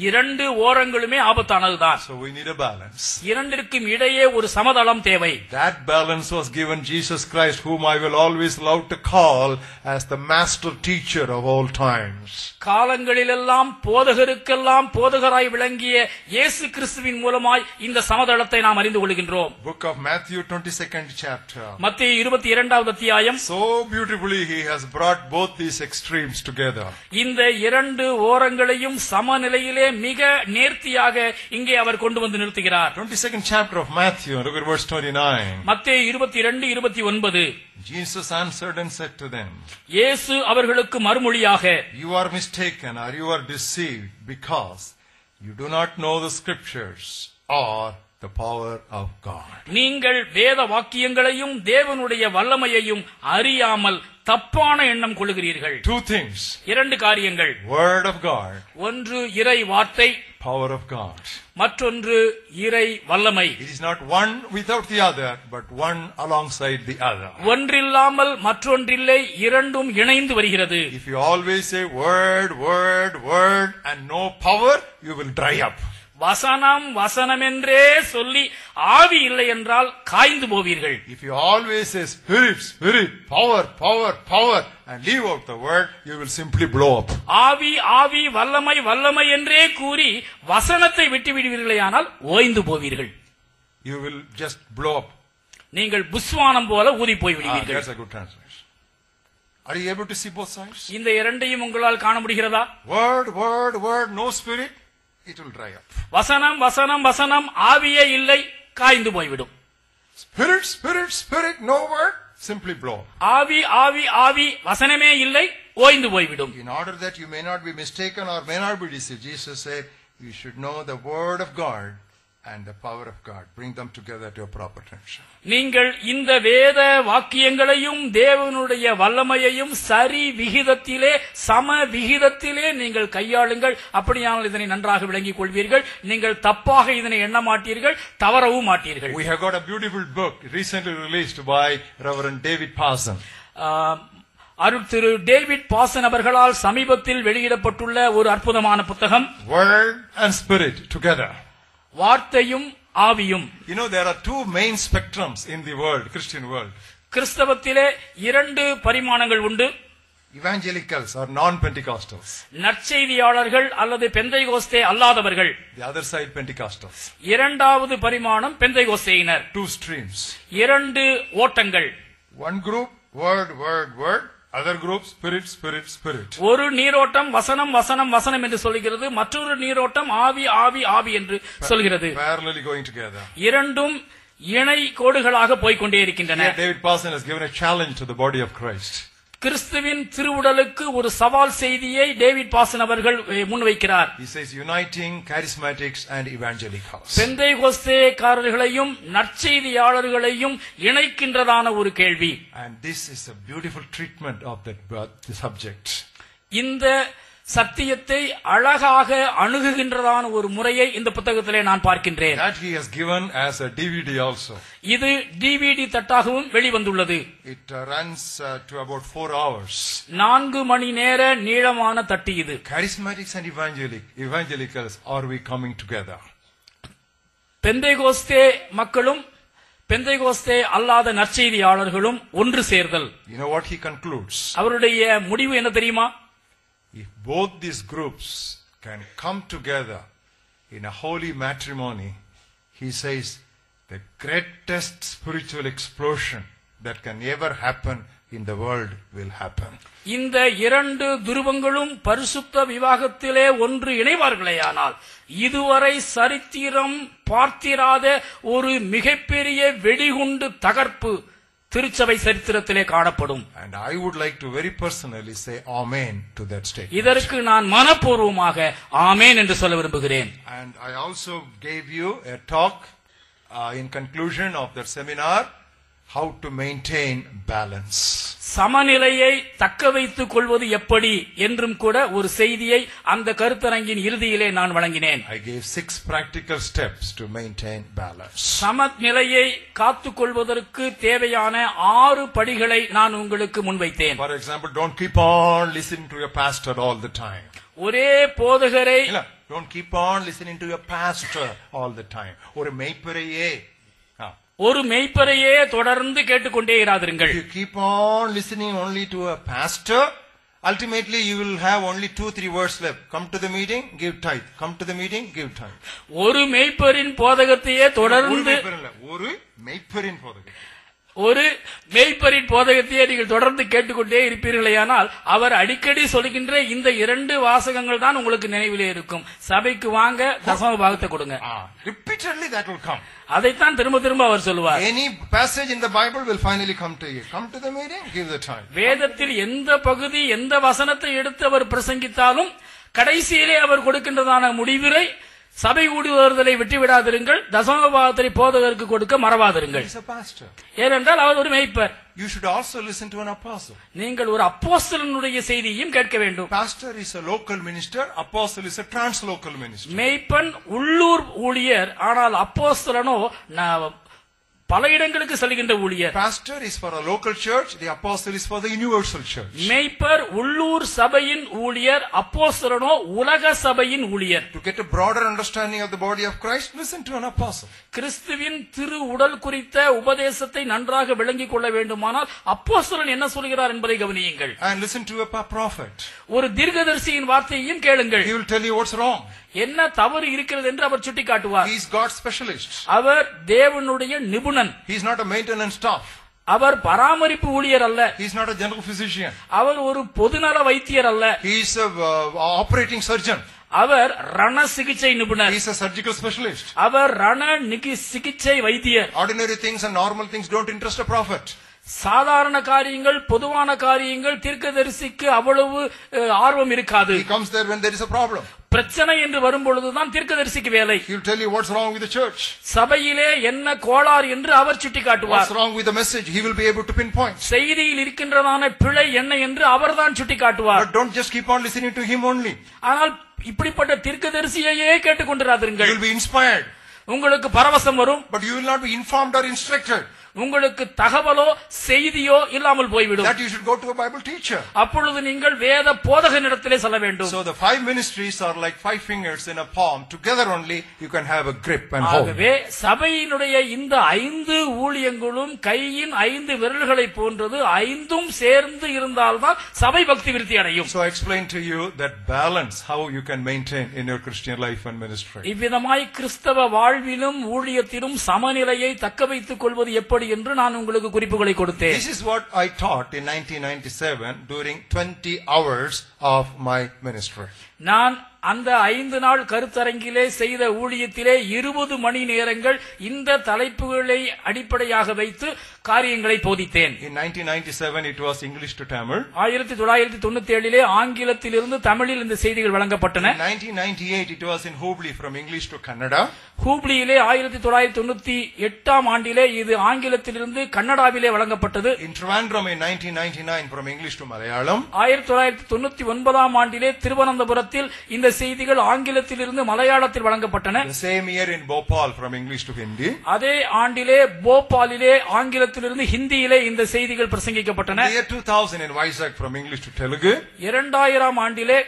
2 ஓரங்களுமே ஆபத்தானதுதான். So we need a balance. இரண்டிற்கும் இடையே ஒரு சமதளம் தேவை. That balance was given Jesus Christ, whom I will always love to call as the master teacher of all times. காலங்களிலெல்லாம் போதகருக்கெல்லாம் போதகராய் விளங்கிய இயேசு கிறிஸ்துவின் மூலமாய் இந்த சமதளத்தை நாம் அறிந்து கொள்கின்றோம். Book of Matthew 22nd chapter. மத்தேயு 22வது அத்தியாயம். So beautifully he has brought both these extremes together. இந்த 2 ஓரங்களையும் சமநிலையில் மிக நேர்த்தியாக இங்கே அவர் கொண்டு வந்து நிறுத்துகிறார். 22nd chapter of Matthew, look at verse 29. மத்தேயு 22:29. Jesus answered and said to them, இயேசு அவர்களுக்கு மறுமொழியாக, You are mistaken or you are deceived because you do not know the scriptures or the power of God. நீங்கள் வேத வாக்கியங்களையும் தேவனுடைய வல்லமையையும் அறியாமல் தப்பான எண்ணம் கொள்கிறீர்கள். 2 things. 2 காரியங்கள். Word of God. 1 இறை வார்த்தை. power of God. மற்றொன்று இறை வல்லமை. It is not one without the other, but one alongside the other. ஒன்றில்லாமல் மற்றொன்றில்லை, இரண்டும் இணைந்து வருகிறது. If you always say word, word, word and no power, you will dry up. வசனம் வசனம் என்றே சொல்லி ஆவி இல்லை என்றால் காய்ந்து போவீர்கள். If you always say spirit, spirit, power, power, power and leave out the word, you will simply blow up. ஆவி ஆவி வல்லமை வல்லமை என்றே கூறி வசனத்தை விட்டு விடுவீர்களேயானால் ஓய்ந்து போவீர்கள். You will just blow up. நீங்கள் புஸ்வானம் போல ஊதி போய் விடுவீர்கள். That's a good translation. Are you able to see both sides? இந்த இரண்டையும் உங்களால் காண முடிகிறதா? Word, word, word, no spirit, it will dry up. வசனம் வசனம் வசனம் ஆவியே இல்லை, காய்ந்து போய்விடும். Spirit, spirit, spirit, no word, simply blow up. ஆவி ஆவி ஆவி வசனமே இல்லை, ஓய்ந்து போய்விடும். In order that you may not be mistaken or may not be deceived, Jesus said, you should know the word of God and the power of God. Bring them together to a proper tension. நீங்கள் இந்த வேத வாக்கியங்களையும் தேவனுடைய வல்லமையையும் சரி விகிதத்திலே சம விகிதத்திலே நீங்கள் கையாளுங்கள். அப்படியானால் இதனை நன்றாக விளங்கிக் கொள்வீர்கள். நீங்கள் தப்பாக இதனை எண்ண மாட்டீர்கள், தவறவும் மாட்டீர்கள். We have got a beautiful book recently released by Reverend David Parson. அருள் திரு டேவிட் பாசன் அவர்களால் சமீபத்தில் வெளியிடப்பட்டுள்ள ஒரு அற்புதமான புத்தகம், Word and Spirit together. வார்த்தையும் ஆவியும். You know, there are two main spectrums in the world, Christian world. கிறிஸ்தவத்திலே இரண்டு பரிமாணங்கள் உண்டு. Evangelicals or non-Pentecostals. நற்செய்தியாளர்கள் அல்லது பெந்தைகோஸ்தே அல்லாதவர்கள். The other side, Pentecostals. இரண்டாவது பரிமாணம் பெந்தைகோஸ்தேயினர். Two streams. இரண்டு ஓட்டங்கள். One group, word, word, word. Other group, spirit, spirit, spirit. ஒரு நீரோட்டம் வசனம் வசனம் வசனம் என்று சொல்கிறது, மற்றொரு நீரோட்டம் ஆவி ஆவி ஆவி என்று சொல்கிறது. Parallelly going together. இரண்டும் இணை கோடுகளாக போய்கொண்டே இருக்கின்றன. Here David Parson has given a challenge to the body of Christ. கிறிஸ்துவின் திருவுடலுக்கு ஒரு சவால் செய்தியை டேவிட் பாசன் அவர்கள் முன்வைக்கிறார். He says uniting charismatics and evangelicals. பெந்தைகோஸ்தேக்காரர்களையும் நற்செய்தியாளர்களையும் இணைக்கின்றதான ஒரு கேள்வி. And this is a beautiful treatment of the subject. இந்த சத்தியத்தை அழகாக அணுகுகின்றதான ஒரு முறையை இந்த புத்தகத்திலே நான் பார்க்கின்றேன். That he has given as a DVD also. இது டிவிடி தட்டாகவும் வெளிவந்துள்ளது. It runs to about 4 hours. 4 மணி நேர நீளமான தட்டு இது. Charismatics and evangelicals, are we coming together? பெந்தைகோஸ்தே மக்களும் பெந்தைகோஸ்தே அல்லாத நற்செய்தியாளர்களும் ஒன்று சேர்தல். You know what he concludes? அவருடைய முடிவு என்ன தெரியுமா? If both these groups can come together in a holy matrimony, he says the greatest spiritual explosion that can ever happen in the world will happen. இந்த இரண்டு துருவங்களும் பரிசுத்த விவாகத்திலே ஒன்று இணைவார்களேயானால் இதுவரை சரித்திரம் பார்த்திராத ஒரு மிகப்பெரிய வெடிகுண்டு தகர்ப்பு திருச்சபை சரித்திரத்திலே காணப்படும். And I would like to very personally say amen to that statement. இதற்கு நான் மனப்பூர்வமாக ஆமென் என்று சொல்ல விரும்புகிறேன். And I also gave you a talk in conclusion of that seminar, how to maintain balance. சமநிலையை தக்க வைத்துக் கொள்வது எப்படி என்றும் கூட ஒரு செய்தியை அந்த கருத்தரங்கின் இறுதியிலே நான் வழங்கினேன். I gave 6 practical steps to maintain balance. சமநிலையை காத்துக் கொள்வதற்கு தேவையான 6 படிகளை நான் உங்களுக்கு முன்வைத்தேன். For example, don't keep on listening to your pastor all the time. ஒரே போதகரை don't keep on listening to your pastor all the time. ஒரு மெய்ப்பரையே தொடர்ந்து கேட்டுக்கொண்டே இராதிருங்கள். If you keep on listening only to a pastor, ultimately you will have only 2-3 words left. Come to the meeting, give tithe. Come to the meeting, give tithe. ஒரு மெய்ப்பரின் போதகத்தையே தொடர்ந்து ஒரு மெய்ப்பரின் போதகத்தையே நீங்கள் தொடர்ந்து கேட்டுக்கொண்டே இருப்பீர்களேயானால் அவர் அடிக்கடி சொல்கின்ற இந்த 2 வாசகங்கள் தான் உங்களுக்கு நினைவிலே இருக்கும். சபைக்கு வாங்க, தசம பாகத்தை கொடுங்க. Repeatedly that will come. அதைத்தான் திரும்ப திரும்ப அவர் சொல்லுவார். Any passage in the Bible will finally come to you. Come to the meeting, give the tithe. வேதத்தில் எந்த பகுதி எந்த வசனத்தை எடுத்து அவர் பிரசங்கித்தாலும் கடைசியிலே அவர் கொடுக்கின்றதான முடிவுரை சபை கூடி வருதலை விட்டுவிடாதிருங்கள், தசம பாகத்தை போதகருக்கு கொடுக்க மறவாதிருங்கள். ஏனென்றால் அவர் ஒரு மேய்ப்பர். you should also listen to an apostle. நீங்கள் ஒரு அப்போஸ்தலனுடைய செய்தியையும் கேட்க வேண்டும். Pastor is a local minister, apostle is a translocal minister. மேய்ப்பன் உள்ளூர் ஊழியர், ஆனால் அப்போஸ்தலனோ பல இடங்களுக்கு செல்கின்ற ஊழியர். Pastor is for a local church, the apostle is for the universal church. மேய்ப்பர் உள்ளூர் சபையின் ஊழியர், அப்போஸ்தலனோ உலக சபையின் ஊழியர். To get a broader understanding of the body of Christ, listen to an apostle. கிறிஸ்துவின் திரு உடல் குறித்த உபதேசத்தை நன்றாக விளங்கிக் கொள்ள வேண்டுமானால் அப்போஸ்தலன் என்ன சொல்கிறார் என்பதை கவனியுங்கள். And listen to a prophet. ஒரு தீர்க்கதரிசியின் வார்த்தையையும் கேளுங்கள். He will tell you what's wrong. என்ன தவறு இருக்கிறது என்று அவர் சுட்டிக்காட்டுவார். He is God's specialist. அவர் தேவனுடைய நிபுணன். He is not a maintenance staff. அவர் பராமரிப்பு ஊழியர் அல்ல. He is not a general physician. அவர் ஒரு பொதுநல வைத்தியர் அல்ல. He is a operating surgeon. அவர் ரண சிகிச்சை நிபுணர். He is a surgical specialist. அவர் ரண சிகிச்சை வைத்தியர். Ordinary things and normal things don't interest a prophet. சாதாரண காரியங்கள், பொதுவான காரியங்கள் தீர்க்கதரிசிக்கு அவ்வளவு ஆர்வம் இருக்காது. He comes there when there is a problem. பிரச்சனை என்று வரும்பொழுதுதான் தீர்க்கதரிசிக்கு வேலை. He will tell you what's wrong with the church. சபையிலே என்ன கோளாறு என்று அவர் சுட்டிக்காட்டுவார். What's wrong with the message? He will be able to pinpoint. செய்தியில் இருக்கின்றதான பிழை என்ன என்று அவர்தான் சுட்டிக்காட்டுவார். But don't just keep on listening to him only. ஆனால் இப்படிப்பட்ட தீர்க்கதரிசியையே கேட்டுக்கொண்டிராதீர்கள். You will be inspired. உங்களுக்கு பரவசம் வரும். But you will not be informed or instructed. உங்களுக்கு தகவலோ செய்தியோ இல்லாமல் போய்விடும். That you should go to a Bible teacher. அப்பொழுது நீங்கள் வேத போதகனிடத்திலே செல்ல வேண்டும். So the 5 ministries are like 5 fingers in a palm. Together only you can have a grip and hold. ஆகவே சபையினுடைய இந்த 5 ஊழியங்களும் கையின் 5 விரல்களை போன்றது. 5ம் சேர்ந்து இருந்தால்தான் சபை பக்தி விருத்தி அடையும். So I explained to you that balance, how you can maintain in your Christian life and ministry. இவ்விதமாய் கிறிஸ்தவ வாழ்விலும் ஊழியத்திலும் சமநிலையை தக்க வைத்துக் கொள்வது எப்படி என்று நான் உங்களுக்கு குறிப்புகளை கொடுத்தேன். This is what I taught in 1997 during 20 hours of my ministry. நான் அந்த 5 நாள் கருத்தரங்கிலே செய்த ஊழியத்திலே 20 மணி நேரங்கள் இந்த தலைப்புகளை அடிப்படையாக வைத்து காரியங்களை போதித்தேன். In 1997 it was English to Tamil. 1997 ஆங்கிலத்திலிருந்து தமிழில் இந்த செய்திகள் வழங்கப்பட்டன. In 1998 it was in Hubli from English to Kannada. ஹூப்ளியிலே 1998 ஆண்டிலே இது ஆங்கிலத்திலிருந்து கன்னடாவிலே வழங்கப்பட்டது. In Trivandrum in 1999 from English to Malayalam. 1999 ஆண்டிலே திருவனந்தபுரத்தில் இந்த செய்திகள் ஆங்கிலத்திலிருந்து மலையாளத்தில் வழங்கப்பட்டன. The same year in Bhopal from English to Hindi. அதே ஆண்டிலே போபாலிலே ஆங்கிலத்திலிருந்து ஹிந்தியிலே இந்த செய்திகள் பிரசங்கிக்கப்பட்டன. The year 2000 in Vizag from English to Telugu. 2000 ஆண்டிலே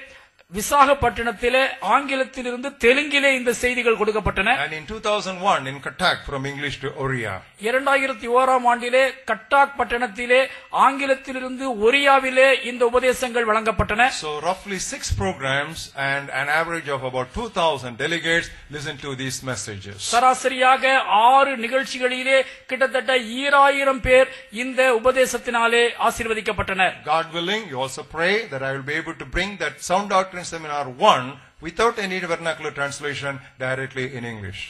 விசாகப்பட்டினத்திலே ஆங்கிலத்திலிருந்து தெலுங்கிலே இந்த செய்திகள் கொடுக்கப்பட்டன. And in 2001 in Cuttack from English to Oriya. 2001 ஆண்டிலே கட்டாக் பட்டணத்திலே ஆங்கிலத்திலிருந்து ஒரியாவிலே இந்த உபதேசங்கள் வழங்கப்பட்டன. So roughly 6 programs and an average of about 2000 delegates listen to these messages. சராசரியாக 6 நிகழ்ச்சிகளிலே கிட்டத்தட்ட 2000 பேர் இந்த உபதேசத்தினாலே ஆசீர்வதிக்கப்பட்டனர். God willing, you also pray that I will be able to bring that Sound Doctrine Seminar 1 without any vernacular translation directly in English.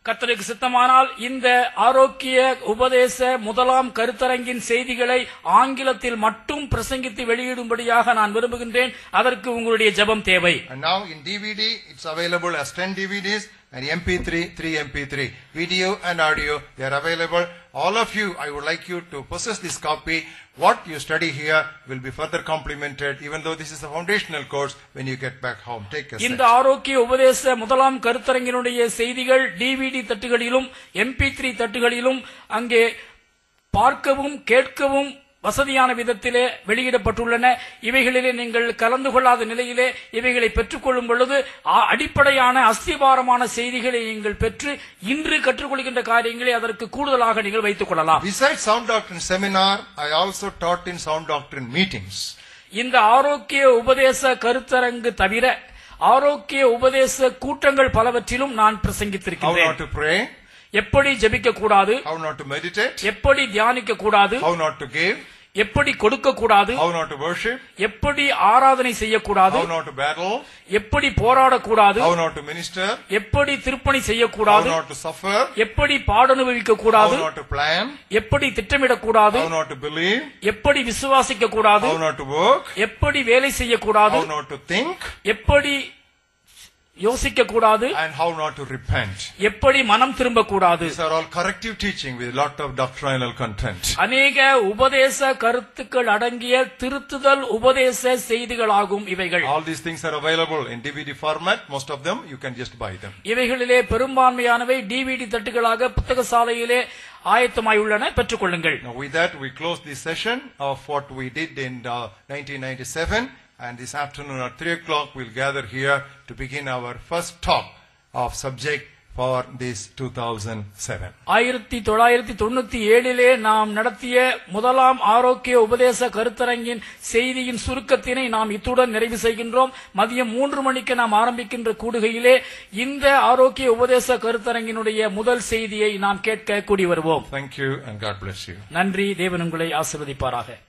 கர்த்தருக்கு சித்தமானால் இந்த ஆரோக்கிய உபதேச முதலாம் கருத்தரங்கின் செய்திகளை ஆங்கிலத்தில் மட்டும் பிரசங்கித்து வெளியிடும்படியாக நான் விரும்புகின்றேன். அதற்கு உங்களுடைய ஜெபம் தேவை. And now in DVD it's available as 10 DVDs and MP3, 3 MP3. Video and audio, they are available. All of you, I would like you to possess this copy. What you study here will be further complemented, even though this is a foundational course, when you get back home. Take a set. இந்த ஆரோக்கிய உபதேச முதலாம் கருத்தரங்கினுடைய செய்திகள் DVD தட்டுகளிலும் MP3 தட்டுகளிலும் அங்கே பார்க்கவும் கேட்கவும் வசதியான விதத்திலே வெளியிடப்பட்டுள்ளன. இவைகளிலே நீங்கள் கலந்து கொள்ளாத நிலையிலே இவைகளை பெற்றுக்கொள்ளும் பொழுது அடிப்படையான அஸ்திபாரமான செய்திகளை நீங்கள் பெற்று இன்று கற்றுக்கொள்கின்ற காரியங்களை அதற்கு கூடுதலாக நீங்கள் வைத்துக் கொள்ளலாம். Besides Sound Doctrine Seminar, I also taught in Sound Doctrine meetings. இந்த ஆரோக்கிய உபதேச கருத்தரங்கு தவிர ஆரோக்கிய உபதேச கூட்டங்கள் பலவற்றிலும் நான் பிரசங்கித்திருக்கிறேன். How not to pray, எப்படி ஜெபிக்க கூடாது, how not to meditate, எப்படி தியானிக்க கூடாது, how not to give, எப்படி கொடுக்க கூடாது, how not to worship, எப்படி ஆராதனை செய்யக்கூடாது, how not to battle, எப்படி போராடக்கூடாது, how not to minister, எப்படி திருப்பணி செய்யக்கூடாது, how not to suffer, எப்படி பாடனுபவிக்க கூடாது, how not to plan, எப்படி திட்டமிடக்கூடாது, how not to believe, எப்படி விசுவாசிக்க கூடாது, how not to work, எப்படி வேலை செய்யக்கூடாது, how not to think, எப்படி யோசிக்க கூடாது, and how not to repent. எப்படி மனம் திரும்ப கூடாது. These are all corrective teaching with lot of doctrinal content. அநேக உபதேச கருத்துக்கள் அடங்கிய திருத்துதல் உபதேச செய்திகளாகும் இவைகள். All these things are available in DVD format. Most of them you can just buy them. இவைகளிலே பெரும்பான்மையானவை டிவிடி தட்டுகளாக புத்தக சாலையிலே ஆயத்தமாயுள்ளன, பெற்றுக்கொள்ளுங்கள். Now with that we close this session of what we did in 1997, and this afternoon at 3 o'clock we'll gather here to begin our first talk of subject for this 2007. 1997 நாம் நடத்திய முதலாம் ஆரோக்கிய உபதேச கருத்தரங்கின் செய்தியின் சுருக்கத்தினை நாம் இத்துடன் நிறைவு செய்கின்றோம். மதியம் 3 மணிக்கு நாம் ஆரம்பிக்கின்ற கூடுகையிலே இந்த ஆரோக்கிய உபதேச கருத்தரங்கினுடைய முதல் செய்தியை நாம் கேட்க கூடி வருவோம். Thank you and God bless you. நன்றி, தேவன் உங்களை ஆசீர்வதிப்பாராக.